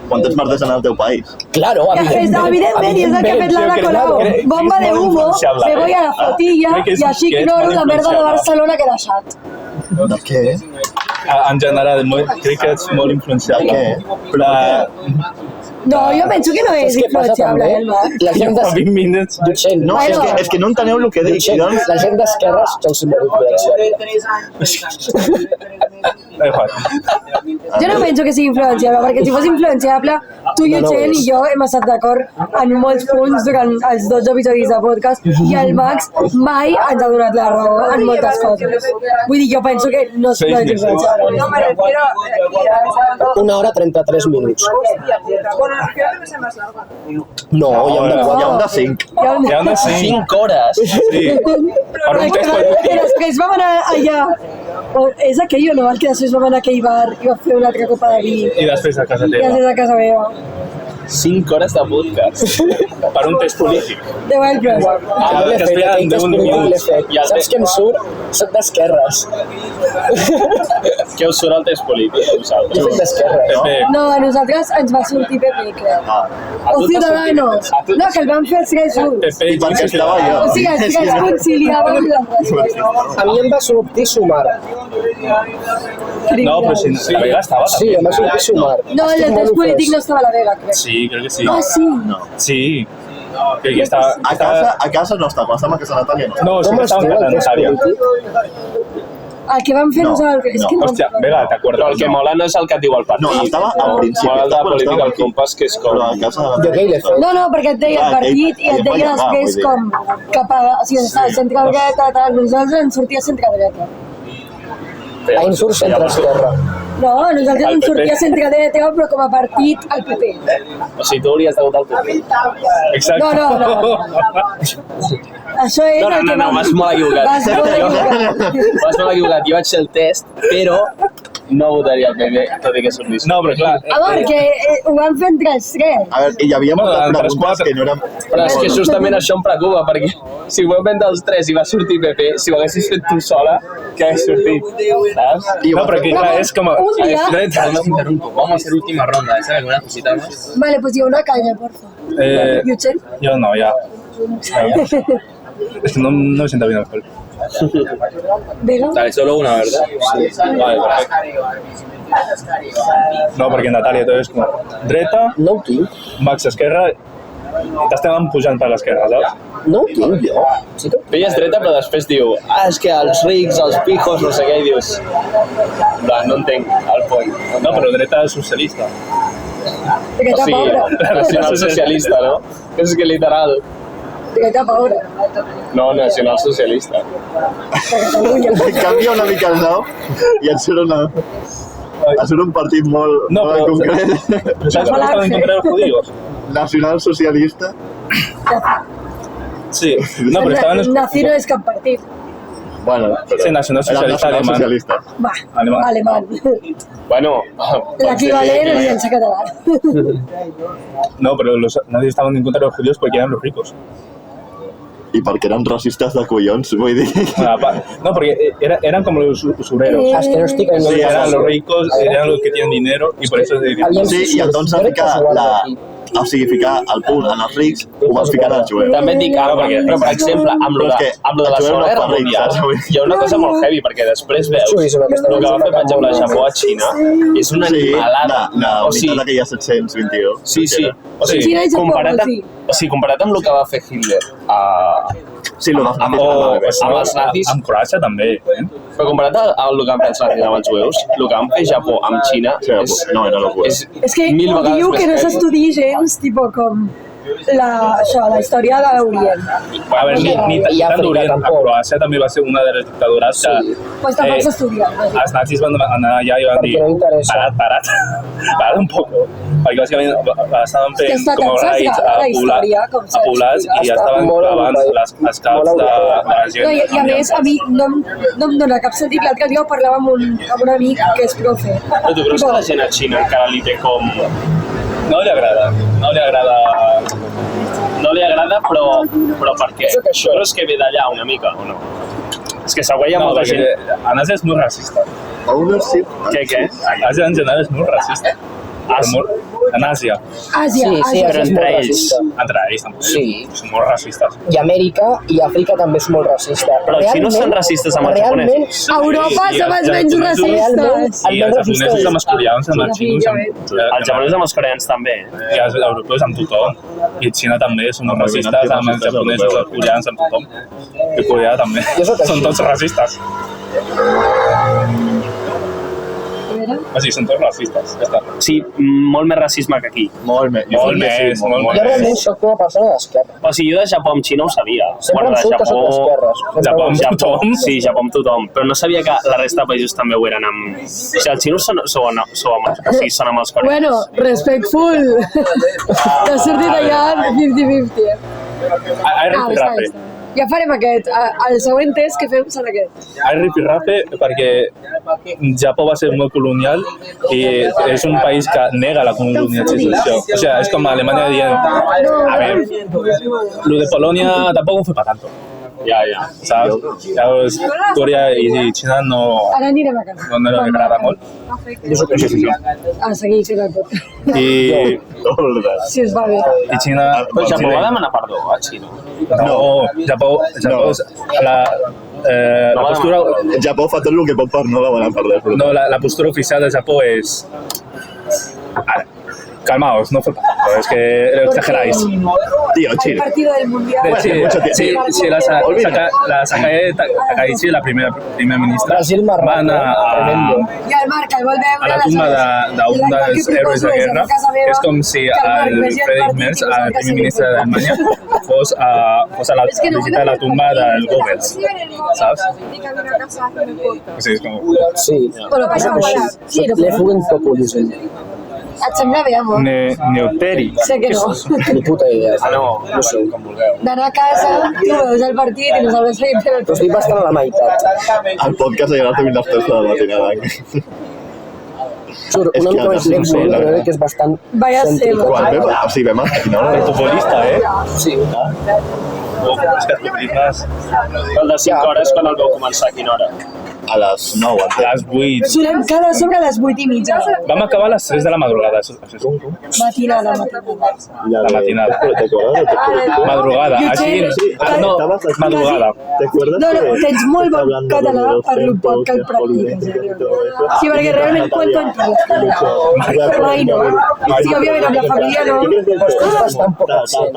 quan tens merders en el teu país.
Claro,
Evidentment, i és el que ha fet l'Ada Colau. Bomba de humo, me voy a la flotilla i així ignoro la merda de Barcelona que he deixat.
De què?
En general, crec que ets molt influenciable.
De què?
No, jo penso que no és
Saps què passa
influenciable,
també?
el Marc.
La gent
Fa 20 minuts.
Dutxent,
No, és que no enteneu el que dic.
Dutxent,
Doncs,
la gent d'esquerres sou molt influenciable.
Da igual.
Jo no penso que sigui influenciable, perquè si fos influenciable, tu, Llutxent i jo hem estat d'acord en molts punts durant els 12 episodis de podcast i el Max mai ens ha donat la raó en moltes coses. Vull dir, jo penso que no és influenciable.
No, me refiero...
1 hora 33 minuts.
Bueno, creo que sea más larga.
No, hi ha una
hi ha
quadra.
un de 5.
Hi ha una
5 hores.
Sí. Per un test
Que després vam anar allà, és aquell o no, el que després vam anar a aquell bar i vam fer una altra copa de vi
i després a casa
i
teva.
després a casa meva.
5 hores de podcast.
Per un test polític.
10 euros.
Jo l'he fet, aquell test polític l'he fet. Saps què em surt? Soc d'esquerres.
Què us surt el test polític a vosaltres?
Jo soc d'esquerres.
Pepe,
No, a nosaltres ens va sortir PP, crec. O Ciudadanos. No, que el vam fer els tres junts.
Pepe,
I perquè estava jo.
O sigui, els tres conciliàvem les respostes.
A mi em va sortir sumar.
no, però si la Vega estava
Sí, em va sortir sumar.
No, el
Estic molt
test polític no
ofès.
estava a la Vega, crec.
Sí, crec que sí.
Ah, sí?
Sí. Crec que estava...
A casa no està, quan estem a casa Natàlia no està.
No, sí
Com
que
es
estava
diu
en
el test
Natàlia.
polític?
El que vam fer nosaltres, és que no...
Hòstia, Vega,
Però
t'acordes?
el que mola no és el que et diu el partit.
No, estava al principi.
Mola el de
estava quan
política
estava
al
aquí.
compàs, que és com...
Però a casa
Jo què hi l'he fet?
No, no, perquè et deia el partit i et deia després com cap a... O sigui, estava centre dreta, tal, nosaltres ens sortia centre dreta.
A mi em surt centre-esquerra.
No, a nosaltres
El
ens
PP.
sortia centre dreta, però com a partit al PP.
O sigui, tu hauries de votar el PP.
Exacte.
No. Això és el que
No, vas molt equivocat.
Vas molt equivocat.
Vas molt equivocat. Jo vaig fer el test, però no votaria el PP, tot i que sortís.
No, però clar,
A veure, que ho vam fer entre els tres.
A veure, i hi havia moltes
entre
preguntes
quatre.
que no eren...
Però és que justament això em preocupa, perquè si ho heu fet els tres i va sortir PP, si ho haguessis fet tu sola, què hagués sortit? Saps?
no, però que clar, és com...
Un dia...
Vamos a hacer última ronda, ¿sabes? ¿Alguna cosita más?
Vale, pues una caña, porfa. Llutxent?
Yo no, ya. Es que no me sienta bien alcohol.
Vega?
Dale, solo una, ¿verdad? Sí. Vale, perfecto.
No, perquè Natàlia tot és com dreta,
No ho tinc.
Max esquerra, i t'estem pujant per l'esquerra, saps?
No ho tinc jo. Sí que...
Ella és dreta, però després diu és que els rics, els pijos, no sé què, i dius... Va, no entenc el point.
No, però dreta és socialista.
Dreta pobra.
nacional socialista, no? És que literal...
Dreta pobra.
No, nacional socialista.
De Catalunya.
Canvia una mica el nom i et surt una... Ha sigut un partit molt
pero
concret.
¿sabes por qué estaban en contra de los judíos?
Nacionalsocialista.
Sí, no, pero estaban los...
Nazi no és cap partit.
Bueno,
Sí, nacionalsocialista alemán.
nacionalsocialista.
Va,
Alemán.
alemán.
Bueno,
L'equivalent a l'Aliança Catalana.
No, pero los nazis estaban en contra de los judíos porque eran los ricos.
I perquè eren racistes de collons, vull dir.
No, porque eran como los usureros.
Es que no estic en
Sí, eran los ricos, eran los que tienen dinero y por eso se dedican.
Sí, i entonces ficar o sigui, ficar el punt en els rics, ho van ficar en els jueus.
també et dic ara, però per exemple, amb lo de la Segona Guerra Mundial, hi ha una cosa molt heavy, perquè després veus el que va fer, per exemple, el Japó a Xina, és una animalada.
La unitat aquella 722.
Sí. O sigui, comparat amb el que va fer Hitler amb els nazis,
Amb Croàcia també.
però comparat amb el que van fer els nazis amb els jueus, el que van fer Japó amb Xina
És que
mil vegades
diu que no
més heavy.
s'estudi gens, tipo, com la història de l'Orient.
A ver, ni tan d'Orient. A Croàcia també va ser una de les dictadures que...
Pues tampoc s'estudia.
Els nazis van anar allà i van dir parat un poco. Perquè bàsicament estaven fent com raids a poblats i ja estaven clavant les caps de la gent.
I a més, a mi no em dóna cap sentit. L'altre dia parlava amb un amic que és profe.
Però tu creus que la gent a Xina encara li té com...
No li agrada,
però per què? Tu creus que ve d'allà una mica o no? És que segur hi ha molta gent...
Àsia és molt racista.
Què?
Àsia en general és molt racista. En Àsia.
Àsia,
però entre ells.
Entre ells també.
Sí.
Són molt racistes.
I Amèrica i Àfrica també és molt racista.
Però els xinos són racistes amb els japonesos.
Europa som els menys racistes.
I els japonesos amb els coreans, amb els xinos...
Els japonesos amb els coreans també.
I els europeus amb tothom. I Xina també són racistes amb els japonesos, els coreans, amb tothom. I Corea també. Són tots racistes. O sigui, són tots racistes. Ja està.
Sí, molt més racisme que aquí.
Molt més.
Jo realment soc una persona d'esquerra.
O sigui, jo de Japó amb Xina ho sabia.
Sempre em surt que soc d'esquerres.
Japó amb tothom?
Sí, Japó amb tothom. Però no sabia que la resta de països també ho eren amb... O sigui, els xinos són amb els coreans.
Bueno, respectful. T'ha sortit allà 50-50.
Ripirrape.
Ja farem aquest. El següent test que fem serà aquest.
Ripirrape perquè Japó va ser molt colonial i és un país que nega la colonialització. O sea, és com Alemanya dient, a ver, lo de Polonia tampoco fue para tanto.
Ja.
¿Sabes? Llavors, Corea i Xina no
anirem a casa.
No li agrada molt.
A seguir fent el pot.
I
Si us va bé.
Xina...
Però Japó va demanar perdó a Xina.
No, Japó és la postura...
Japó fa tot el que pot per no demanar perdó.
No, la postura oficial de Japó és... Calmaos, no fue tanto, es que lo exageráis.
Tío, Chile.
El partido del mundial.
Sí, la Takaichi, la primera ministra, van
I el Marc, el vol veure...
a la tumba d'un dels héroes de guerra, que és com si el Friedrich Merz, el primer ministre d'Alemanya, fos a la visita a la tumba del Goebbels, ¿sabes? Sí, és com...
Sí.
Bueno, passa molt. Sí, no
Le fuguen populisme.
Et sembla bé, amor?
Neuteri.
Sé que no.
Ni puta idea.
No sé, com vulgueu.
D'anar a casa, tu veus el partit i nosaltres seguim fent el
Però estic bastant a la meitat.
El podcast ha llegat a 20 hores de la matinada.
Juro, una mica més lent, però crec que és bastant...
Vaya
cèntric.
Quan vam? O sigui, vam a quina hora?
El futbolista,
Sí.
És que els futbolistes...
El de 5 hores, quan el vau començar, a quina hora?
A les 9.
A les 8.
Solem cada sobre les 8:30.
Vam acabar a les 3 de la madrugada.
Matinada.
La matinada. Madrugada. Així... No, madrugada.
No, tens molt bon català per lo poc que el practiques. Sí, perquè realment cuento entre les coses. Mai no. Sí, òbviament amb la família no.
Però estàs bastant poc accent.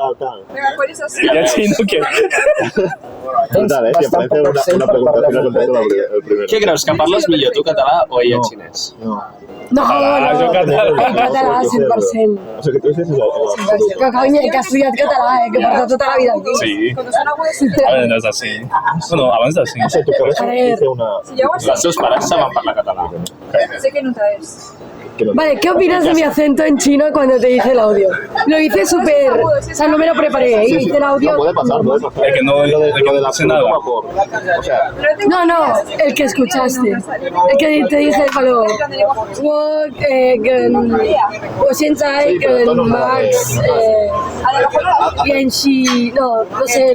Venga, ¿cuál es así?
I així no que...
Brutal, Si em parece una pregunta, si no contesto el primer.
Què creus, que parles millor tu català o ella xinès?
No,
jo català.
En català, 100%.
O sigui, que tu dices
Que coño, que ha estudiat català, que porta tota la vida aquí.
Sí. A veure, no és així. Bueno, abans de sí.
O sigui, tu
A ver.
Els seus pares saben parlar català.
Sé que nota es.
Vale, ¿qué opinas de mi acento en chino cuando te hice el audio? Lo hice súper... O sea, no me lo preparé, hice el audio...
Puede pasar.
El que no hace nada.
O sea,
No, el que escuchaste. El que te dije, Palo. Max, Bianchi, no sé,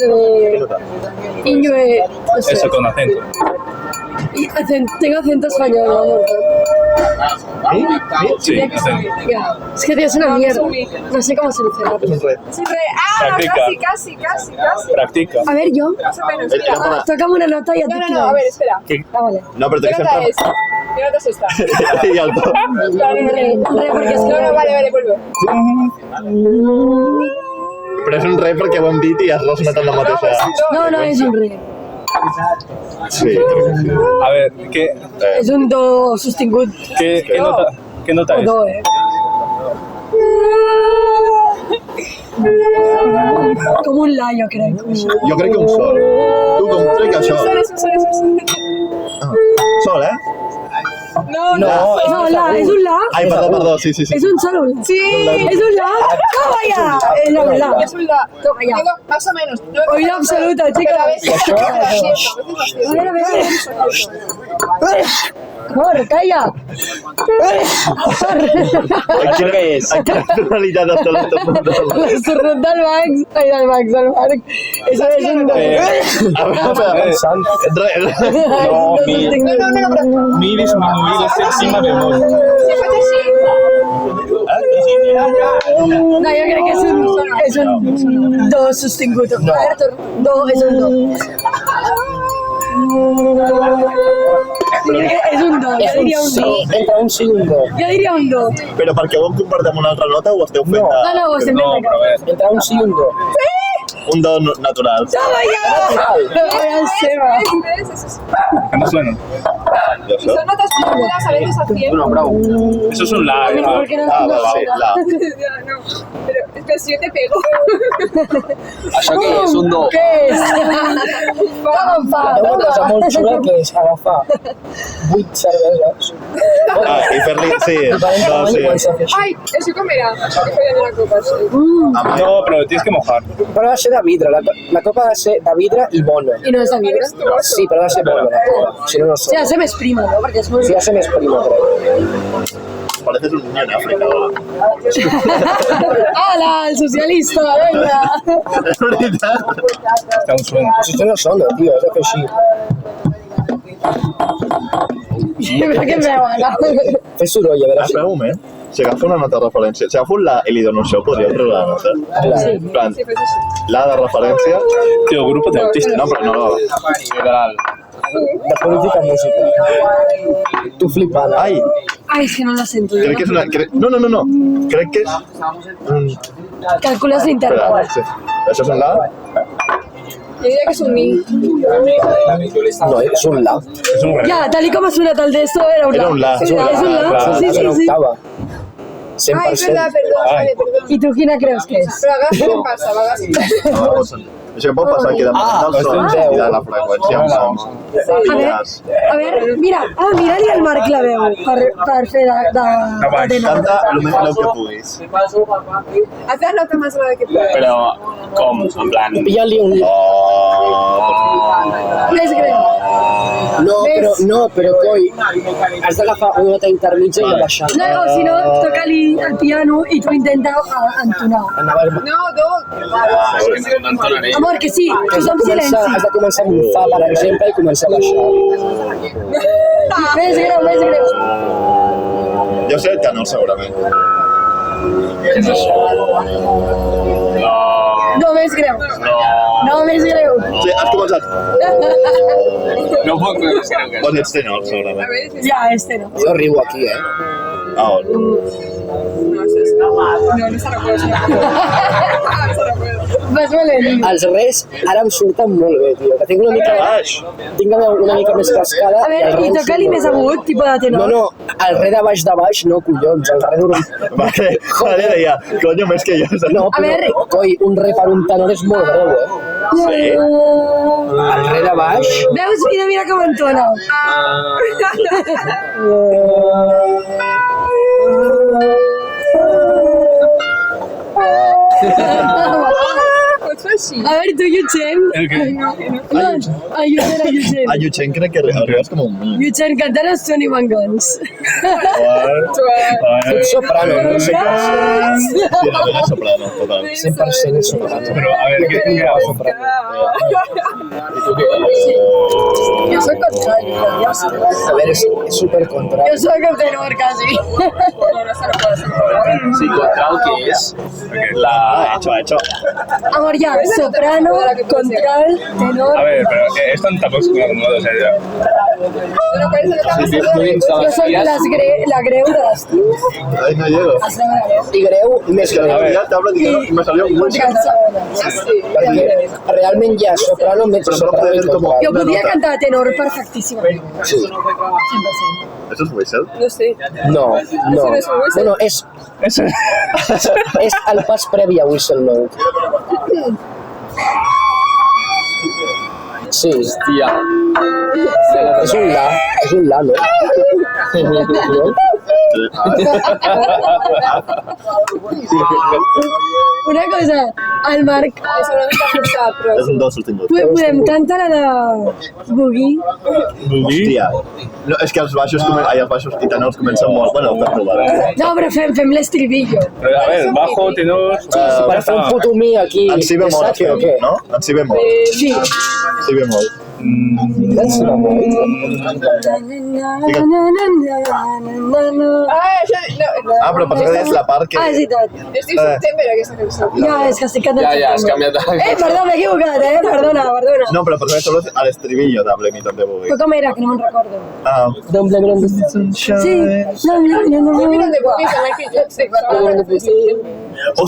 Iñue, no sé.
Eso con acento.
Y tengo acento español, ¿no?
Sí, acento.
Ya, es que es una mierda. No sé cómo solucionarlo.
Siempre. Ah,
Practica.
casi.
Practica.
A ver, yo.
Más o menos. Mira.
Tócame una nota y ya te
No, a ver, espera.
Ah, vale.
no, pero
¿Qué
tienes que
nota es? ¿Qué nota es esta?
Y alto.
Re, porque es que...
No, vale, vuelve.
Però és un re perquè ho hem dit i has relacionat amb la mateixa...
No, es un re.
Sí, crec que sí.
A ver, ¿qué
Es un do sostingut.
qué nota
O
es?
do, Com un la, jo crec.
Jo crec que un sol. Tu com crec això?
Sol.
Sol,
No, la, es un la.
Ai, perdó, sí.
Es un solo la.
Sí.
Es un la. ¡Toma ya! Es un la.
Es un la.
Toma ya.
Tengo más o menos. No
Oído absoluto,
Pero a
chicos.
veces
A ver. Cor, calla.
Això què és?
En quina tonalitat està l'estornut?
L'estornut del Max. Ai, del Max, del Marc. Eso es un do.
A veure,
Mi disminuir es encima bemol.
No, jo crec que és un do sostingut. A veure, do, és un do. És un do, jo diria un do.
Entre un sí i un do.
Jo diria un do.
Però perquè ho hem compartit amb una altra nota o ho esteu fent?
No, ho estem
No,
fent.
però a ver.
Entre un sí i un do.
Un do natural.
Toma ya! Vean, Seba.
Que no suena.
I
Y
això?
son notas profundas, a veces a 100.
Eso es un la.
¿Por qué no
Ah, va, sí, la.
Ya, no. Pero es que si yo te pego.
Això què és? Un do.
Què és? Toma, pa.
Hi ha una cosa molt xula que és agafar 8 cerveses
Ah, i fer-li... Sí,
diferents
no,
tamany
sí.
i començar a fer així.
Ay, eso comerá. Estoy follando la copa. Sí.
No, pero tienes que mojar.
Però ha de ser de vidre, la copa ha de ser de vidre i bona.
I no és de vidre?
Sí, però ha de ser bona la copa, si no, no
O sigui, ha de
sona.
ser més prima, no? Perquè és molt...
Sí, ha de ser més prima, crec.
Pareces un niño en África.
Hola, el socialista, venga.
És veritat.
Que aún suena.
Si això no sona, tio, has de fer així.
Però què em veu, ara?
Fer soroll, a veure si...
Espera un moment. Si agafo una nota de referència, si agafo la i li dono això, podria treure la nota.
Clar.
En plan, la de referència...
Tío, grupo de autistas.
No, però no.
Liberal.
De política a música. Tu flipant.
Ai,
Ai, és que no la sento.
crec que és una... No. Crec que és...
Calcules l'interval.
Espera, sí. Això és un la?
Yo diría que es un mi.
No, és un la.
Es un re.
Ja, tal com ha sonat el d'esto, era un la.
Era un la.
És un la.
Clar.
Sí.
És una octava.
Ay, es verdad,
100%.
perdón. Vale, perdón.
I tu quina creus que és?
Pero hagas ¿qué pasa? Hagas
Això pot passar que depèn del son i de la freqüència amb sons.
A veure, mira-li al Marc la veu per fer de
Canta el més greu que puguis.
Haz la nota más grave que puedas.
Però, com? En plan...
Pilla-li un...
Més greu.
No, però coi, has d'agafar una nota intermitja i baixar.
No, o si no, toca-li el piano i tu intenta entonar.
Anava a...
No, dos.
No entonaré.
Amor, que sí, que som silenci.
Has de començar amb un fa, per exemple, i començar a baixar.
Més greu.
Jo sé el tenor, segurament.
No, més greu. No, més greu.
Sí, has començat.
No puc creure que és.
Doncs ets tenor, segurament.
Ja, este no.
Jo riu aquí,
Ah, on?
No, eso es. No se recuerda.
Vas valent.
Els res ara em surten molt bé, tio. Que tinc una mica una mica més cascada.
A veure, i toca-li més agut, tipus de tenor.
No, el re de baix, no, collons, el re d'un...
Vale, deia, coño, més que jo.
No, però, coi, un re per un tenor és molt greu,
Sí.
El re de baix...
Veus? Mira com entona.
Pots fer així?
A veure, tu, Yutxen. Yutxen.
A Yutxen crec que arribes com un mil.
Yutxen, cantares 21 Guns.
Ets soprano, no sé què.
Sí, la vella soprano, total.
100% és soprano.
Però, a veure, què soprano?
Jo soc contrari.
A veure, és supercontra.
Jo soc el tenor, quasi.
No se recuerda.
Sí, contral, què és?
Hecho.
Amor, ya, soprano, contral, tenor...
A ver, pero esto tampoco es como modo, o sea, ya.
Jo soc la greu de les teus.
Ay, no llego.
I greu, més
Es que
greu.
ya te hablo de que me salió un hueso.
Perquè realment hi ha soprano, mezzo-soprano i contral.
Jo podria cantar tenor perfectíssimament.
Sí.
100%.
¿Eso es whistle?
No sé.
No.
no és un whistle?
Bueno, és el pas previ a whistle note. Sí.
Hòstia.
És un la, no?
Una cosa, el Marc...
És una mica forçat, però...
És un do sostingut.
Podem cantar la de Boogie?
Hòstia. No, és que els baixos i tenors comencen molt... Bueno, per provar.
No, però fem l'estribillo.
Pero, a ver, bajo, tenor...
Per fer un puto mi aquí.
En si bemol,
saque, o què?
no? En si bemol.
Sí.
Si bemol.
En si bemol?
Ah, però pensava que deies la part que...
Ah, és veritat.
Es diu September, aquesta cançó.
Ja, és que estic cantant.
Ja, has canviat.
Perdó, m'he equivocat, Perdona.
No, però pensava que solo a l'estribillo de Blame It on the Boogie.
Però com era, que no me'n recordo.
Ah,
Don't blame it on the
Sí.
Mira de Boogie, que Michael Jackson.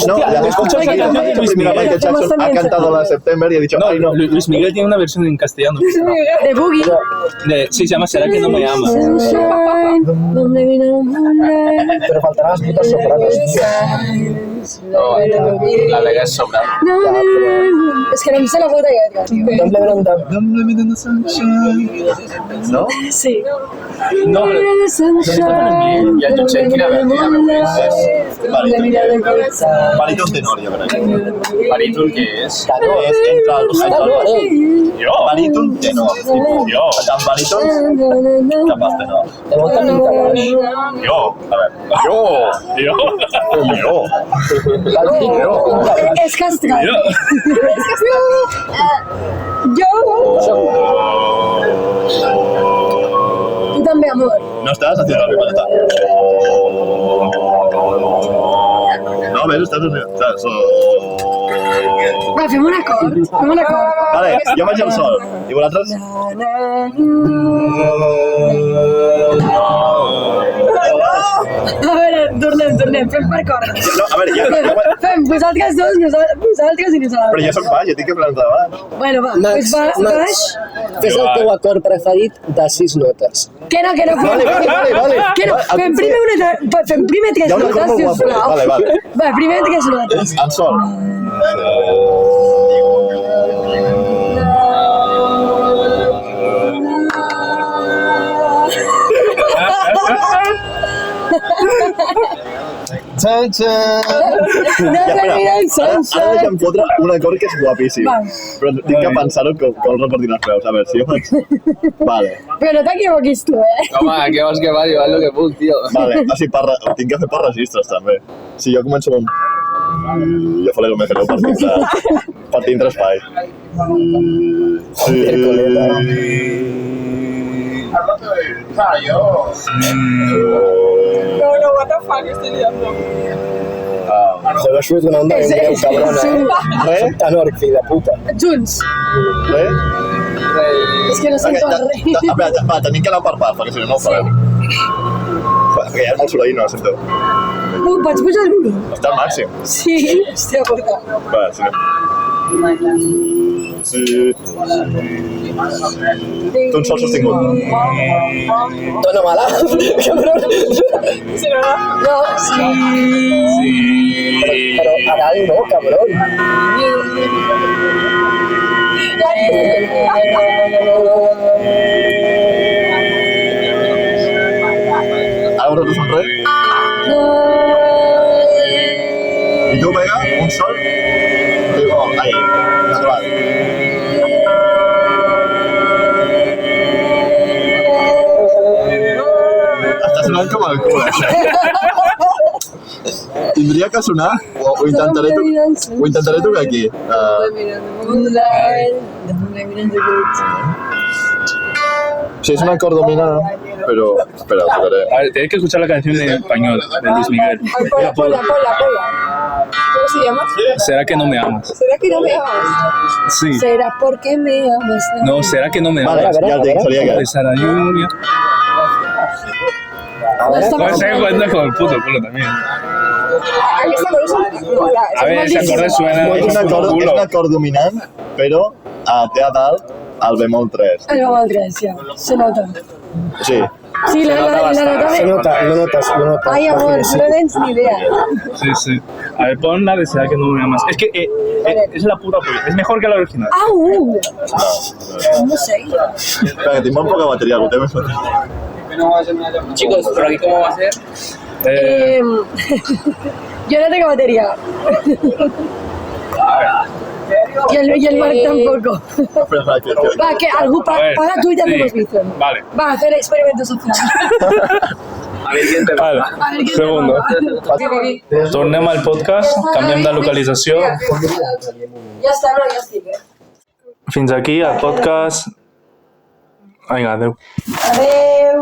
no, la escucho
Oye,
aquí,
que también-
Michael Jackson ha cantado la de September y ha dicho,
No,
ay, no.
Luis Miguel tiene una versión en castellano.
De Boogie.
Sí, se llama ¿Será que no me amas?
Sunshine, don't let me know moonlight.
Però faltaran les putes sopranos.
No, la vega és sobrat.
És que no em sé la puta lletra, tio.
Don't blame it on the...
No?
Sí.
No, però...
Sunshine,
Ja jo sé quina veu té,
Baríton tenor, jo crec.
Baríton què és?
Tenor.
És entre els...
Tenor,
Jo!
Baríton tenor.
Jo!
Els barítons cap als tenors.
Té molta pinta baix.
Jo!
A veure.
Jo! Jo!
El tinc,
És castrat.
Jo!
Jo. Tu també, amor.
No estàs haciendo la rima, està. No, ves, estàs haciendo...
Va, fem un acord.
Vale, jo vaig al sol. I vosaltres?
A veure, tornem, fem per cor.
No, a veure,
Fem vosaltres dos, vosaltres i nosaltres.
però jo soc baix, jo tinc que plantar baix.
Bueno, va,
Max,
doncs baix.
Fes el teu acord preferit de 6 notes.
Que no.
Vale.
Que no, fem primer fem primer 3
Hi ha un acord
notes,
molt guapo.
sisplau.
Vale.
Va, primer 3 notes.
El sol. Ara deixa'm fotre un acord que és guapíssim.
Va.
Però tinc que pensar-ho com repartir les veus. A veure, si jo faig... Vale.
Però no t'equivoquis tu,
Home, què vols que vagi? Val el que puc, tio.
Vale, o sigui, tinc que fer per registres, també. Si jo començo amb un... Jo faré el més greu per tindre espai.
No, what the fuck, estoy liando.
Joder, surt una onda ben greu, cabrona.
Res?
Tenor, fill de puta.
Junts.
Res?
És que no sento el rei.
Va, tenim que anar per part, perquè si no, no ho farem. Perquè hi ha molt soroll i no ho sento.
Pots posar el volum?
Està al màxim.
Sí, hòstia puta.
Va, sí. Sí. Tu un sol sostingut.
Dóna-me-la, cabrón.
No, sí.
Però a dalt no, cabrón.
Ara vosaltres un re. I tu, Vega, un sol. Ai, natural. Està sonant com el cul, Tindria que sonar, ho intentaré tocar aquí. Sí, es un acord dominant, pero... Espera, lo tocaré.
A ver, tienes que escuchar la canción en español de Luis Miguel.
Pola. ¿Cómo se llama?
¿Será que no me amas?
¿Será que no me amas?
Sí.
¿Será porque me amas?
No, ¿serà que no me
Vale,
amas?
ya te sería
De
que...
Sara Julia. Puede ser cuenta con el puto culo también.
Aquesta cosa és pola.
A ver, ese acorde suena
És un acord dominant, però té a dalt el bemol 3.
Ah, no, el 3, ja. Se nota.
Sí.
Sí, la nota
Se
de...
nota, lo notas.
Ai, amor, no tens ni idea.
Sí, sí. A ver, pon la de Será que no me amas. Es que es la puta polla. Es mejor que la original.
Au! No sé.
Espera, que tinc molt poca bateria, ho té més fàcil.
Chicos, ¿pero aquí cómo va a ser?
Yo no tengo batería. Y el Marc tampoco.
Espera, que...
Va, que algú paga tú y te hacemos vicio.
Vale.
Va a hacer experimentos sociales.
A ver quién te va.
Vale, segundo. Tornem al podcast, canviem de localització.
Ja està, no, ja estic,
Fins aquí el podcast. Vinga, adéu.
Adéu.